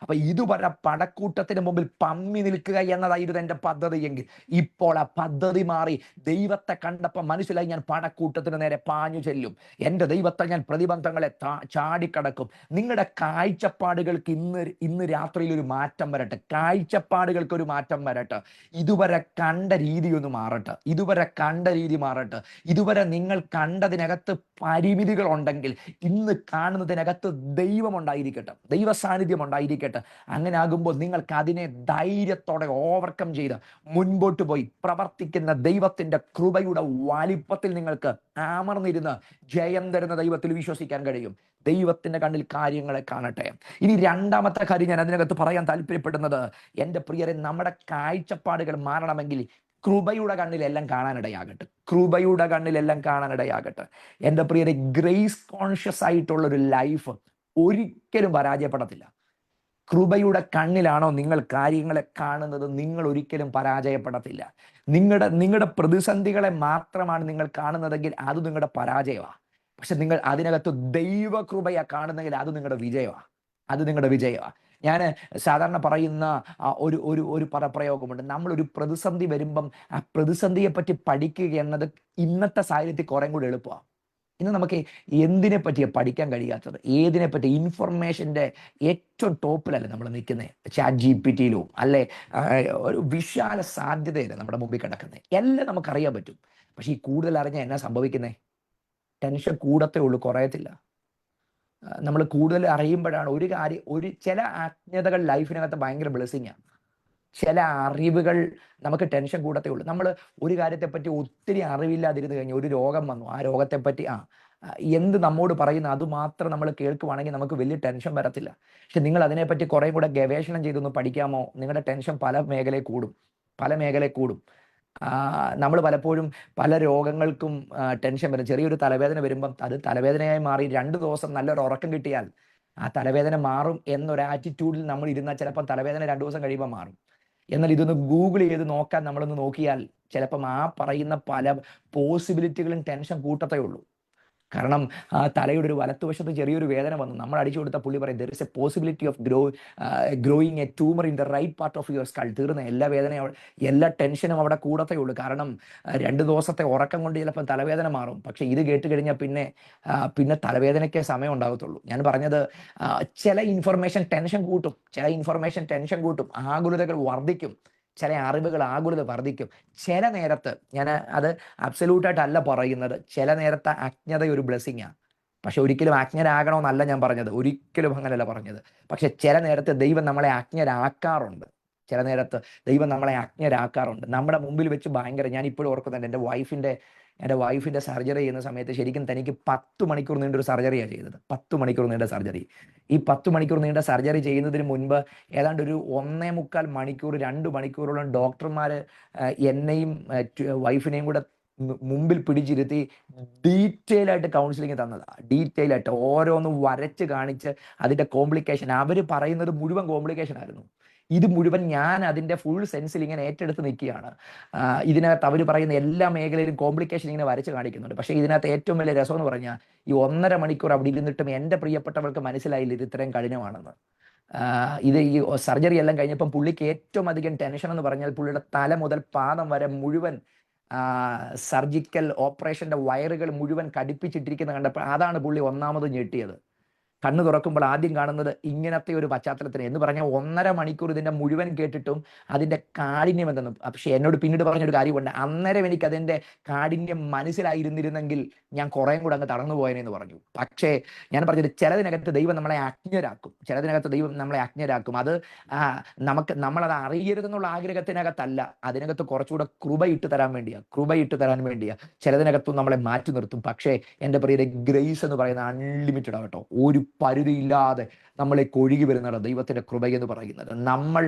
അപ്പൊ ഇതുവരെ പടക്കൂട്ടത്തിന് മുമ്പിൽ പമ്മി നിൽക്കുക എന്നതായിരുന്നു എൻ്റെ പദ്ധതി എങ്കിൽ ഇപ്പോൾ ആ പദ്ധതി മാറി. ദൈവത്തെ കണ്ടപ്പോൾ മനസ്സിലായി, ഞാൻ പടക്കൂട്ടത്തിന് നേരെ പാഞ്ഞു ചെല്ലും, എൻ്റെ ദൈവത്തെ ഞാൻ പ്രതിബന്ധങ്ങളെ ചാടിക്കടക്കും. നിങ്ങളുടെ കാഴ്ചപ്പാടുകൾക്ക് ഇന്ന് രാത്രിയിൽ ഒരു മാറ്റം വരട്ടെ. കാഴ്ചപ്പാടുകൾക്ക് ഒരു മാറ്റം വരട്ടെ. ഇതുവരെ കണ്ട രീതി ഒന്ന് മാറട്ടെ. ഇതുവരെ നിങ്ങൾ കണ്ടതിനകത്ത് പരിമിതികൾ ഉണ്ടെങ്കിൽ ഇന്ന് കാണുന്നതിനകത്ത് ദൈവം ഉണ്ടായിരിക്കട്ടെ, ദൈവ സാന്നിധ്യം ഉണ്ടായിരിക്കട്ടെ. അങ്ങനെ ആകുമ്പോൾ നിങ്ങൾക്ക് അതിനെ ധൈര്യത്തോടെ ഓവർകം ചെയ്ത് മുൻപോട്ട് പോയി പ്രവർത്തിക്കുന്ന ദൈവത്തിന്റെ കൃപയുടെ വലിപ്പത്തിൽ നിങ്ങൾക്ക് അമർന്നിരുന്ന് ജയം തരുന്ന ദൈവത്തിൽ വിശ്വസിക്കാൻ കഴിയും. ദൈവത്തിന്റെ കണ്ണിൽ കാര്യങ്ങളെ കാണട്ടെ. ഇനി രണ്ടാമത്തെ കാര്യം ഞാൻ അതിനകത്ത് പറയാൻ താല്പര്യപ്പെടുന്നത്, എൻ്റെ പ്രിയരെ, നമ്മുടെ കാഴ്ചപ്പാടുകൾ മാറണമെങ്കിൽ കൃപയുടെ കണ്ണിലെല്ലാം കാണാനിടയാകട്ടെ. എൻ്റെ പ്രിയരെ, ഗ്രേസ് കോൺഷ്യസ് ആയിട്ടുള്ള ഒരു ലൈഫ് ഒരിക്കലും പരാജയപ്പെടത്തില്ല. കൃപയുടെ കണ്ണിലാണോ നിങ്ങൾ കാര്യങ്ങളെ കാണുന്നത്, നിങ്ങൾ ഒരിക്കലും പരാജയപ്പെടത്തില്ല. നിങ്ങളുടെ പ്രതിസന്ധികളെ മാത്രമാണ് നിങ്ങൾ കാണുന്നതെങ്കിൽ അത് നിങ്ങളുടെ പരാജയമാണ്. പക്ഷെ നിങ്ങൾ അതിനകത്ത് ദൈവകൃപയാ കാണുന്നെങ്കിൽ അത് നിങ്ങളുടെ വിജയമാണ്. ഞാൻ സാധാരണ പറയുന്ന ഒരു ഒരു ഒരു പദപ്രയോഗമുണ്ട്. നമ്മളൊരു പ്രതിസന്ധി വരുമ്പം ആ പ്രതിസന്ധിയെ പറ്റി പഠിക്കുക എന്നത് ഇന്നത്തെ സാഹചര്യത്തിൽ കുറേ കൂടി എളുപ്പമാണ്. ഇന്ന് നമുക്ക് എന്തിനെ പറ്റിയാണ് പഠിക്കാൻ കഴിയാത്തത്? ഏതിനെ പറ്റി? ഇൻഫർമേഷൻ്റെ ഏറ്റവും ടോപ്പിലല്ലേ നമ്മൾ നിൽക്കുന്നത്? ChatGPT-യിലോ അല്ലെ ഒരു വിശാല സാധ്യതയല്ലേ നമ്മുടെ മുമ്പിൽ കിടക്കുന്നത്? എല്ലാം നമുക്കറിയാൻ പറ്റും. പക്ഷെ ഈ കൂടുതൽ അറിഞ്ഞാൽ എന്നാ സംഭവിക്കുന്നത്? ടെൻഷൻ കൂടത്തേ ഉള്ളൂ, കുറയത്തില്ല. നമ്മൾ കൂടുതൽ അറിയുമ്പോഴാണ് ചില അജ്ഞതകൾ ലൈഫിനകത്ത് ഭയങ്കര ബ്ലെസ്സിങ്ങാണ്. ചില അറിവുകൾ നമുക്ക് ടെൻഷൻ കൂടത്തേ ഉള്ളൂ. നമ്മൾ ഒരു കാര്യത്തെപ്പറ്റി ഒത്തിരി അറിവില്ലാതിരുന്ന് കഴിഞ്ഞ് ഒരു രോഗം വന്നു, ആ രോഗത്തെപ്പറ്റി എന്ത് നമ്മോട് പറയുന്നു അത് മാത്രം നമ്മൾ കേൾക്കുവാണെങ്കിൽ നമുക്ക് വലിയ ടെൻഷൻ വരത്തില്ല. പക്ഷെ നിങ്ങൾ അതിനെപ്പറ്റി കുറേ കൂടെ ഗവേഷണം ചെയ്തൊന്ന് പഠിക്കാമോ, നിങ്ങളുടെ ടെൻഷൻ പല മേഖലയിൽ കൂടും. നമ്മൾ പലപ്പോഴും പല രോഗങ്ങൾക്കും ടെൻഷൻ വരും. ചെറിയൊരു തലവേദന വരുമ്പം അത് തലവേദനയായി മാറി 2 ദിവസം നല്ലൊരു ഉറക്കം കിട്ടിയാൽ ആ തലവേദന മാറും എന്നൊരു ആറ്റിറ്റ്യൂഡിൽ നമ്മൾ ഇരുന്നാൽ ചിലപ്പം തലവേദന 2 ദിവസം കഴിയുമ്പോൾ മാറും. എന്നാൽ ഇതൊന്ന് ഗൂഗിൾ ചെയ്ത് നോക്കാൻ നമ്മളൊന്ന് നോക്കിയാൽ ചിലപ്പം ആ പറയുന്ന പല പോസിബിലിറ്റികളും ടെൻഷൻ കൂട്ടത്തേ ഉള്ളൂ. കാരണം ആ തലയുടെ ഒരു വലത്തുവശത്ത് ചെറിയൊരു വേദന വന്നു, നമ്മൾ അടിച്ചു കൊടുത്ത പുള്ളി പറയും there is a possibility of growing a tumour in the right part of your skull. തീർന്ന എല്ലാ വേദനയും എല്ലാ ടെൻഷനും അവിടെ കൂടത്തേ ഉള്ളൂ. കാരണം 2 ദിവസത്തെ ഉറക്കം കൊണ്ട് ചിലപ്പോൾ തലവേദന മാറും. പക്ഷെ ഇത് കേട്ട് കഴിഞ്ഞാൽ പിന്നെ തലവേദനയ്ക്കേ സമയം ഉണ്ടാകത്തുള്ളൂ. ഞാൻ പറഞ്ഞത് ചില ഇൻഫർമേഷൻ ടെൻഷൻ കൂട്ടും, ആകുലതകൾ വർദ്ധിക്കും, ചില അറിവുകൾ ആകുലത വർദ്ധിക്കും. ചില നേരത്ത് ഞാൻ അത് അബ്സല്യൂട്ടായിട്ടല്ല പറയുന്നത്, ചില നേരത്തെ അജ്ഞത ഒരു ബ്ലെസ്സിങ്ങാണ്. പക്ഷെ ഒരിക്കലും അജ്ഞരാകണമെന്നല്ല ഞാൻ പറഞ്ഞത്, ഒരിക്കലും അങ്ങനെയല്ല പറഞ്ഞത്. പക്ഷെ ചില നേരത്ത് ദൈവം നമ്മളെ അജ്ഞരാക്കാറുണ്ട്. നമ്മുടെ മുമ്പിൽ വെച്ച് ഭയങ്കര, ഞാൻ ഇപ്പോഴും ഓർക്കുന്നുണ്ട് എൻ്റെ വൈഫിൻ്റെ സർജറി ചെയ്യുന്ന സമയത്ത് ശരിക്കും തനിക്ക് 10 മണിക്കൂർ നീണ്ടൊരു സർജറിയാണ് ചെയ്തത്. 10 മണിക്കൂർ നീണ്ട സർജറി. ഈ 10 മണിക്കൂർ നീണ്ട സർജറി ചെയ്യുന്നതിന് മുൻപ് ഏതാണ്ട് ഒരു 1.25 മണിക്കൂർ 2 മണിക്കൂറോളം ഡോക്ടർമാർ എന്നെയും വൈഫിനെയും കൂടെ മുമ്പിൽ പിടിച്ചിരുത്തി ഡീറ്റെയിൽ ആയിട്ട് കൗൺസിലിംഗ് തന്നതാണ്. ഡീറ്റെയിൽ ആയിട്ട് ഓരോന്നും വരച്ച് കാണിച്ച് അതിൻ്റെ കോംപ്ലിക്കേഷൻ, അവർ പറയുന്നത് മുഴുവൻ കോംപ്ലിക്കേഷൻ ആയിരുന്നു. ഇത് മുഴുവൻ ഞാൻ അതിൻ്റെ ഫുൾ സെൻസിൽ ഇങ്ങനെ ഏറ്റെടുത്ത് നിൽക്കുകയാണ്. ഇതിനകത്ത് അവർ പറയുന്ന എല്ലാ മേഖലയിലും കോംപ്ലിക്കേഷൻ ഇങ്ങനെ വരച്ച് കാണിക്കുന്നുണ്ട്. പക്ഷേ ഇതിനകത്ത് ഏറ്റവും വലിയ രസം എന്ന് പറഞ്ഞാൽ ഈ 1.5 മണിക്കൂർ അവിടെ ഇരുന്നിട്ടും എൻ്റെ പ്രിയപ്പെട്ടവർക്ക് മനസ്സിലായില്ല ഇത് ഇത്രയും കഠിനമാണെന്ന്. ഈ സർജറി എല്ലാം കഴിഞ്ഞപ്പം പുള്ളിക്ക് ഏറ്റവും അധികം ടെൻഷൻ എന്ന് പറഞ്ഞാൽ പുള്ളിയുടെ തല മുതൽ പാദം വരെ മുഴുവൻ സർജിക്കൽ ഓപ്പറേഷൻ്റെ വയറുകൾ മുഴുവൻ കടിപ്പിച്ചിട്ടിരിക്കുന്ന കണ്ടപ്പോൾ അതാണ് പുള്ളി ഒന്നാമത് ഞെട്ടിയത്. കണ്ണ് തുറക്കുമ്പോൾ ആദ്യം കാണുന്നത് ഇങ്ങനത്തെ ഒരു പശ്ചാത്തലത്തിന് എന്ന് പറഞ്ഞാൽ 1.5 മണിക്കൂർ ഇതിൻ്റെ മുഴുവൻ കേട്ടിട്ടും അതിൻ്റെ കാഠിന്യം എന്തെന്നും. പക്ഷെ എന്നോട് പിന്നീട് പറഞ്ഞൊരു കാര്യമുണ്ട്, അന്നേരം എനിക്ക് അതിൻ്റെ കാഠിന്യം മനസ്സിലായിരുന്നിരുന്നെങ്കിൽ ഞാൻ കുറേ കൂടെ അങ്ങ് തടന്നു പോയനെന്ന് പറഞ്ഞു. പക്ഷേ ഞാൻ പറഞ്ഞത് ചിലതിനകത്ത് ദൈവം നമ്മളെ അജ്ഞരാക്കും. അത് നമ്മളത് അറിയരുതെന്നുള്ള ആഗ്രഹത്തിനകത്തല്ല, അതിനകത്ത് കുറച്ചുകൂടെ കൃപ ഇട്ട് തരാൻ വേണ്ടിയാ ചിലതിനകത്തും നമ്മളെ മാറ്റി നിർത്തും. പക്ഷേ എൻ്റെ പ്രിയരെ, ഗ്രേസ് എന്ന് പറയുന്ന അൺലിമിറ്റഡ് ആകട്ടോ, ഒരു പരിധിയില്ലാതെ നമ്മളേക്ക് ഒഴുകി വരുന്നതാണ് ദൈവത്തിന്റെ കൃപയെന്ന് പറയുന്നത്.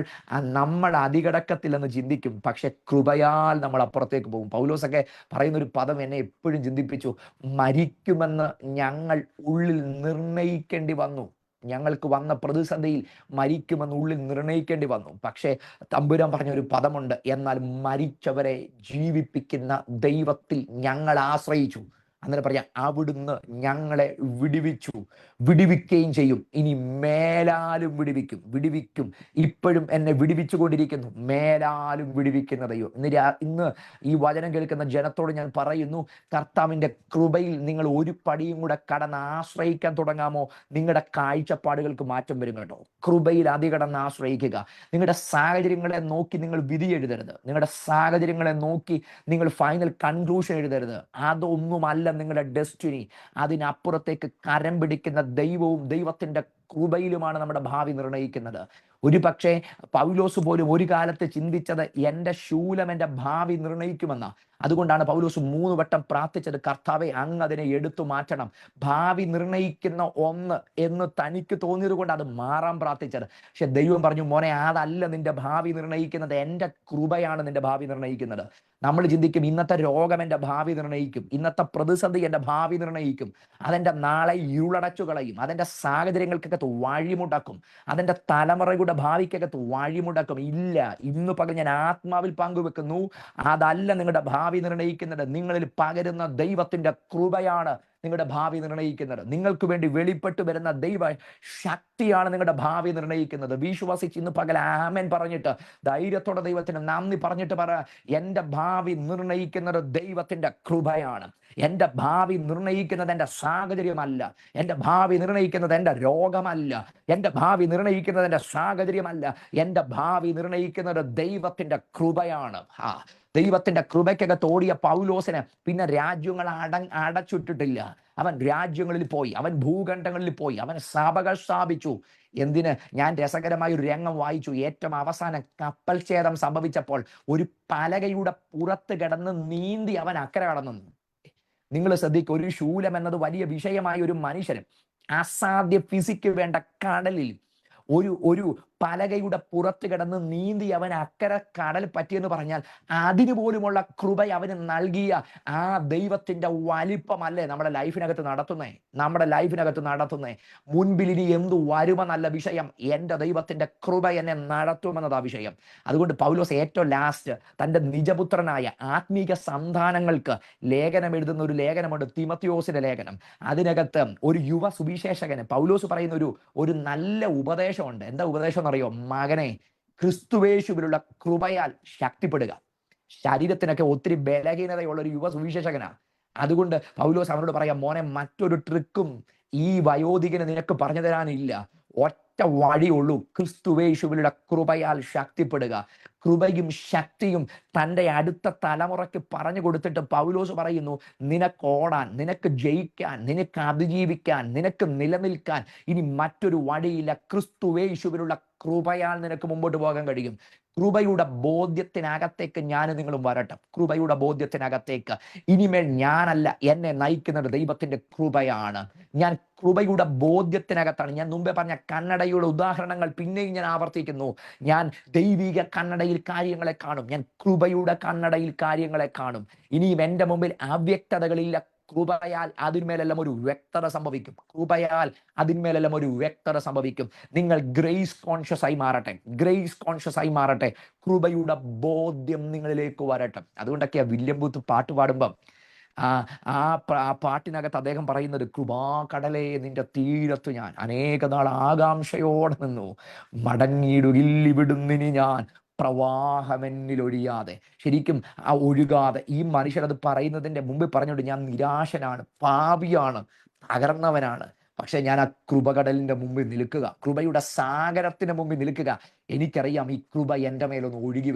നമ്മൾ അതികടക്കത്തില്ലെന്ന് ചിന്തിക്കും, പക്ഷെ കൃപയാൽ നമ്മൾ അപ്പുറത്തേക്ക് പോകും. പൗലോസൊക്കെ പറയുന്നൊരു പദം എന്നെ എപ്പോഴും ചിന്തിപ്പിച്ചു, മരിക്കുമെന്ന് ഞങ്ങൾ ഉള്ളിൽ നിർണയിക്കേണ്ടി വന്നു. ഞങ്ങൾക്ക് വന്ന പ്രതിസന്ധിയിൽ മരിക്കുമെന്ന് ഉള്ളിൽ നിർണയിക്കേണ്ടി വന്നു. പക്ഷേ തമ്പുരാൻ പറഞ്ഞൊരു പദമുണ്ട്, എന്നാൽ മരിച്ചവരെ ജീവിപ്പിക്കുന്ന ദൈവത്തിൽ ഞങ്ങൾ ആശ്രയിച്ചു. അങ്ങനെ പറയാം, അവിടുന്ന് ഞങ്ങളെ വിടുവിക്കുകയും ചെയ്യും, ഇനി മേലാലും വിടുവിക്കും. ഇപ്പോഴും എന്നെ വിടുവിച്ചുകൊണ്ടിരിക്കുന്നു, മേലാലും വിടുവിക്കുന്ന ദൈവം. ഇന്ന് ഈ വചനം കേൾക്കുന്ന ജനത്തോട് ഞാൻ പറയുന്നു, കർത്താവിൻ്റെ കൃപയിൽ നിങ്ങൾ ഒരു പടിയും കൂടെ കടന്ന് ആശ്രയിക്കാൻ തുടങ്ങാമോ, നിങ്ങളുടെ കാഴ്ചപ്പാടുകൾക്ക് മാറ്റം വരും കേട്ടോ. കൃപയിൽ അതികടന്ന് ആശ്രയിക്കുക. നിങ്ങളുടെ സാഹചര്യങ്ങളെ നോക്കി നിങ്ങൾ വിധി എഴുതരുത്, നിങ്ങളുടെ സാഹചര്യങ്ങളെ നോക്കി നിങ്ങൾ ഫൈനൽ കൺക്ലൂഷൻ എഴുതരുത്. അതൊന്നുമല്ല നിങ്ങളുടെ ഡെസ്റ്റിനി. അതിനപ്പുറത്തേക്ക് കരം പിടിക്കുന്ന ദൈവവും ദൈവത്തിന്റെ കൃപയിലുമാണ് നമ്മുടെ ഭാവി നിർണയിക്കുന്നത്. ഒരു പക്ഷേ പൗലോസ് പോലും ഒരു കാലത്ത് ചിന്തിച്ചത് എൻ്റെ ശൂലം എൻ്റെ ഭാവി നിർണയിക്കുമെന്ന. അതുകൊണ്ടാണ് പൗലോസ് 3 വട്ടം പ്രാർത്ഥിച്ചത്, കർത്താവെ അങ്ങ് അതിനെ എടുത്തു മാറ്റണം. ഭാവി നിർണയിക്കുന്ന ഒന്ന് എന്ന് തനിക്ക് തോന്നിയത് കൊണ്ട് അത് മാറാൻ പ്രാർത്ഥിച്ചത്. പക്ഷെ ദൈവം പറഞ്ഞു, മോനെ അതല്ല നിന്റെ ഭാവി നിർണയിക്കുന്നത്, എൻ്റെ കൃപയാണ് നിന്റെ ഭാവി നിർണയിക്കുന്നത്. നമ്മൾ ചിന്തിക്കും ഇന്നത്തെ രോഗം എൻ്റെ ഭാവി നിർണയിക്കും, ഇന്നത്തെ പ്രതിസന്ധി എൻ്റെ ഭാവി നിർണയിക്കും, അതെൻ്റെ നാളെ ഇരുളടച്ചു കളയും, അതെൻ്റെ സാഹചര്യങ്ങൾക്കകത്ത് വഴിമുടക്കും, അതെൻ്റെ തലമുറയുടെ ഭാവിക്കകത്ത് വഴിമുടക്കും. ഇല്ല, ഇന്ന് പകൽ ഞാൻ ആത്മാവിൽ പങ്കുവെക്കുന്നു, അതല്ല നിങ്ങളുടെ ഭാവി നിർണയിക്കുന്നത്. നിങ്ങളിൽ പകരുന്ന ദൈവത്തിന്റെ കൃപയാണ് നിങ്ങളുടെ ഭാവി നിർണ്ണയിക്കുന്നത്. നിങ്ങൾക്ക് വേണ്ടി വെളിപ്പെട്ട് വരുന്ന ദൈവ ശക്തിയാണ് നിങ്ങളുടെ ഭാവി നിർണ്ണയിക്കുന്നത്. വിശ്വസിച്ച് ഇന്ന് പകൽ ആമേൻ പറഞ്ഞിട്ട് ധൈര്യത്തോടെ ദൈവത്തിന് നന്ദി പറഞ്ഞിട്ട് പറ, എൻ്റെ ഭാവി നിർണ്ണയിക്കുന്നത് ദൈവത്തിന്റെ കൃപയാണ്. എൻ്റെ ഭാവി നിർണ്ണയിക്കുന്നത് എൻ്റെ സാഹചര്യമല്ല. എൻ്റെ ഭാവി നിർണ്ണയിക്കുന്നത് എൻ്റെ രോഗമല്ല. എൻ്റെ ഭാവി നിർണ്ണയിക്കുന്നത് എൻ്റെ സാഹചര്യമല്ല. എൻ്റെ ഭാവി നിർണ്ണയിക്കുന്നത് ദൈവത്തിന്റെ കൃപയാണ്. ദൈവത്തിന്റെ കൃപയ്ക്കകത്ത് ഓടിയ പൗലോസിന് പിന്നെ രാജ്യങ്ങൾ അടച്ചിട്ടിട്ടില്ല. അവൻ രാജ്യങ്ങളിൽ പോയി, അവൻ ഭൂഖണ്ഡങ്ങളിൽ പോയി, അവൻ സഭകൾ സ്ഥാപിച്ചു. എന്തിന്? ഞാൻ രസകരമായ ഒരു രംഗം വായിച്ചു. ഏറ്റവും അവസാനം കപ്പൽ ഛേദം സംഭവിച്ചപ്പോൾ ഒരു പലകയുടെ പുറത്ത് കിടന്ന് നീന്തി അവൻ അക്കരെ കടന്നു. നിങ്ങൾ ശ്രദ്ധിക്കുക, ഒരു ശൂലം എന്നത് വലിയ വിഷയമായ ഒരു മനുഷ്യന് അസാധ്യ ഫിസിക്ക് വേണ്ട കടലിൽ ഒരു പലകയുടെ പുറത്ത് കിടന്ന് നീന്തി അവൻ അക്കരെ കടൽ പറ്റിയെന്ന് പറഞ്ഞാൽ അതിനു പോലുമുള്ള കൃപ അവന് നൽകിയ ആ ദൈവത്തിന്റെ വലിപ്പമല്ലേ നമ്മുടെ ലൈഫിനകത്ത് നടത്തുന്നേ. മുൻപിൽ ഇനി എന്തു വരുമെന്നല്ല വിഷയം, എൻ്റെ ദൈവത്തിന്റെ കൃപ എന്നെ നടത്തുമെന്നതാ വിഷയം. അതുകൊണ്ട് പൗലോസ് ഏറ്റവും ലാസ്റ്റ് തൻ്റെ നിജപുത്രനായ ആത്മീക സന്താനങ്ങൾക്ക് ലേഖനം എഴുതുന്ന ഒരു ലേഖനമുണ്ട്, തിമത്തിയോസിന്റെ ലേഖനം. അതിനകത്ത് ഒരു യുവ സുവിശേഷകന് പൗലോസ് പറയുന്ന ഒരു നല്ല ഉപദേശമുണ്ട്. എന്താ ഉപദേശം അറിയോ? മകനെ, ക്രിസ്തുവേശുവിലുള്ള കൃപയാൽ ശക്തിപ്പെടുക. ശരീരത്തിനൊക്കെ ഒത്തിരി ബലഹീനതയുള്ള ഒരു യുവ സുവിശേഷകനാണ്. അതുകൊണ്ട് പൗലോസ് അവനോട് പറയാം, മോനെ, മറ്റൊരു ട്രിക്കും ഈ വയോധികന് നിനക്ക് പറഞ്ഞു തരാനില്ല. ഒറ്റ വഴിയുള്ളൂ, ക്രിസ്തുവേശുവിലുള്ള കൃപയാൽ ശക്തിപ്പെടുക. കൃപയും ശക്തിയും തൻ്റെ അടുത്ത തലമുറയ്ക്ക് പറഞ്ഞു കൊടുത്തിട്ട് പൗലോസ് പറയുന്നു, നിനക്ക് ഓടാൻ, നിനക്ക് ജയിക്കാൻ, നിനക്ക് അതിജീവിക്കാൻ, നിനക്ക് നിലനിൽക്കാൻ ഇനി മറ്റൊരു വഴിയില്ല. ക്രിസ്തുവേശുവിലുള്ള കൃപയാൽ നിനക്ക് മുമ്പോട്ട് പോകാൻ കഴിയും. കൃപയുടെ ബോധ്യത്തിനകത്തേക്ക് ഞാനും നിങ്ങളും വരട്ടെ. കൃപയുടെ ബോധ്യത്തിനകത്തേക്ക് ഇനിമേൽ ഞാനല്ല, എന്നെ നയിക്കുന്നത് ദൈവത്തിന്റെ കൃപയാണ്. ഞാൻ കൃപയുടെ ബോധ്യത്തിനകത്താണ്. ഞാൻ മുമ്പേ പറഞ്ഞ കണ്ണടയുടെ ഉദാഹരണങ്ങൾ പിന്നെയും ഞാൻ ആവർത്തിക്കുന്നു. ഞാൻ ദൈവിക കണ്ണടയിൽ കാര്യങ്ങളെ കാണും, ഞാൻ കൃപയുടെ കണ്ണടയിൽ കാര്യങ്ങളെ കാണും. ഇനിയും എൻ്റെ മുമ്പിൽ അവ്യക്തതകളില്ല. കൃപയാൽ അതിന്മേലെല്ലാം ഒരു വ്യക്തത സംഭവിക്കും. കൃപയാൽ അതിന്മേലെല്ലാം ഒരു വ്യക്തത സംഭവിക്കും. നിങ്ങൾ ഗ്രേസ് കോൺഷ്യസ് ആയി മാറട്ടെ. കൃപയുടെ ബോധ്യം നിങ്ങളിലേക്ക് വരട്ടെ. അതുകൊണ്ടൊക്കെയാ വില്യം ബൂത്ത് പാട്ട് പാടുമ്പം ആ പാട്ടിനകത്ത് അദ്ദേഹം പറയുന്നത്, കൃപാകടലേ നിന്റെ തീരത്ത് ഞാൻ അനേക നാൾ ആകാംക്ഷയോടെ നിന്നു, മടങ്ങിയിടുകില്ലിവിടുന്നിനി ഞാൻ പ്രവാഹമെന്നിലൊഴിയാതെ. ശരിക്കും ആ ഒഴുകാതെ ഈ മനുഷ്യരത് പറയുന്നതിൻ്റെ മുമ്പ് പറഞ്ഞോണ്ട്, ഞാൻ നിരാശനാണ്, പാപിയാണ്, തകർന്നവനാണ്. പക്ഷെ ഞാൻ ആ കൃപകടലിന്റെ മുമ്പിൽ നിൽക്കുക, കൃപയുടെ സാഗരത്തിന് മുമ്പിൽ നിൽക്കുക. എനിക്കറിയാം ഈ കൃപ എൻ്റെ മേലൊന്ന് ഒഴുകി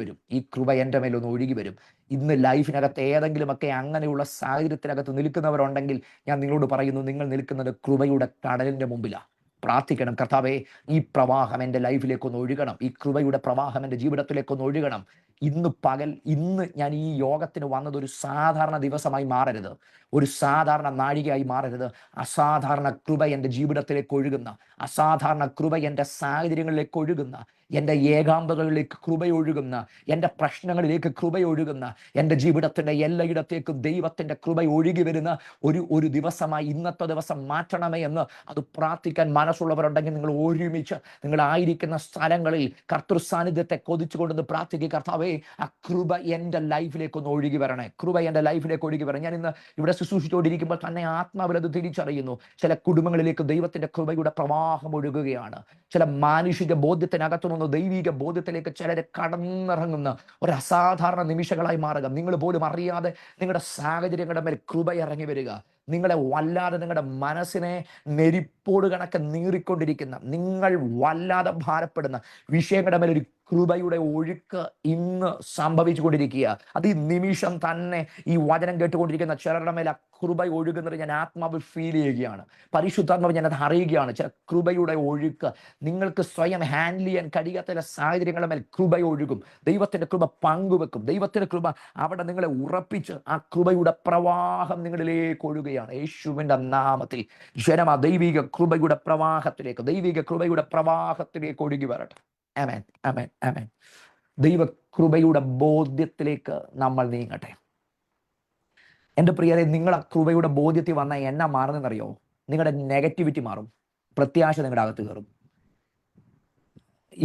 വരും. ഇന്ന് ലൈഫിനകത്ത് ഏതെങ്കിലുമൊക്കെ അങ്ങനെയുള്ള സാഹചര്യത്തിനകത്ത് നിൽക്കുന്നവരുണ്ടെങ്കിൽ ഞാൻ നിങ്ങളോട് പറയുന്നു, നിങ്ങൾ നിൽക്കുന്നത് കൃപയുടെ കടലിന്റെ മുമ്പിലാണ്. പ്രാർത്ഥിക്കണം, കർത്താവേ, ഈ പ്രവാഹം എൻ്റെ ലൈഫിലേക്കൊന്ന് ഒഴുകണം, ഈ കൃപയുടെ പ്രവാഹം എൻ്റെ ജീവിതത്തിലേക്കൊന്ന് ഒഴുകണം. ഇന്ന് ഞാൻ ഈ യോഗത്തിന് വന്നത് ഒരു സാധാരണ ദിവസമായി മാറരുത്, ഒരു സാധാരണ നാഴികയായി മാറരുത്. അസാധാരണ കൃപ എൻ്റെ ജീവിതത്തിലേക്ക് ഒഴുകുന്ന, അസാധാരണ കൃപ എൻ്റെ സാഹചര്യങ്ങളിലേക്ക് ഒഴുകുന്ന, എൻ്റെ ഏകാന്തതകളിലേക്ക് കൃപയൊഴുകുന്ന, എൻ്റെ പ്രശ്നങ്ങളിലേക്ക് കൃപയൊഴുകുന്ന, എൻ്റെ ജീവിതത്തിൻ്റെ എല്ലായിടത്തേക്കും ദൈവത്തിൻ്റെ കൃപ ഒഴുകി വരുന്ന ഒരു ദിവസമായി ഇന്നത്തെ ദിവസം മാറ്റണമേ എന്ന് അത് പ്രാർത്ഥിക്കാൻ മനസ്സുള്ളവരുണ്ടെങ്കിൽ നിങ്ങൾ ഒരുമിച്ച് നിങ്ങളായിരിക്കുന്ന സ്ഥലങ്ങളിൽ കർത്തൃ സാന്നിധ്യത്തെ കൊതിച്ചുകൊണ്ടെന്ന് പ്രാർത്ഥിക്കുക. കർത്താവേ, ആ കൃപ എൻ്റെ ലൈഫിലേക്ക് ഒന്ന് ഒഴുകി വരണേ, കൃപ എൻ്റെ ലൈഫിലേക്ക് ഒഴുകി വരണം. ഞാൻ ഇന്ന് ഇവിടെ ശുശ്രൂഷിച്ചുകൊണ്ടിരിക്കുമ്പോൾ തന്നെ ആത്മാവിൽ അത് തിരിച്ചറിയുന്നു. ചില കുടുംബങ്ങളിലേക്ക് ദൈവത്തിന്റെ കൃപയുടെ പ്രവാഹം ഒഴുകുകയാണ്. ചില മാനുഷിക ബോധ്യത്തിനകത്തു നിന്ന് ദൈവിക ബോധ്യത്തിലേക്ക് ചിലരെ കടന്നിറങ്ങുന്ന ഒരു അസാധാരണ നിമിഷങ്ങളായി മാറുക. നിങ്ങൾ പോലും അറിയാതെ നിങ്ങളുടെ സാഹചര്യങ്ങളുടെ മേൽ കൃപ ഇറങ്ങി വരിക. നിങ്ങളെ വല്ലാതെ, നിങ്ങളുടെ മനസ്സിനെ നെരിപ്പോട് കണക്കെ നീറിക്കൊണ്ടിരിക്കുന്ന, നിങ്ങൾ വല്ലാതെ ഭാരപ്പെടുന്ന വിഷയങ്ങളുടെ മേൽ ഒരു കൃപയുടെ ഒഴുക്ക് ഇന്ന് സംഭവിച്ചു കൊണ്ടിരിക്കുക. അത് ഈ നിമിഷം തന്നെ ഈ വചനം കേട്ടുകൊണ്ടിരിക്കുന്ന ചിലരുടെ മേൽ ആ കൃപ ഒഴുകുന്നത് ഞാൻ ആത്മാവിൽ ഫീൽ ചെയ്യുകയാണ്. പരിശുദ്ധാത്മാവ് ഞാനത് അറിയുകയാണ്. ചില കൃപയുടെ ഒഴുക്ക് നിങ്ങൾക്ക് സ്വയം ഹാൻഡിൽ ചെയ്യാൻ കഴിയാത്ത ചില സാഹചര്യങ്ങളുടെ മേൽ കൃപ ഒഴുകും. ദൈവത്തിന്റെ കൃപ പങ്കുവെക്കും. ദൈവത്തിന്റെ കൃപ അവിടെ നിങ്ങളെ ഉറപ്പിച്ച് ആ കൃപയുടെ പ്രവാഹം നിങ്ങളിലേക്ക് ഒഴുകുകയാണ്. യേശുവിന്റെ നാമത്തിൽ ജനം ആ ദൈവിക കൃപയുടെ പ്രവാഹത്തിലേക്ക് ഒഴുകി വരട്ടെ. ആമേൻ, ആമേൻ, ആമേൻ. ദൈവ കൃപയുടെ ബോധ്യത്തിലേക്ക് നമ്മൾ നീങ്ങട്ടെ. എൻ്റെ പ്രിയരെ, നിങ്ങൾ ആ കൃപയുടെ ബോധ്യത്തിൽ വന്നാൽ എന്നാ മാറുന്നതെന്നറിയോ? നിങ്ങളുടെ നെഗറ്റിവിറ്റി മാറും, പ്രത്യാശ നിങ്ങളുടെ അകത്ത് കയറും.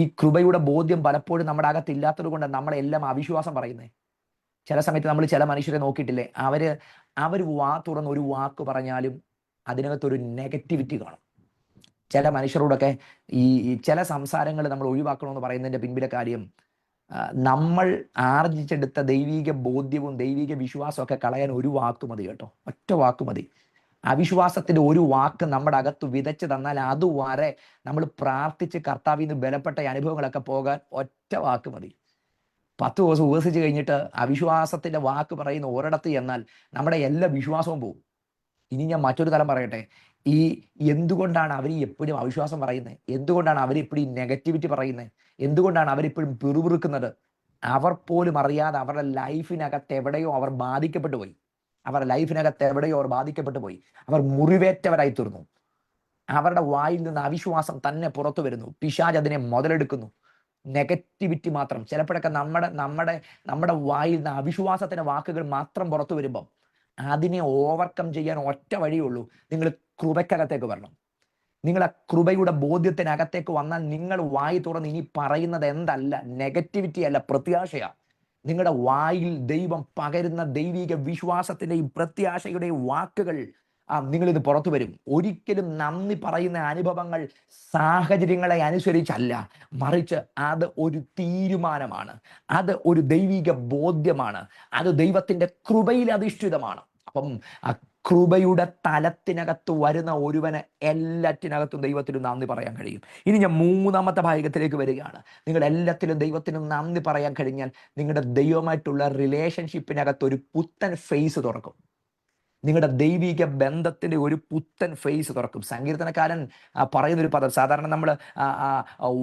ഈ കൃപയുടെ ബോധ്യം പലപ്പോഴും നമ്മുടെ അകത്ത് ഇല്ലാത്തത് കൊണ്ട് നമ്മളെല്ലാം അവിശ്വാസം പറയുന്നത്. ചില സമയത്ത് നമ്മൾ ചില മനുഷ്യരെ നോക്കിയിട്ടില്ലേ, അവര് വാ തുറന്ന് ഒരു വാക്ക് പറഞ്ഞാലും അതിനകത്തൊരു നെഗറ്റിവിറ്റി കാണും. ചില മനുഷ്യരോടൊക്കെ ഈ ചില സംസാരങ്ങൾ നമ്മൾ ഒഴിവാക്കണമെന്ന് പറയുന്നതിൻ്റെ പിൻപിലെ കാര്യം, നമ്മൾ ആർജിച്ചെടുത്ത ദൈവിക ബോധ്യവും ദൈവിക വിശ്വാസവും ഒക്കെ കളയാൻ ഒരു വാക്ക് മതി കേട്ടോ, ഒറ്റ വാക്ക് മതി. അവിശ്വാസത്തിന്റെ ഒരു വാക്ക് നമ്മുടെ അകത്ത് വിതച്ച് തന്നാൽ അതുവരെ നമ്മൾ പ്രാർത്ഥിച്ച് കർത്താവിൽ നിന്ന് ബലപ്പെട്ട അനുഭവങ്ങളൊക്കെ പോകാൻ ഒറ്റ വാക്ക് മതി. 10 ദിവസം ഉപവസിച്ച് കഴിഞ്ഞിട്ട് അവിശ്വാസത്തിന്റെ വാക്ക് പറയുന്ന ഒരിടത്ത് എന്നാൽ നമ്മുടെ എല്ലാ വിശ്വാസവും പോകും. ഇനി ഞാൻ മറ്റൊരു തലം പറയട്ടെ, ഈ എന്തുകൊണ്ടാണ് അവർ എപ്പോഴും അവിശ്വാസം പറയുന്നത്? എന്തുകൊണ്ടാണ് അവരെപ്പോഴും നെഗറ്റിവിറ്റി പറയുന്നത്? എന്തുകൊണ്ടാണ് അവരെപ്പോഴും പിറുപിറുക്കുന്നത്? അവർ പോലും അറിയാതെ അവരുടെ ലൈഫിനകത്ത് എവിടെയോ അവർ ബാധിക്കപ്പെട്ടു പോയി. അവർ മുറിവേറ്റവരായി തീർന്നു. അവരുടെ വായിൽ നിന്ന് അവിശ്വാസം തന്നെ പുറത്തു വരുന്നു. പിശാച് അതിനെ മുതലെടുക്കുന്നു. നെഗറ്റിവിറ്റി മാത്രം. ചിലപ്പോഴൊക്കെ നമ്മുടെ വായിൽ നിന്ന് അവിശ്വാസത്തിന്റെ വാക്കുകൾ മാത്രം പുറത്തു വരുമ്പം അതിനെ ഓവർകം ചെയ്യാൻ ഒറ്റ വഴിയുള്ളൂ. നിങ്ങൾ കൃപയ്ക്കകത്തേക്ക് വരണം. നിങ്ങൾ ആ കൃപയുടെ ബോധ്യത്തിനകത്തേക്ക് വന്നാൽ നിങ്ങൾ വായി തുറന്ന് ഇനി പറയുന്നത് എന്തല്ല, നെഗറ്റിവിറ്റി അല്ല, പ്രത്യാശയാ. നിങ്ങളുടെ വായിൽ ദൈവം പകരുന്ന ദൈവിക വിശ്വാസത്തിന്റെയും പ്രത്യാശയുടെയും വാക്കുകൾ നിങ്ങളിത് പുറത്തു വരും. ഒരിക്കലും നന്ദി പറയുന്ന അനുഭവങ്ങൾ സാഹചര്യങ്ങളെ അനുസരിച്ചല്ല, മറിച്ച് അത് ഒരു തീരുമാനമാണ്, അത് ഒരു ദൈവിക ബോധ്യമാണ്, അത് ദൈവത്തിന്റെ കൃപയിൽ അധിഷ്ഠിതമാണ്. അപ്പം ആ കൃപയുടെ തലത്തിനകത്ത് വരുന്ന ഒരുവന് എല്ലാറ്റിനകത്തും ദൈവത്തിനും നന്ദി പറയാൻ കഴിയും. ഇനി ഞാൻ 3-ാമത്തെ ഭാഗത്തിലേക്ക് വരികയാണ്. നിങ്ങൾ എല്ലാത്തിലും ദൈവത്തിനും നന്ദി പറയാൻ കഴിഞ്ഞാൽ നിങ്ങളുടെ ദൈവമായിട്ടുള്ള റിലേഷൻഷിപ്പിനകത്ത് ഒരു പുത്തൻ ഫേസ് തുറക്കും. നിങ്ങളുടെ ദൈവിക ബന്ധത്തിന്റെ ഒരു പുത്തൻ ഫേസ് തുറക്കും. സങ്കീർത്തനക്കാരൻ പറയുന്നൊരു പദം, സാധാരണ നമ്മൾ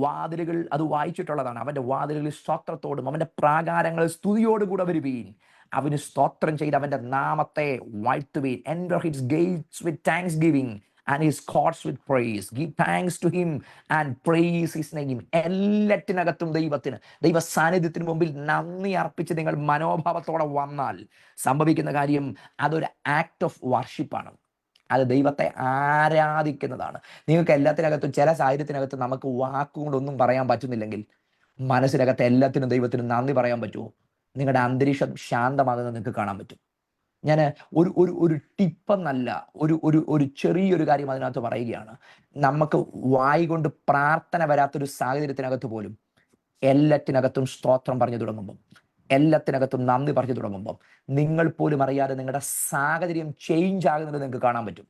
വാതിലുകൾ അത് വായിച്ചിട്ടുള്ളതാണ്. അവന്റെ വാതിലുകളിൽ സ്തോത്രത്തോടും അവന്റെ പ്രാകാരങ്ങൾ സ്തുതിയോടുകൂടെ വരുവീൻ. അവന് സ്തോത്രം ചെയ്ത് അവന്റെ നാമത്തെ വാഴ്ത്തുവീൻ. Enter his gates with thanksgiving and his courts with praise. Give thanks to him and praise his name. എല്ലാറ്റിനകത്തും ദൈവ സാന്നിധ്യത്തിന് മുമ്പിൽ നന്ദി അർപ്പിച്ച് നിങ്ങൾ മനോഭാവത്തോടെ വന്നാൽ സംഭവിക്കുന്ന കാര്യം അതൊരു ആക്ട് ഓഫ് വർഷിപ്പാണ്. അത് ദൈവത്തെ ആരാധിക്കുന്നതാണ്. നിങ്ങൾക്ക് എല്ലാത്തിനകത്തും ചില സാഹചര്യത്തിനകത്ത് നമുക്ക് വാക്കുകൊണ്ടൊന്നും പറയാൻ പറ്റുന്നില്ലെങ്കിൽ മനസ്സിനകത്ത് എല്ലാത്തിനും ദൈവത്തിനും നന്ദി പറയാൻ പറ്റുമോ? നിങ്ങളുടെ അന്തരീക്ഷം ശാന്തമാകുന്നത് നിങ്ങൾക്ക് കാണാൻ പറ്റും. ഞാൻ ഒരു ടിപ്പെന്നല്ല, ഒരു ചെറിയൊരു കാര്യം അതിനകത്ത് പറയുകയാണ്. നമുക്ക് വായി കൊണ്ട് പ്രാർത്ഥന വരാത്തൊരു സാഹചര്യത്തിനകത്ത് പോലും എല്ലാറ്റിനകത്തും സ്തോത്രം പറഞ്ഞു തുടങ്ങുമ്പം, എല്ലാത്തിനകത്തും നന്ദി പറഞ്ഞു തുടങ്ങുമ്പം നിങ്ങൾ പോലും അറിയാതെ നിങ്ങളുടെ സാഹചര്യം ചേഞ്ച് ആകുന്നത് നിങ്ങൾക്ക് കാണാൻ പറ്റും.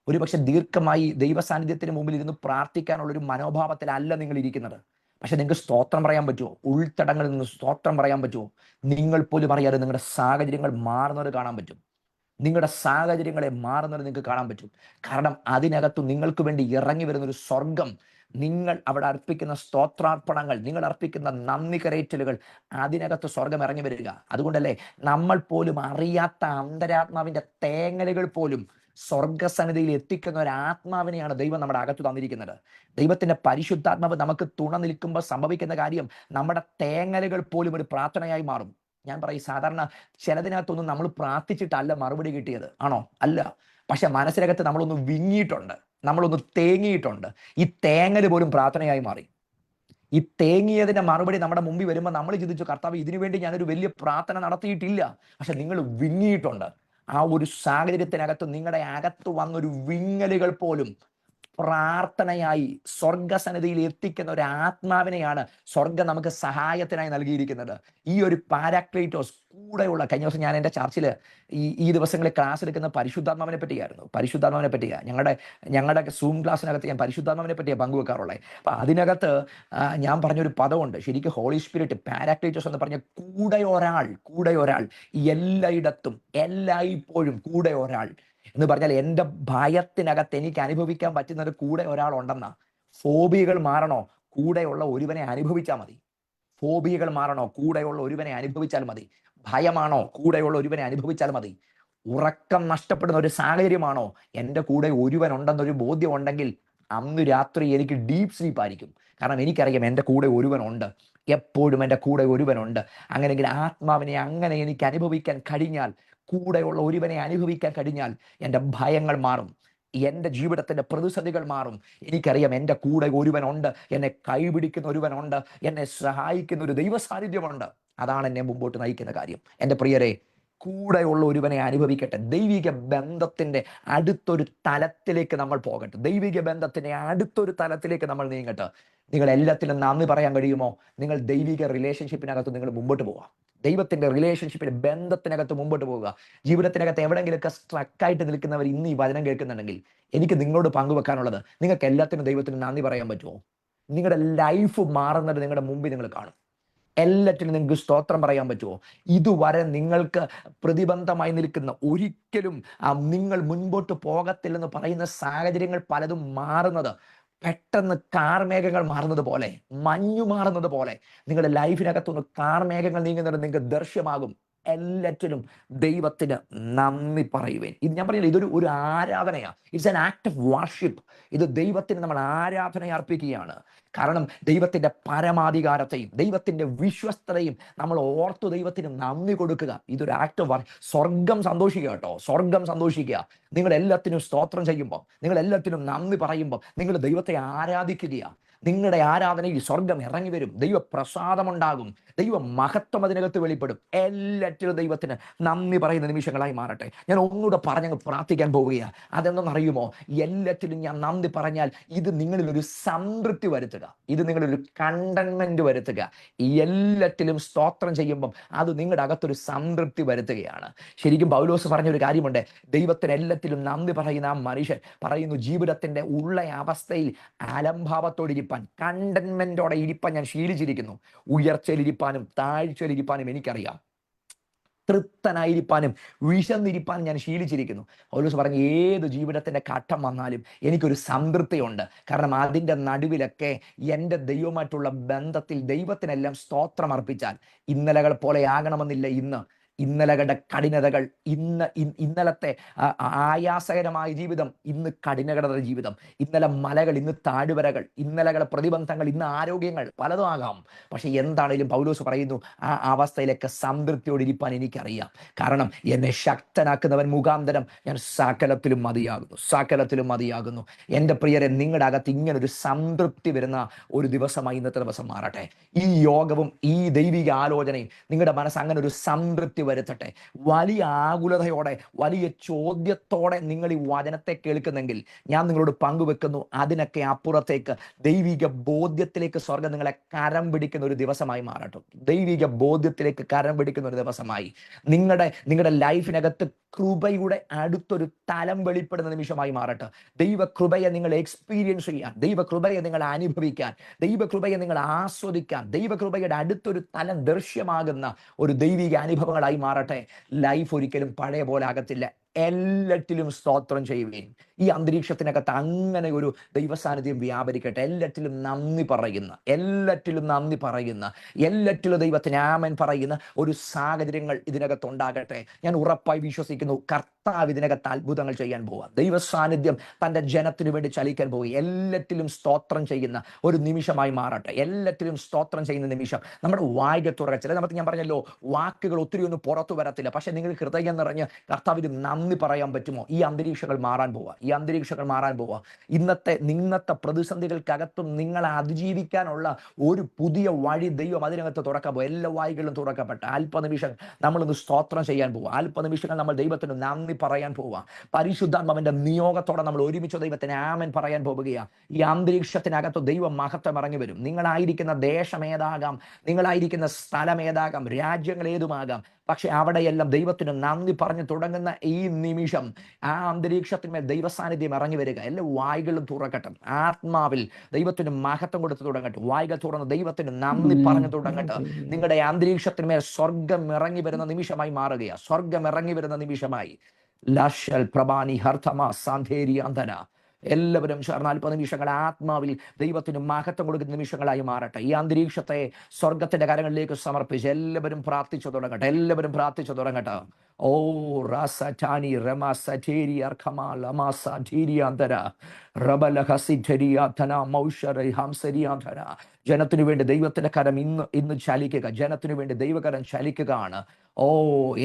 ഒരുപക്ഷെ ദീർഘമായി ദൈവ സാന്നിധ്യത്തിന് മുമ്പിൽ ഇരുന്ന് പ്രാർത്ഥിക്കാനുള്ളൊരു മനോഭാവത്തിലല്ല നിങ്ങൾ ഇരിക്കുന്നത്. പക്ഷെ നിങ്ങൾക്ക് സ്തോത്രം പറയാൻ പറ്റുമോ? ഉൾത്തടങ്ങളിൽ നിന്ന് സ്തോത്രം പറയാൻ പറ്റുമോ? നിങ്ങൾ പോലും അറിയാതെ നിങ്ങളുടെ സാഹചര്യങ്ങൾ മാറുന്നത് കാണാൻ പറ്റും. നിങ്ങളുടെ സാഹചര്യങ്ങളെ മാറുന്നത് നിങ്ങൾക്ക് കാണാൻ പറ്റും. കാരണം അതിനകത്ത് നിങ്ങൾക്ക് വേണ്ടി ഇറങ്ങി വരുന്നൊരു സ്വർഗം, നിങ്ങൾ അവിടെ അർപ്പിക്കുന്ന സ്തോത്രാർപ്പണങ്ങൾ, നിങ്ങൾ അർപ്പിക്കുന്ന നന്ദി കരേറ്റലുകൾ, അതിനകത്ത് സ്വർഗം ഇറങ്ങി വരിക. അതുകൊണ്ടല്ലേ നമ്മൾ പോലും അറിയാത്ത അന്തരാത്മാവിന്റെ തേങ്ങലുകൾ പോലും സ്വർഗസന്നിധിയിൽ എത്തിക്കുന്ന ഒരു ആത്മാവിനെയാണ് ദൈവം നമ്മുടെ അകത്ത് തന്നിരിക്കുന്നത്. ദൈവത്തിന്റെ പരിശുദ്ധാത്മാവ് നമുക്ക് തുണ നിൽക്കുമ്പോൾ സംഭവിക്കുന്ന കാര്യം നമ്മുടെ തേങ്ങലുകൾ പോലും ഒരു പ്രാർത്ഥനയായി മാറും. ഞാൻ പറയും, സാധാരണ ചിലതിനകത്തൊന്നും നമ്മൾ പ്രാർത്ഥിച്ചിട്ടല്ല മറുപടി കിട്ടിയത്, ആണോ? അല്ല. പക്ഷെ മനസ്സിനകത്ത് നമ്മളൊന്ന് വിങ്ങിയിട്ടുണ്ട്, നമ്മളൊന്ന് തേങ്ങിയിട്ടുണ്ട്. ഈ തേങ്ങല് പോലും പ്രാർത്ഥനയായി മാറി. ഈ തേങ്ങിയതിന്റെ മറുപടി നമ്മുടെ മുമ്പിൽ വരുമ്പോൾ നമ്മൾ ചിന്തിച്ചു, കർത്താവ് ഇതിനു വേണ്ടി ഞാനൊരു വലിയ പ്രാർത്ഥന നടത്തിയിട്ടില്ല. പക്ഷെ നിങ്ങൾ വിങ്ങിയിട്ടുണ്ട്. ആ ഒരു സാഹചര്യത്തിനകത്ത് നിങ്ങളുടെ അകത്ത് വന്നൊരു വിങ്ങലുകൾ പോലും പ്രാർത്ഥനയായി സ്വർഗസന്നിധിയിൽ എത്തിക്കുന്ന ഒരു ആത്മാവിനെയാണ് സ്വർഗം നമുക്ക് സഹായത്തിനായി നൽകിയിരിക്കുന്നത്. ഈ ഒരു പാരാക്ലീറ്റോസ് കൂടെയുള്ള, കഴിഞ്ഞ ദിവസം ഞാൻ എൻ്റെ ചർച്ചിൽ ഈ ദിവസങ്ങളിൽ ക്ലാസ് എടുക്കുന്ന പരിശുദ്ധാത്മാവിനെ പറ്റിയാണ്. ഞങ്ങളുടെ സൂം ക്ലാസ്സിനകത്ത് ഞാൻ പരിശുദ്ധാത്മാവിനെ പറ്റിയാണ് പങ്കുവെക്കാറുള്ളത്. അപ്പൊ അതിനകത്ത് ഞാൻ പറഞ്ഞൊരു പദമുണ്ട്, ശരിക്കും ഹോളി സ്പിരിറ്റ്, പാരാക്ലീറ്റോസ് എന്ന് പറഞ്ഞ കൂടെ ഒരാൾ, എല്ലായിടത്തും എല്ലായ്പ്പോഴും കൂടെ ഒരാൾ എന്ന് പറഞ്ഞാൽ എൻ്റെ ഭയത്തിനകത്ത് എനിക്ക് അനുഭവിക്കാൻ പറ്റുന്നത് കൂടെ ഒരാളുണ്ടെന്നാ. ഫോബിയകൾ മാറണോ? കൂടെയുള്ള ഒരുവനെ അനുഭവിച്ചാൽ മതി. ഭയമാണോ? കൂടെയുള്ള ഒരുവനെ അനുഭവിച്ചാൽ മതി. ഉറക്കം നഷ്ടപ്പെടുന്ന ഒരു സാഹചര്യമാണോ? എൻ്റെ കൂടെ ഒരുവൻ ഉണ്ടെന്നൊരു ബോധ്യം ഉണ്ടെങ്കിൽ അന്ന് രാത്രി എനിക്ക് ഡീപ്പ് സ്ലീപ്പ് ആയിരിക്കും. കാരണം എനിക്കറിയാം എൻ്റെ കൂടെ ഒരുവനുണ്ട്, എപ്പോഴും എൻ്റെ കൂടെ ഒരുവനുണ്ട്. അങ്ങനെയെങ്കിൽ ആത്മാവിനെ അങ്ങനെ എനിക്ക് അനുഭവിക്കാൻ കഴിഞ്ഞാൽ, കൂടെയുള്ള ഒരുവനെ അനുഭവിക്കാൻ കഴിഞ്ഞാൽ എൻ്റെ ഭയങ്ങൾ മാറും, എൻ്റെ ജീവിതത്തിന്റെ പ്രതിസന്ധികൾ മാറും. എനിക്കറിയാം എൻ്റെ കൂടെ ഒരുവനുണ്ട്, എന്നെ കൈപിടിക്കുന്ന ഒരുവനുണ്ട്, എന്നെ സഹായിക്കുന്ന ഒരു ദൈവ സാന്നിധ്യമുണ്ട്. അതാണ് എന്നെ മുമ്പോട്ട് നയിക്കുന്ന കാര്യം. എൻ്റെ പ്രിയരെ, കൂടെയുള്ള ഒരുവനെ അനുഭവിക്കട്ടെ. ദൈവിക ബന്ധത്തിന്റെ അടുത്തൊരു തലത്തിലേക്ക് നമ്മൾ പോകട്ടെ. ദൈവിക ബന്ധത്തിന്റെ അടുത്തൊരു തലത്തിലേക്ക് നമ്മൾ നീങ്ങട്ടെ. നിങ്ങൾ എല്ലാത്തിനും നന്ദി പറയാൻ കഴിയുമോ? നിങ്ങൾ ദൈവിക റിലേഷൻഷിപ്പിനകത്ത് നിങ്ങൾ മുമ്പോട്ട് പോവാം. ദൈവത്തിന്റെ റിലേഷൻഷിപ്പിന്റെ ബന്ധത്തിനകത്ത് മുമ്പോട്ട് പോവുക. ജീവിതത്തിനകത്ത് എവിടെയെങ്കിലുമൊക്കെ സ്ട്രക്കായിട്ട് നിൽക്കുന്നവർ ഇന്ന് ഈ വചനം കേൾക്കുന്നുണ്ടെങ്കിൽ എനിക്ക് നിങ്ങളോട് പങ്കുവെക്കാനുള്ളത്, നിങ്ങൾക്ക് എല്ലാത്തിനും ദൈവത്തിന് നന്ദി പറയാൻ പറ്റുമോ? നിങ്ങളുടെ ലൈഫ് മാറുന്നത് നിങ്ങളുടെ മുമ്പിൽ നിങ്ങൾ കാണും. എല്ലാറ്റിനും നിങ്ങൾക്ക് സ്തോത്രം പറയാൻ പറ്റുമോ? ഇതുവരെ നിങ്ങൾക്ക് പ്രതിബന്ധമായി നിൽക്കുന്ന, ഒരിക്കലും നിങ്ങൾ മുൻപോട്ട് പോകത്തില്ലെന്ന് പറയുന്ന സാഹചര്യങ്ങൾ പലതും മാറുന്നത് പെട്ടെന്ന് കാർമേഘങ്ങൾ മാറുന്നത് പോലെ, മഞ്ഞു മാറുന്നത് പോലെ നിങ്ങളുടെ ലൈഫിനകത്തുനിന്ന് കാർമേഘങ്ങൾ നീങ്ങുന്നത് നിങ്ങൾക്ക് ദൃശ്യമാകും. എല്ലാറ്റിലും ദൈവത്തിന് നന്ദി പറയുവേൻ. ഇത് ഞാൻ പറഞ്ഞില്ല, ഇതൊരു ആരാധനയാണ്. It's an act of worship. ഇത് ദൈവത്തിന് നമ്മൾ ആരാധന അർപ്പിക്കുകയാണ്. കാരണം ദൈവത്തിന്റെ പരമാധികാരത്തെയും ദൈവത്തിന്റെ വിശ്വസ്തതയും നമ്മൾ ഓർത്തു ദൈവത്തിന് നന്ദി കൊടുക്കുക. ഇതൊരു ആക്ട് ഓഫ് സ്വർഗം സന്തോഷിക്കുക കേട്ടോ. സ്വർഗം സന്തോഷിക്കുക. നിങ്ങൾ എല്ലാത്തിനും സ്തോത്രം ചെയ്യുമ്പോൾ, നിങ്ങൾ എല്ലാത്തിനും നന്ദി പറയുമ്പോൾ നിങ്ങൾ ദൈവത്തെ ആരാധിക്കുകയാണ്. നിങ്ങളുടെ ആരാധനയിൽ സ്വർഗം ഇറങ്ങി വരും. ദൈവപ്രസാദമുണ്ടാകും. ദൈവ മഹത്വം അതിനകത്ത് വെളിപ്പെടും. എല്ലാറ്റിലും ദൈവത്തിന് നന്ദി പറയുന്ന നിമിഷങ്ങളായി മാറട്ടെ. ഞാൻ ഒന്നുകൂടെ പറഞ്ഞ് പ്രാർത്ഥിക്കാൻ പോവുകയാണ്. അതെന്തെന്നറിയുമോ? എല്ലാറ്റിലും ഞാൻ നന്ദി പറഞ്ഞാൽ ഇത് നിങ്ങളിൽ ഒരു സംതൃപ്തി വരുത്തുക, ഇത് നിങ്ങളൊരു കണ്ടൻമെന്റ് വരുത്തുക. എല്ലാറ്റിലും സ്തോത്രം ചെയ്യുമ്പം അത് നിങ്ങളുടെ അകത്തൊരു സംതൃപ്തി വരുത്തുകയാണ്. ശരിക്കും പൗലോസ് പറഞ്ഞൊരു കാര്യമുണ്ട്. ദൈവത്തിന് എല്ലാത്തിലും നന്ദി പറയുന്ന ആ മനുഷ്യൻ പറയുന്നു, ജീവിതത്തിന്റെ ഉള്ള അവസ്ഥയിൽ അലംഭാവത്തോടിരിപ്പാൻ, കണ്ടൻമെന്റോടെ ഇരിപ്പാൻ ഞാൻ ശീലിച്ചിരിക്കുന്നു. ഉയർച്ചയിലിരിപ്പാനും താഴ്ചയിലിരിപ്പാനും എനിക്കറിയാം. തൃപ്തനായിരിക്കാനും വിശന്നിരിപ്പാനും ഞാൻ ശീലിച്ചിരിക്കുന്നു. പൗലോസ് പറഞ്ഞു, ഏത് ജീവിതത്തിന്റെ ഘട്ടം വന്നാലും എനിക്കൊരു സംതൃപ്തിയുണ്ട്. കാരണം അതിൻ്റെ നടുവിലൊക്കെ എൻ്റെ ദൈവമായിട്ടുള്ള ബന്ധത്തിൽ ദൈവത്തിനെല്ലാം സ്തോത്രം അർപ്പിച്ചാൽ ഇന്നലകൾ പോലെ ആകണമെന്നില്ല. ഇന്നലകളുടെ കഠിനതകൾ, ഇന്നലത്തെ ആയാസകരമായ ജീവിതം ഇന്ന് കഠിനകരമായ ജീവിതം, ഇന്നലെ മലകൾ ഇന്ന് താഴ്വരകൾ, ഇന്നലകളുടെ പ്രതിബന്ധങ്ങൾ ഇന്ന് ആരോഗ്യങ്ങൾ പലതും ആകാം. പക്ഷെ എന്താണേലും പൗലോസ് പറയുന്നു, ആ അവസ്ഥയിലൊക്കെ സംതൃപ്തിയോടെ ഇരിപ്പാൻ എനിക്കറിയാം. കാരണം എന്നെ ശക്തനാക്കുന്നവൻ മുഖാന്തരം ഞാൻ സകലത്തിലും മതിയാകുന്നു. എൻ്റെ പ്രിയരെ, നിങ്ങളുടെ അകത്ത് ഇങ്ങനൊരു സംതൃപ്തി വരുന്ന ഒരു ദിവസമായി ഇന്നത്തെ ദിവസം മാറട്ടെ. ഈ യോഗവും ഈ ദൈവിക ആലോചനയും നിങ്ങളുടെ മനസ്സ് അങ്ങനെ ഒരു സംതൃപ്തി വരുത്തട്ടെ. വലിയ ആകുലതയോടെ, വലിയ ചോദ്യത്തോടെ നിങ്ങൾ ഈ വചനത്തെ കേൾക്കുന്നെങ്കിൽ ഞാൻ നിങ്ങളോട് പങ്കുവെക്കുന്നു, അതിനൊക്കെ അപ്പുറത്തേക്ക് ദൈവിക ബോധ്യത്തിലേക്ക് സ്വർഗം നിങ്ങളെ കരം പിടിക്കുന്ന ഒരു ദിവസമായി മാറട്ടെ. ദൈവിക ബോധ്യത്തിലേക്ക് കരം പിടിക്കുന്ന ഒരു ദിവസമായി നിങ്ങളുടെ ലൈഫിനകത്ത് കൃപയുടെ അടുത്തൊരു തലം വെളിപ്പെടുന്ന നിമിഷമായി മാറട്ടെ. ദൈവകൃപയെ നിങ്ങൾ എക്സ്പീരിയൻസ് ചെയ്യാൻ, ദൈവകൃപയെ നിങ്ങൾ അനുഭവിക്കാൻ, ദൈവകൃപയെ നിങ്ങൾ ആസ്വദിക്കാൻ, ദൈവകൃപയുടെ അടുത്തൊരു തലം ദൃശ്യമാകുന്ന ഒരു ദൈവിക അനുഭവങ്ങളായി മാറട്ടെ. ലൈഫ് ഒരിക്കലും പഴയ പോലെ ആകത്തില്ല. എല്ലാറ്റിലും സ്തോത്രം ചെയ്യുകയും ഈ അന്തരീക്ഷത്തിനകത്ത് അങ്ങനെ ഒരു ദൈവസാന്നിധ്യം വ്യാപരിക്കട്ടെ. എല്ലാറ്റിലും നന്ദി പറയുന്ന എല്ലാറ്റിലും ദൈവത്തിന് ആമേൻ പറയുന്ന ഒരു സാഹചര്യങ്ങൾ ഇതിനകത്ത് ഉണ്ടാകട്ടെ. ഞാൻ ഉറപ്പായി വിശ്വസിക്കുന്നു, കർത്താവ് ഇതിനകത്ത് അത്ഭുതങ്ങൾ ചെയ്യാൻ പോവുക. ദൈവസാന്നിധ്യം തൻ്റെ ജനത്തിനു വേണ്ടി ചലിക്കാൻ പോവുക. എല്ലാറ്റിലും സ്തോത്രം ചെയ്യുന്ന ഒരു നിമിഷമായി മാറട്ടെ. എല്ലാറ്റിലും സ്തോത്രം ചെയ്യുന്ന നിമിഷം. നമ്മുടെ വായിക തുറക്കുക. ചില സമയത്ത് ഞാൻ പറഞ്ഞല്ലോ, വാക്കുകൾ ഒത്തിരി ഒന്നും പുറത്തു വരത്തില്ല. പക്ഷെ നിങ്ങൾ ഹൃദയം നിറഞ്ഞ് കർത്താവിന് നന്ദി പറയാൻ പറ്റുമോ? ഈ അന്തരീക്ഷങ്ങൾ മാറാൻ പോവുക. ഇന്നത്തെ പ്രതിസന്ധികൾക്കകത്തും നിങ്ങളെ അതിജീവിക്കാനുള്ള ഒരു പുതിയ വഴി ദൈവം അതിനകത്ത് തുറക്കാൻ പോവുക. എല്ലാ വായികളും തുറക്കപ്പെട്ട അല്പനിമിഷം നമ്മളൊന്ന് സ്തോത്രം ചെയ്യാൻ പോവുക. അല്പനിമിഷങ്ങൾ നമ്മൾ ദൈവത്തിന് നന്ദി പറയാൻ പോവുക. പരിശുദ്ധാത്മാവിന്റെ നിയോഗത്തോടെ നമ്മൾ ഒരുമിച്ച് ദൈവത്തിന് ആമേൻ പറയാൻ പോവുകയാണ്. ഈ അന്തരീക്ഷത്തിനകത്ത് ദൈവ മഹത്വം ഇറങ്ങി വരും. നിങ്ങളായിരിക്കുന്ന ദേശമേതാകാം, നിങ്ങളായിരിക്കുന്ന സ്ഥലമേതാകാം, രാജ്യങ്ങൾ ഏതുമാകാം, പക്ഷെ അവിടെയെല്ലാം ദൈവത്തിന് നന്ദി പറഞ്ഞു തുടങ്ങുന്ന ഈ നിമിഷം ആ അന്തരീക്ഷത്തിന്മേൽ ദൈവസാന്നിധ്യം ഇറങ്ങി വരിക. എല്ലാ വായികളും തുറക്കട്ടെ. ആത്മാവിൽ ദൈവത്തിന് മഹത്വം കൊടുത്തു തുടങ്ങട്ടെ. വായികൾ തുറന്ന് ദൈവത്തിന് നന്ദി പറഞ്ഞു തുടങ്ങട്ടെ. നിങ്ങളുടെ അന്തരീക്ഷത്തിന്മേൽ സ്വർഗം ഇറങ്ങി വരുന്ന നിമിഷമായി മാറുകയാണ്. സ്വർഗം ഇറങ്ങി വരുന്ന നിമിഷമായി. ലഷൽ പ്രഭാനി ഹർത്തമ സാന്ധേരിയാന്തന. എല്ലാവരും ചേർന്ന് 40 നിമിഷങ്ങൾ ആത്മാവിൽ ദൈവത്തിന് മഹത്വം കൊടുക്കുന്ന നിമിഷങ്ങളായി മാറട്ടെ. ഈ അന്തരീക്ഷത്തെ സ്വർഗത്തിന്റെ കരങ്ങളിലേക്ക് സമർപ്പിച്ച് എല്ലാവരും പ്രാർത്ഥിച്ചു തുടങ്ങട്ടെ. ഓ റാസറ്റാനി റമാസറ്റേരി അർഖമാൽ അമാസറ്റീരിയാന്തര റബലഹസിറ്റരിയാധന മൗഷറി ഹംസരിയാധന. ജനത്തിനു വേണ്ടി ദൈവത്തിന്റെ കരം ഇന്ന് ചലിക്കുക. ജനത്തിനു വേണ്ടി ദൈവകരം ചലിക്കുകയാണ്. ഓ,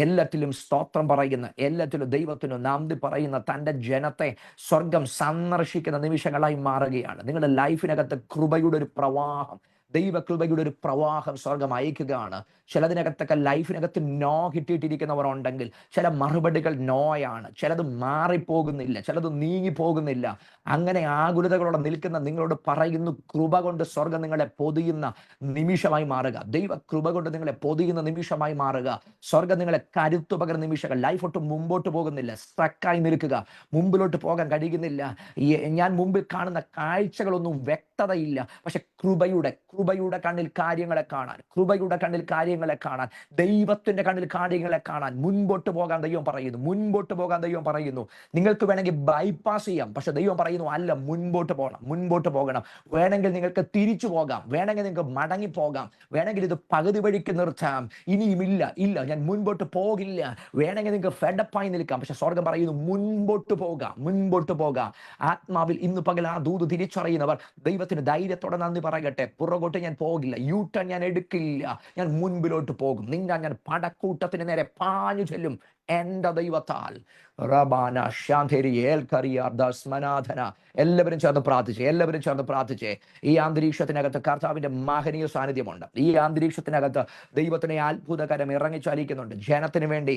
എല്ലാറ്റിലും സ്തോത്രം പറയുന്ന, എല്ലാറ്റിലും ദൈവത്തിന് നന്ദി പറയുന്ന തൻ്റെ ജനത്തെ സ്വർഗം സന്ദർശിക്കുന്ന നിമിഷങ്ങളായി മാറുകയാണ്. നിങ്ങളുടെ ലൈഫിനകത്ത് കൃപയുടെ ഒരു പ്രവാഹം, ദൈവകൃപയുടെ ഒരു പ്രവാഹം സ്വർഗം അയക്കുകയാണ്. ചിലതിനകത്തൊക്കെ ലൈഫിനകത്ത് നോ കിട്ടിയിട്ടിരിക്കുന്നവർ ഉണ്ടെങ്കിൽ ചില മറുപടികൾ നോയാണ്, ചിലത് മാറിപ്പോകുന്നില്ല, ചിലത് നീങ്ങിപ്പോകുന്നില്ല. അങ്ങനെ ആകുലതകളോടെ നിൽക്കുന്ന നിങ്ങളോട് പറയുന്നു, കൃപ കൊണ്ട് സ്വർഗം നിങ്ങളെ പൊതിയുന്ന നിമിഷമായി മാറുക. ദൈവ കൃപ കൊണ്ട് നിങ്ങളെ പൊതിയുന്ന നിമിഷമായി മാറുക. സ്വർഗം നിങ്ങളെ കരുത്തു പകരുന്ന നിമിഷങ്ങൾ. ലൈഫ് ഒട്ടും മുമ്പോട്ട് പോകുന്നില്ല, സ്ട്രക്കായി നിൽക്കുക, മുമ്പിലോട്ട് പോകാൻ കഴിയുന്നില്ല. ഞാൻ മുമ്പിൽ കാണുന്ന കാഴ്ചകളൊന്നും വ്യക്തതയില്ല. പക്ഷെ കൃപയുടെ കണ്ണിൽ കാര്യങ്ങളെ കാണാൻ, കൃപയുടെ കണ്ണിൽ കാര്യങ്ങളെ കാണാൻ, ദൈവത്തിന്റെ കണ്ണിൽ കാര്യങ്ങളെ കാണാൻ മുൻപോട്ട് പോകാൻ ദൈവം പറയുന്നു. മുൻപോട്ട് പോകാൻ ദൈവം പറയുന്നു. നിങ്ങൾക്ക് വേണമെങ്കിൽ ബൈപ്പാസ് ചെയ്യാം, പക്ഷെ ദൈവം പറയുന്നു അല്ല, മുൻപോട്ട് പോകണം, മുൻപോട്ട് പോകണം. വേണമെങ്കിൽ നിങ്ങൾക്ക് തിരിച്ചു പോകാം, വേണമെങ്കിൽ നിങ്ങൾക്ക് മടങ്ങിപ്പോകാം, വേണമെങ്കിൽ ഇത് പകുതി വഴിക്ക് നിർത്താം, ഇനിയുമില്ല, ഇല്ല ഞാൻ മുൻപോട്ട് പോകില്ല, വേണമെങ്കിൽ നിങ്ങൾക്ക് ഫെഡപ്പായി നിൽക്കാം. പക്ഷെ സ്വർഗം പറയുന്നു മുൻപോട്ട് പോകാം, മുൻപോട്ട് പോകാം. ആത്മാവിൽ ഇന്ന് പകൽ ആ ദൂത് തിരിച്ചറിയുന്നവർ ദൈവത്തിന് ധൈര്യത്തോടെ നന്ദി പറയട്ടെ. പുറകോട്ട് ഞാൻ പോകില്ല, യൂ ടേൺ ഞാൻ എടുക്കില്ല, ഞാൻ മുൻപിലോട്ട് പോകും. ഞാൻ പടക്കൂട്ടത്തിന് നേരെ പാഞ്ഞു ചെല്ലും എന്റെ ദൈവത്താൽ. റബാന ശാന്തേരി ഏൽക്കറിയാർ ദസ്മനാഥന. എല്ലാവരും ചേർന്ന് പ്രാർത്ഥിച്ചേ, എല്ലാവരും ചേർന്ന് പ്രാർത്ഥിച്ചേ. ഈ അന്തരീക്ഷത്തിനകത്ത് കർത്താവിന്റെ മഹനീയ സാന്നിധ്യമുണ്ട്. ഈ അന്തരീക്ഷത്തിനകത്ത് ദൈവത്തിനെ അത്ഭുതകരം ഇറങ്ങിച്ചാലിക്കുന്നുണ്ട് ജനത്തിന് വേണ്ടി.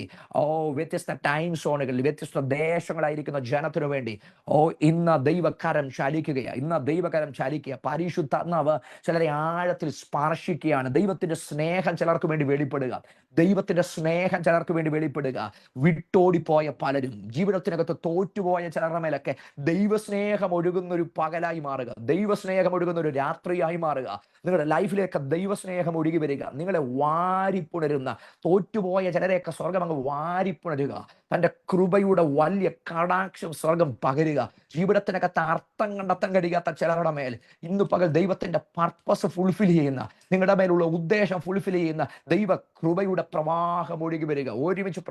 വ്യത്യസ്ത ടൈം സോണുകളിൽ വ്യത്യസ്ത ദേശങ്ങളായിരിക്കുന്ന ജനത്തിനു വേണ്ടി ഇന്ന് ദൈവകരം ചലിക്കുകയാണ്, ഇന്ന് ദൈവകരം ചലിക്കുക. പരിശുദ്ധാത്മാവ് ചിലരെ ആഴത്തിൽ സ്പർശിക്കുകയാണ്. ദൈവത്തിന്റെ സ്നേഹം ചിലർക്ക് വേണ്ടി വെളിപ്പെടുക, ദൈവത്തിന്റെ സ്നേഹം ചിലർക്ക് വേണ്ടി വെളിപ്പെടുക. വിട്ടോടിപ്പോയ പലരും, ജീവിതത്തിനകത്ത് തോറ്റുപോയ ചിലരുടെ മേലൊക്കെ ദൈവസ്നേഹം ഒഴുകുന്ന ഒരു പകലായി മാറുക, ദൈവസ്നേഹം ഒഴുകുന്ന ഒരു രാത്രിയായി മാറുക. നിങ്ങളുടെ ലൈഫിലേക്ക് ദൈവസ്നേഹം ഒഴുകി വരിക, നിങ്ങളെ വാരിപ്പുണരുന്ന, തോറ്റുപോയ ചിലരെയൊക്കെ സ്വർഗം അങ്ങ് വാരിപ്പുണരുക. തന്റെ കൃപയുടെ വലിയ കടാക്ഷം സ്വർഗം പകരുക. ജീവിതത്തിനകത്ത് അർത്ഥം കണ്ടെത്താൻ കഴിയാത്ത ചിലരുടെ മേൽ ഇന്ന് പകൽ ദൈവത്തിന്റെ പർപ്പസ് ഫുൾഫിൽ ചെയ്യുന്ന, നിങ്ങളുടെ മേലുള്ള ഉദ്ദേശം ഫുൾഫിൽ ചെയ്യുന്ന ദൈവ കൃപയുടെ പ്രവാഹം ഒഴുകി വരിക. ഒരുമിച്ച്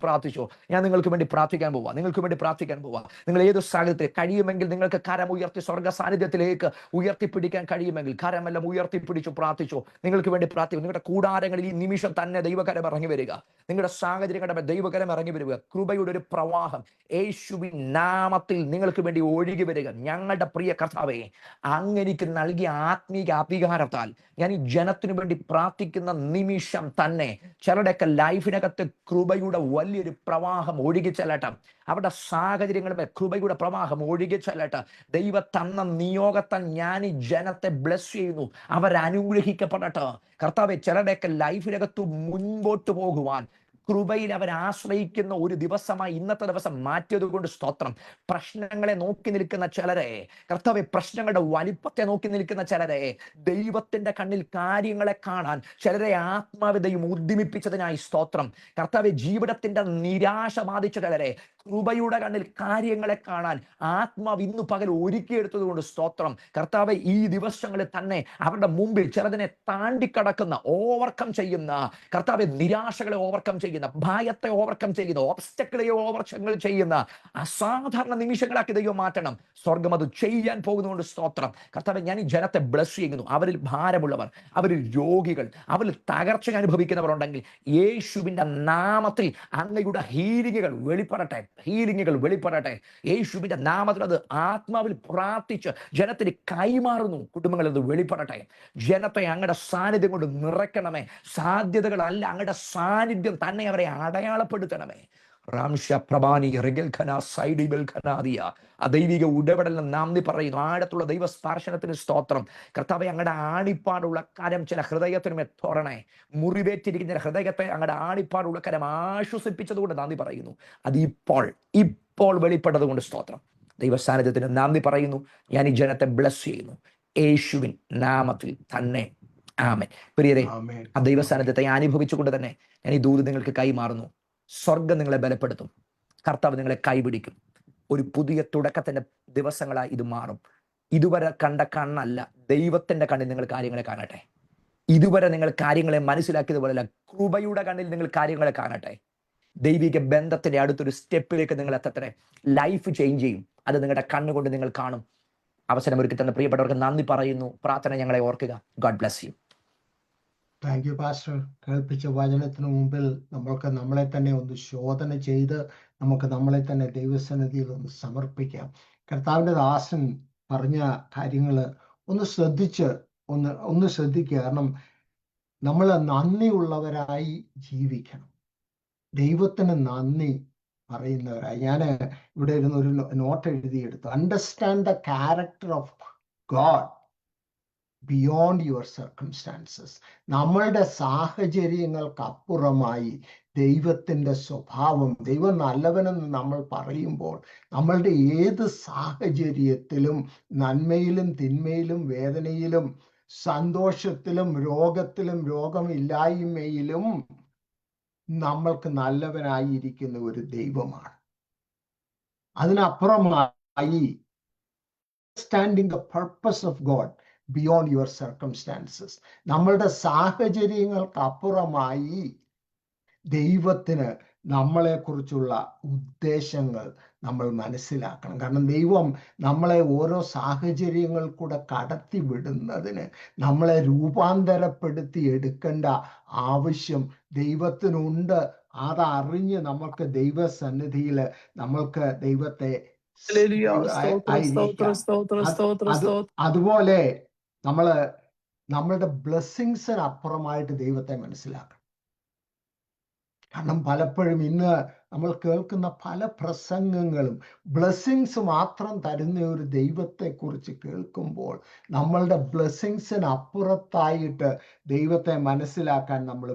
പ്രാർത്ഥിച്ചോ. ഞാൻ നിങ്ങൾക്ക് വേണ്ടി പ്രാർത്ഥിക്കാൻ പോവാ. നിങ്ങൾ ഏത് സാഹചര്യത്തിൽ കഴിയുമെങ്കിൽ നിങ്ങൾക്ക് കരം ഉയർത്തി സ്വർഗ സാന്നിധ്യത്തിലേക്ക് ഉയർത്തിപ്പിടിക്കാൻ കഴിയുമെങ്കിൽ കരമെല്ലാം ഉയർത്തിപ്പിടിച്ചു പ്രാർത്ഥിച്ചോ. നിങ്ങൾക്ക് വേണ്ടി പ്രാർത്ഥിക്കും. നിങ്ങളുടെ കൂടാരങ്ങളിൽ ഈ നിമിഷം തന്നെ ദൈവകരം ഇറങ്ങി വരിക. നിങ്ങളുടെ സാഹചര്യങ്ങളുടെ ദൈവകരം ഇറങ്ങി വരിക. കൃപയുടെ ഒരു പ്രവാഹം യേശുവിൻ നാമത്തിൽ നിങ്ങൾക്ക് വേണ്ടി ഒഴുകി വരിക. ഞങ്ങളുടെ പ്രിയ കർത്താവേ, അങ്ങനെക്ക് നൽകിയ ആത്മീക അധികാരത്താൽ ഞാൻ ഈ ജനത്തിനു വേണ്ടി പ്രാർത്ഥിക്കുന്ന നിമിഷം തന്നെ ചിലരുടെയൊക്കെ ലൈഫിനകത്ത് കൃപയുടെ വലിയൊരു പ്രവാഹം ഒഴുകി ചെല്ലട്ടെ. അവരുടെ സാഹചര്യങ്ങളുടെ കൃപയുടെ പ്രവാഹം ഒഴുകി ചെല്ലട്ടെ. ദൈവ തന്ന നിയോഗത്താൽ ഞാൻ ഈ ജനത്തെ ബ്ലെസ് ചെയ്യുന്നു. അവരനുഗ്രഹിക്കപ്പെടട്ടെ. കർത്താവേ, ചിലരുടെയൊക്കെ ലൈഫിനകത്ത് മുൻപോട്ട് പോകുവാൻ കൃപയിൽ അവർ ആശ്രയിക്കുന്ന ഒരു ദിവസമായി ഇന്നത്തെ ദിവസം മാറ്റിയത് കൊണ്ട് സ്തോത്രം. പ്രശ്നങ്ങളെ നോക്കി നിൽക്കുന്ന ചിലരെ, കർത്താവെ, പ്രശ്നങ്ങളുടെ വലിപ്പത്തെ നോക്കി നിൽക്കുന്ന ചിലരെ ദൈവത്തിന്റെ കണ്ണിൽ കാര്യങ്ങളെ കാണാൻ ചിലരെ ആത്മാവിധയും ഉദ്യമിപ്പിച്ചതിനായി സ്തോത്രം. കർത്താവെ, ജീവിതത്തിന്റെ നിരാശ ബാധിച്ച ചിലരെ കൃപയുടെ കണ്ണിൽ കാര്യങ്ങളെ കാണാൻ ആത്മാവ് ഇന്ന് പകൽ ഒരുക്കിയെടുത്തത് കൊണ്ട് സ്തോത്രം. കർത്താവെ, ഈ ദിവസങ്ങളിൽ തന്നെ അവരുടെ മുമ്പിൽ ചിലതിനെ താണ്ടിക്കടക്കുന്ന, ഓവർകം ചെയ്യുന്ന, കർത്താവെ, നിരാശകളെ ഓവർകം ചെയ്യുന്ന, ഭയത്തെ ഓവർകം ചെയ്യുന്ന, ഓബ്സ്റ്റക്കിളെ ഓവർകം ചെയ്യുന്ന അസാധാരണ നിമിഷങ്ങളാക്കി ദൈവം മാറ്റണം. സ്വർഗം അത് ചെയ്യാൻ പോകുന്നതുകൊണ്ട് സ്തോത്രം. കർത്താവെ, ഞാൻ ഈ ജനത്തെ ബ്ലസ് ചെയ്യുന്നു. അവരിൽ ഭാരമുള്ളവർ, അവരിൽ രോഗികൾ, അവരിൽ തകർച്ച അനുഭവിക്കുന്നവർ ഉണ്ടെങ്കിൽ യേശുവിന്റെ നാമത്തിൽ അങ്ങയുടെ ഹീലിങ്ങുകൾ വെളിപ്പെടട്ടെ. യേശുവിന്റെ നാമത്തിൽ അത് ആത്മാവിൽ പ്രാർത്ഥിച്ച് ജനത്തിന് കൈമാറുന്നു. കുടുംബങ്ങളിൽ അത് വെളിപ്പെടട്ടെ. ജനത്തെ അങ്ങയുടെ സാന്നിധ്യം കൊണ്ട് നിറയ്ക്കണമേ. സാധ്യതകളല്ല, അങ്ങയുടെ സാന്നിധ്യം തന്നെ അവരെ അടയാളപ്പെടുത്തണമേ. ദൈവിക ഉടപെടലിന് നാന്ദി പറയുന്നു. ആഴത്തുള്ള ദൈവ സ്പർശനത്തിന് സ്തോത്രം. കർത്താവെ, അങ്ങയുടെ ആണിപ്പാടുള്ള കരം ചില ഹൃദയത്തിനും എത്തോരണേ. മുറിവേറ്റിരിക്കുന്ന ഹൃദയത്തെ അങ്ങയുടെ ആണിപ്പാടുള്ള കരം ആശ്വസിപ്പിച്ചതുകൊണ്ട് നാന്ദി പറയുന്നു. അത് ഇപ്പോൾ വെളിപ്പെട്ടത് കൊണ്ട് സ്തോത്രം. ദൈവ സാന്നിധ്യത്തിന് നാന്ദി പറയുന്നു. ഞാൻ ഈ ജനത്തെ ബ്ലസ് ചെയ്യുന്നു യേശുവിൻ നാമത്തിൽ തന്നെ. ആമേൻ. പ്രിയരെ, ആ ദൈവ സാന്നിധ്യത്തെ അനുഭവിച്ചുകൊണ്ട് തന്നെ ഞാൻ ഈ ദൂത് നിങ്ങൾക്ക് കൈമാറുന്നു. സ്വർഗം നിങ്ങളെ ബലപ്പെടുത്തും. കർത്താവ് നിങ്ങളെ കൈപിടിക്കും. ഒരു പുതിയ തുടക്കത്തിന്റെ ദിവസങ്ങളായി ഇത് മാറും. ഇതുവരെ കണ്ട കണ്ണല്ല, ദൈവത്തിന്റെ കണ്ണിൽ നിങ്ങൾ കാര്യങ്ങളെ കാണട്ടെ. ഇതുവരെ നിങ്ങൾ കാര്യങ്ങളെ മനസ്സിലാക്കിയതുപോലെയല്ല, കൃപയുടെ കണ്ണിൽ നിങ്ങൾ കാര്യങ്ങളെ കാണട്ടെ. ദൈവിക ബന്ധത്തിന്റെ അടുത്തൊരു സ്റ്റെപ്പിലേക്ക് നിങ്ങൾ എത്തട്ടെ. ലൈഫ് ചേഞ്ച് ചെയ്യും. അത് നിങ്ങളുടെ കണ്ണുകൊണ്ട് നിങ്ങൾ കാണും. അവസരം ഒരുക്കി തന്ന പ്രിയപ്പെട്ടവർക്ക് നന്ദി പറയുന്നു. പ്രാർത്ഥന ഞങ്ങളെ ഓർക്കുക. God bless you. Thank you pastor. കേൾപ്പിച്ച വചനത്തിന് മുമ്പിൽ നമ്മൾക്ക് നമ്മളെ തന്നെ ഒന്ന് ശോധന ചെയ്ത് നമുക്ക് നമ്മളെ തന്നെ ദൈവസന്നിധിയിൽ ഒന്ന് സമർപ്പിക്കാം. കർത്താവിൻ്റെ ദാസൻ പറഞ്ഞ കാര്യങ്ങൾ ഒന്ന് ശ്രദ്ധിച്ച് ഒന്ന് ശ്രദ്ധിക്കുക. കാരണം നമ്മൾ നന്ദിയുള്ളവരായി ജീവിക്കണം, ദൈവത്തിന് നന്ദി പറയുന്നവരായി. ഞാൻ ഇവിടെ ഇരുന്ന് ഒരു നോട്ട് എഴുതിയെടുത്തു. Understand the character of God beyond your circumstances. നമ്മളുടെ സാഹചര്യങ്ങൾക്കപ്പുറമായി ദൈവത്തിൻ്റെ സ്വഭാവം, ദൈവം നല്ലവനെന്ന് നമ്മൾ പറയുമ്പോൾ നമ്മളുടെ ഏത് സാഹചര്യത്തിലും, നന്മയിലും തിന്മയിലും, വേദനയിലും സന്തോഷത്തിലും രോഗത്തിലും രോഗമില്ലായ്മയിലും നമ്മൾക്ക് നല്ലവനായിരിക്കുന്ന ഒരു ദൈവമാണ്. അതിനപ്പുറമായി understanding the purpose of God beyond your circumstances. നമ്മളുടെ സാഹചര്യങ്ങൾക്ക് അപ്പുറമായി ദൈവത്തിന് നമ്മളെക്കുറിച്ചുള്ള ഉദ്ദേശങ്ങൾ നമ്മൾ മനസ്സിലാക്കണം. കാരണം ദൈവം നമ്മളെ ഓരോ സാഹചര്യങ്ങൾ കൂടെ കടത്തി വിടുന്നതിന്, നമ്മളെ രൂപാന്തരപ്പെടുത്തി എടുക്കേണ്ട ആവശ്യം ദൈവത്തിനുണ്ട്. അതറിഞ്ഞ് നമുക്ക് ദൈവസന്നിധിയിൽ നമ്മൾക്ക് ദൈവത്തെ അതുപോലെ നമ്മളുടെ ബ്ലെസ്സിങ്സിന് അപ്പുറമായിട്ട് ദൈവത്തെ മനസ്സിലാക്കണം. കാരണം പലപ്പോഴും ഇന്ന് നമ്മൾ കേൾക്കുന്ന പല പ്രസംഗങ്ങളും ബ്ലെസ്സിങ്സ് മാത്രം തരുന്ന ഒരു ദൈവത്തെക്കുറിച്ച് കേൾക്കുമ്പോൾ നമ്മളുടെ ബ്ലെസ്സിങ്സിന് അപ്പുറത്തായിട്ട് ദൈവത്തെ മനസ്സിലാക്കാൻ നമ്മൾ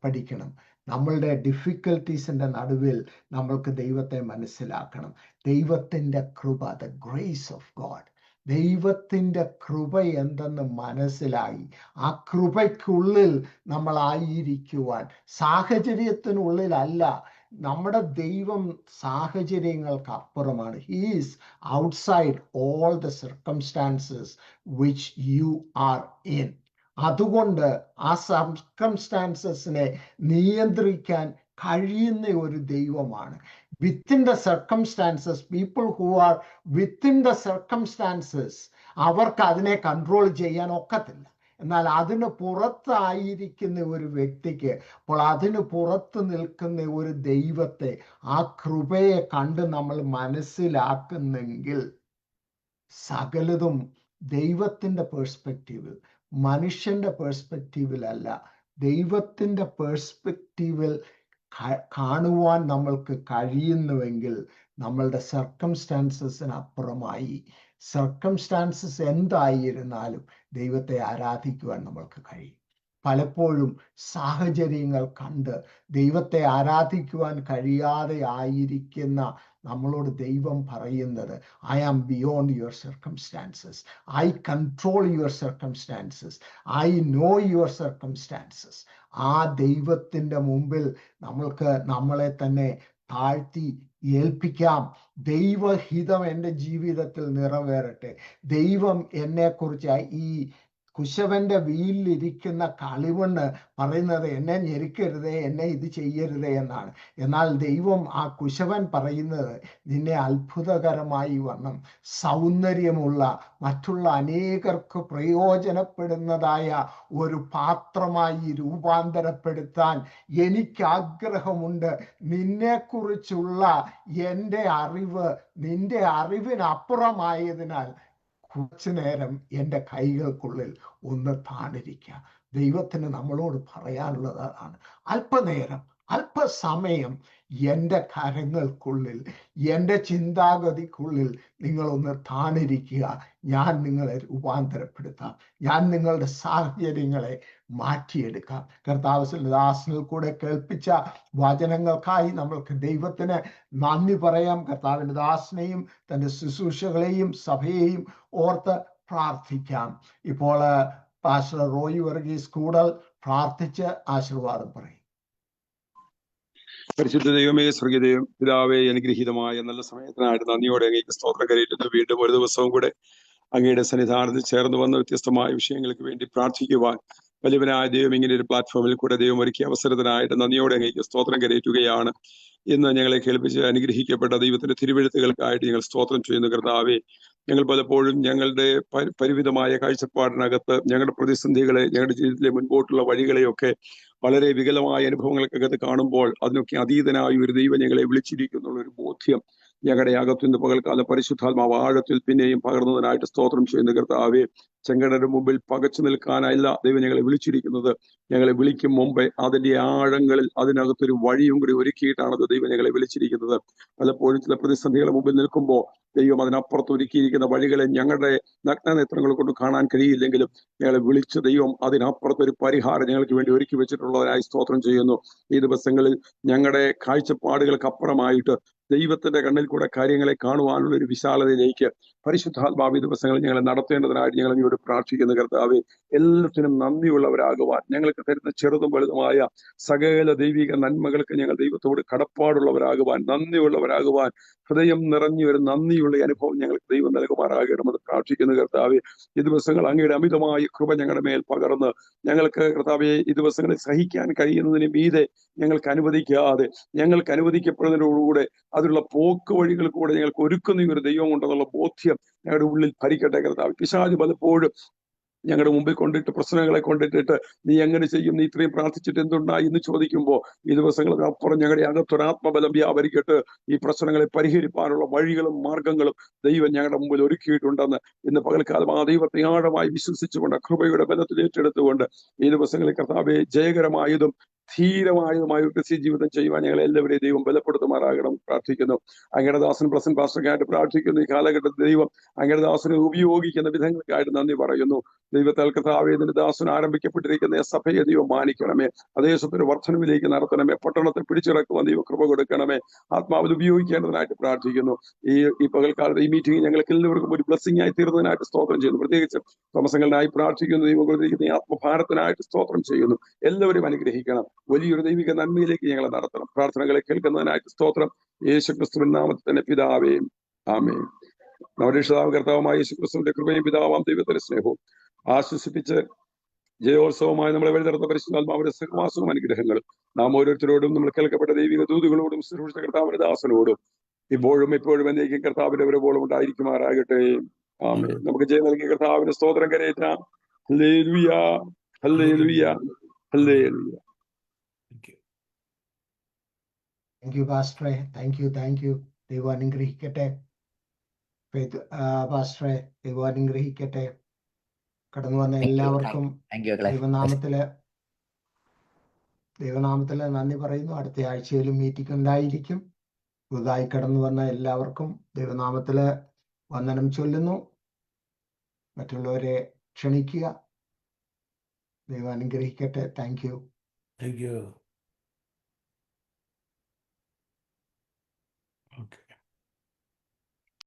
പഠിക്കണം. നമ്മളുടെ ഡിഫിക്കൽട്ടീസിൻ്റെ നടുവിൽ നമ്മൾക്ക് ദൈവത്തെ മനസ്സിലാക്കണം. ദൈവത്തിൻ്റെ കൃപ, ദ ഗ്രേസ് ഓഫ് ഗോഡ്, ദൈവത്തിൻ്റെ കൃപ എന്തെന്ന് മനസ്സിലായി ആ കൃപയ്ക്കുള്ളിൽ നമ്മളായിരിക്കുവാൻ, സാഹചര്യത്തിനുള്ളിലല്ല. നമ്മുടെ ദൈവം സാഹചര്യങ്ങൾക്ക് അപ്പുറമാണ്. He is outside all the circumstances which you are in. അതുകൊണ്ട് ആ സർക്കംസ്റ്റാൻസസിനെ നിയന്ത്രിക്കാൻ കഴിയുന്ന ഒരു ദൈവമാണ്. Within the circumstances, people who are within the circumstances, അവർക്ക് അതിനെ കൺട്രോൾ ചെയ്യാൻ ഒക്കത്തില്ല. എന്നാൽ അതിന് പുറത്തായിരിക്കുന്ന ഒരു വ്യക്തിക്ക്, അപ്പോൾ അതിന് പുറത്ത് നിൽക്കുന്ന ഒരു ദൈവത്തെ, ആ കൃപയെ കണ്ട് നമ്മൾ മനസ്സിലാക്കുന്നെങ്കിൽ സകലതും ദൈവത്തിൻ്റെ പേഴ്സ്പെക്റ്റീവിൽ, മനുഷ്യന്റെ പേഴ്സ്പെക്റ്റീവിലല്ല, ദൈവത്തിൻ്റെ പേഴ്സ്പെക്റ്റീവിൽ കാണുവാൻ നമ്മൾക്ക് കഴിയുന്നുവെങ്കിൽ നമ്മളുടെ സർക്കംസ്റ്റാൻസസിന് അപ്പുറമായി, സർക്കംസ്റ്റാൻസസ് എന്തായിരുന്നാലും ദൈവത്തെ ആരാധിക്കുവാൻ നമ്മൾക്ക് കഴിയും. പലപ്പോഴും സാഹചര്യങ്ങൾ കണ്ട് ദൈവത്തെ ആരാധിക്കുവാൻ കഴിയാതെ ആയിരിക്കുന്ന നമ്മളോട് ദൈവം പറയുന്നത്, I am beyond your circumstances, I control your circumstances, I know your circumstances. ആ ദൈവത്തിൻ്റെ മുമ്പിൽ നമ്മൾക്ക് നമ്മളെ തന്നെ താഴ്ത്തി ഏൽപ്പിക്കാം. ദൈവഹിതം എൻ്റെ ജീവിതത്തിൽ നിറവേറട്ടെ. ദൈവം എന്നെക്കുറിച്ച്, ഈ കുശവന്റെ വീലിലിരിക്കുന്ന കളിമണ്ണ് പറയുന്നത് എന്നെ ഞെരുക്കരുതേ, എന്നെ ഇത് ചെയ്യരുതേ എന്നാണ്. എന്നാൽ ദൈവം, ആ കുശവൻ പറയുന്നത്, നിന്നെ അത്ഭുതകരമായി വണ്ണം സൗന്ദര്യമുള്ള, മറ്റുള്ള അനേകർക്ക് പ്രയോജനപ്പെടുന്നതായ ഒരു പാത്രമായി രൂപാന്തരപ്പെടുത്താൻ എനിക്ക് ആഗ്രഹമുണ്ട്. നിന്നെക്കുറിച്ചുള്ള എൻ്റെ അറിവ് നിന്റെ അറിവിനപ്പുറമായതിനാൽ കുറച്ചു നേരം എൻ്റെ കൈകൾക്കുള്ളിൽ ഒന്ന് താണിരിക്കുക. ദൈവത്തിന് നമ്മളോട് പറയാനുള്ളത് അതാണ്. അല്പനേരം, അല്പസമയം എൻ്റെ കരങ്ങൾക്കുള്ളിൽ, എൻ്റെ ചിന്താഗതിക്കുള്ളിൽ നിങ്ങളൊന്ന് താണിരിക്കുക. ഞാൻ നിങ്ങളെ രൂപാന്തരപ്പെടുത്താം, ഞാൻ നിങ്ങളുടെ സാഹചര്യങ്ങളെ മാറ്റിയെടുക്കാം. കർത്താവ് ദാസനിൽ കൂടെ കേൾപ്പിച്ച വചനങ്ങൾക്കായി നമ്മൾക്ക് ദൈവത്തിന് നന്ദി പറയാം. കർത്താവിൻ്റെ ദാസനെയും തൻ്റെ ശുശ്രൂഷകളെയും സഭയെയും ഓർത്ത് പ്രാർത്ഥിക്കാം. ഇപ്പോൾ പാസ്റ്റർ റോയി വർഗീസ് കൂടൽ പ്രാർത്ഥിച്ച് ആശീർവാദം പറയും. പരിശുദ്ധ ദൈവമേ, സ്വർഗീയ പിതാവേ, അനുഗ്രഹീതമായ നല്ല സമയത്തിനായിട്ട് നന്ദിയോടെ അങ്ങേക്ക് സ്തോത്രം കരയിട്ടുന്നു. വീണ്ടും ഒരു ദിവസവും കൂടെ അങ്ങയുടെ സന്നിധാനത്തിൽ ചേർന്ന് വന്ന വ്യത്യസ്തമായ വിഷയങ്ങൾക്ക് വേണ്ടി പ്രാർത്ഥിക്കുവാൻ വലിയവനായ ദൈവം ഇങ്ങനെ ഒരു പ്ലാറ്റ്ഫോമിൽ കൂടെ ദൈവം ഒരുക്കിയ അവസരത്തിനായിട്ട് നന്ദിയോടെ അങ്ങേക്ക് സ്തോത്രം കരയറ്റുകയാണ്. ഇന്ന് ഞങ്ങളെ കേൾപ്പിച്ച് അനുഗ്രഹിക്കപ്പെട്ട ദൈവത്തിന്റെ തിരുവെഴുത്തുകൾക്കായിട്ട് ഞങ്ങൾ സ്തോത്രം ചെയ്യുന്നു. കർത്താവേ, ഞങ്ങൾ പലപ്പോഴും ഞങ്ങളുടെ പരിമിതമായ കാഴ്ചപ്പാടിനകത്ത് ഞങ്ങളുടെ പ്രതിസന്ധികളെ, ഞങ്ങളുടെ ജീവിതത്തിലെ മുൻപോട്ടുള്ള വഴികളെയൊക്കെ വളരെ വികലമായ അനുഭവങ്ങൾക്കകത്ത് കാണുമ്പോൾ അതിനൊക്കെ അതീതനായ ഒരു ദൈവം ഞങ്ങളെ വിളിച്ചിരിക്കുന്നുള്ള ഒരു ബോധ്യം ഞങ്ങളുടെ അകത്തു നിന്ന് പകൽക്കാലം പരിശുദ്ധാത്മാവ് ആഴത്തിൽ പിന്നെയും പകർന്നതിനായിട്ട് സ്തോത്രം ചെയ്യുന്ന കർത്താവേ, ചെങ്കടലിന്റെ മുമ്പിൽ പകച്ചു നിൽക്കാനല്ല ദൈവം ഞങ്ങളെ വിളിച്ചിരിക്കുന്നത്. ഞങ്ങളെ വിളിക്കും മുമ്പേ അതിന്റെ ആഴങ്ങളിൽ അതിനകത്തൊരു വഴിയും കൂടി ഒരുക്കിയിട്ടാണത് ദൈവം ഞങ്ങളെ വിളിച്ചിരിക്കുന്നത്. പലപ്പോഴും ചില പ്രതിസന്ധികളുടെ മുമ്പിൽ നിൽക്കുമ്പോൾ ദൈവം അതിനപ്പുറത്ത് ഒരുക്കിയിരിക്കുന്ന വഴികളെ ഞങ്ങളുടെ നഗ്നനേത്രങ്ങൾ കൊണ്ട് കാണാൻ കഴിയില്ലെങ്കിലും ഞങ്ങളെ വിളിച്ച ദൈവം അതിനപ്പുറത്തൊരു പരിഹാരം ഞങ്ങൾക്ക് വേണ്ടി ഒരുക്കി വെച്ചിട്ടുള്ളതിനായി സ്തോത്രം ചെയ്യുന്നു. ഈ ദിവസങ്ങളിൽ ഞങ്ങളുടെ കാഴ്ചപ്പാടുകൾക്കപ്പുറമായിട്ട് ദൈവത്തിന്റെ കണ്ണിൽ കൂടെ കാര്യങ്ങളെ കാണുവാനുള്ള ഒരു വിശാലതയിലേക്ക് പരിശുദ്ധാത്മാവ് ദിവസങ്ങളിൽ ഞങ്ങളെ നടത്തേണ്ടതിനായിട്ട് ഞങ്ങൾ അങ്ങയോട് പ്രാർത്ഥിക്കുന്ന കർത്താവേ, എല്ലാത്തിനും നന്ദിയുള്ളവരാകുവാൻ, ഞങ്ങൾക്ക് തരുന്ന ചെറുതും വലുതുമായ സകല ദൈവിക നന്മകൾക്ക് ഞങ്ങൾ ദൈവത്തോട് കടപ്പാടുള്ളവരാകുവാൻ, നന്ദിയുള്ളവരാകുവാൻ, ഹൃദയം നിറഞ്ഞ ഒരു നന്ദിയുള്ള അനുഭവം ഞങ്ങൾക്ക് ദൈവം നൽകുമാറാകണമെന്ന് പ്രാർത്ഥിക്കുന്ന കർത്താവേ, ഈ ദിവസങ്ങൾ അങ്ങയുടെ അമിതമായ കൃപ ഞങ്ങളുടെ മേൽ പകർന്ന് ഞങ്ങൾക്ക് കർത്താവെ ഈ ദിവസങ്ങളിൽ സഹിക്കാൻ കഴിയുന്നതിന് മീതെ ഞങ്ങൾക്ക് അനുവദിക്കാതെ, ഞങ്ങൾക്ക് അനുവദിക്കപ്പെടുന്നതിനോടുകൂടെ അതിലുള്ള പോക്ക് വഴികൾ കൂടെ ഞങ്ങൾക്ക് ഒരുക്കുന്ന ഒരു ദൈവം ഉണ്ടെന്നുള്ള ബോധ്യം ഞങ്ങളുടെ ഉള്ളിൽ ഭരിക്കട്ടെ കർത്താവ്. പിശാച് പലപ്പോഴും ഞങ്ങളുടെ മുമ്പിൽ കൊണ്ടിട്ട് പ്രശ്നങ്ങളെ കൊണ്ടിട്ടിട്ട് നീ എങ്ങനെ ചെയ്യും, നീ ഇത്രയും പ്രാർത്ഥിച്ചിട്ട് എന്തുണ്ടായി എന്ന് ചോദിക്കുമ്പോൾ ഈ ദിവസങ്ങൾക്കപ്പുറം ഞങ്ങളുടെ അകത്തൊരാത്മബലം വ്യാപരിക്കട്ട് ഈ പ്രശ്നങ്ങളെ പരിഹരിക്കാനുള്ള വഴികളും മാർഗങ്ങളും ദൈവം ഞങ്ങളുടെ മുമ്പിൽ ഒരുക്കിയിട്ടുണ്ടെന്ന് ഇന്ന് പകൽക്കാലം ആ ദൈവത്തെ ആഴമായി വിശ്വസിച്ചുകൊണ്ട് കൃപയുടെ ബലത്തിൽ ഏറ്റെടുത്തുകൊണ്ട് ഈ ദിവസങ്ങളിൽ കർത്താവെ ജയകരമായതും ധീരമായതുമായ ഒരു ക്രിസ്ത്യ ജീവിതം ചെയ്യുവാൻ ഞങ്ങൾ എല്ലാവരെയും ദൈവം ബലപ്പെടുത്തുമാറാകണം പ്രാർത്ഥിക്കുന്നു. അങ്ങയുടെ ദാസൻ പ്രസന്റ് പാസ്റ്റർക്കായിട്ട് പ്രാർത്ഥിക്കുന്നു. ഈ കാലഘട്ടത്തിൽ ദൈവം അങ്ങയുടെ ദാസനെ ഉപയോഗിക്കുന്ന വിധങ്ങൾക്കായിട്ട് നന്ദി പറയുന്നു. ദൈവത്താൽ കർത്താവേ, ഇതിന്റെ ദാസൻ ആരംഭിക്കപ്പെട്ടിരിക്കുന്ന സഭയെ ദൈവം മാനിക്കണമേ, അതേസത്തിന് വർധനവിലേക്ക് നടത്തണമേ, പട്ടണത്തെ പിടിച്ചിറക്കുവാൻ ദൈവം കൃപ കൊടുക്കണമേ, ആത്മാവിൽ ഉപയോഗിക്കേണ്ടതിനായിട്ട് പ്രാർത്ഥിക്കുന്നു. ഈ പകൽക്കാലത്ത് ഈ മീറ്റിംഗ് ഞങ്ങൾക്ക് എല്ലാവർക്കും ഒരു ബ്ലെസ്സിംഗ് ആയി തീർന്നതിനായിട്ട് സ്തോത്രം ചെയ്യുന്നു. പ്രത്യേകിച്ച് താമസങ്ങളിനായി പ്രാർത്ഥിക്കുന്നു. ദൈവം കൊടുത്തിരിക്കുന്ന ഈ ആത്മഭാരത്തിനായിട്ട് സ്തോത്രം ചെയ്യുന്നു. എല്ലാവരും അനുഗ്രഹിക്കണം. വലിയൊരു ദൈവിക നന്മയിലേക്ക് ഞങ്ങളെ നടത്തണം. പ്രാർത്ഥനകളെ കേൾക്കുന്നതിനായിട്ട് സ്തോത്രം. യേശുക്രിസ്തുവിൻ നാമത്തിൽ തന്നെ പിതാവേ, ആമേൻ. നമ്മുടെ രക്ഷിതാവ് കർത്താവുമായ യേശുക്രിസ്തുവിന്റെ കൃപയും പിതാവാം ദൈവത്തിന്റെ സ്നേഹവും ആശ്വസിപ്പിച്ച് ജയോത്സവമായി നമ്മളെ വഴി നടന്ന പരിശുദ്ധാത്മാവിന്റെ സഹവാസവും അനുഗ്രഹങ്ങളും നാം ഓരോരുത്തരോടും നമ്മൾ കേൾക്കപ്പെട്ട ദൈവിക ദൂതുകളോടും ശുശ്രൂഷ കർത്താവിന്റെ ദാസനോടും ഇപ്പോഴും എപ്പോഴും എന്നേക്കും കർത്താവിന്റെ ഒരുപോലും ഉണ്ടായിരിക്കുമാറാകട്ടെ. ആമേൻ. നമുക്ക് ജയം നൽകിയ കർത്താവിന്റെ സ്തോത്രം കരയേറ്റാം. Hallelujah, hallelujah, hallelujah. Thank you പാസ്റ്ററെ, താങ്ക് യു. ദൈവം അനുഗ്രഹിക്കട്ടെ. പാസ്റ്ററെ, ദൈവം അനുഗ്രഹിക്കട്ടെ. കടന്നു വന്ന എല്ലാവർക്കും ദൈവനാമത്തില് നന്ദി പറയുന്നു. അടുത്ത ആഴ്ചയിലും മീറ്റിംഗ് ഉണ്ടായിരിക്കും. പുതുതായി കടന്നു വന്ന എല്ലാവർക്കും ദൈവനാമത്തില് വന്ദനം ചൊല്ലുന്നു. മറ്റുള്ളവരെ ക്ഷണിക്കുക. ദൈവം അനുഗ്രഹിക്കട്ടെ. Thank you. ഓക്കെ.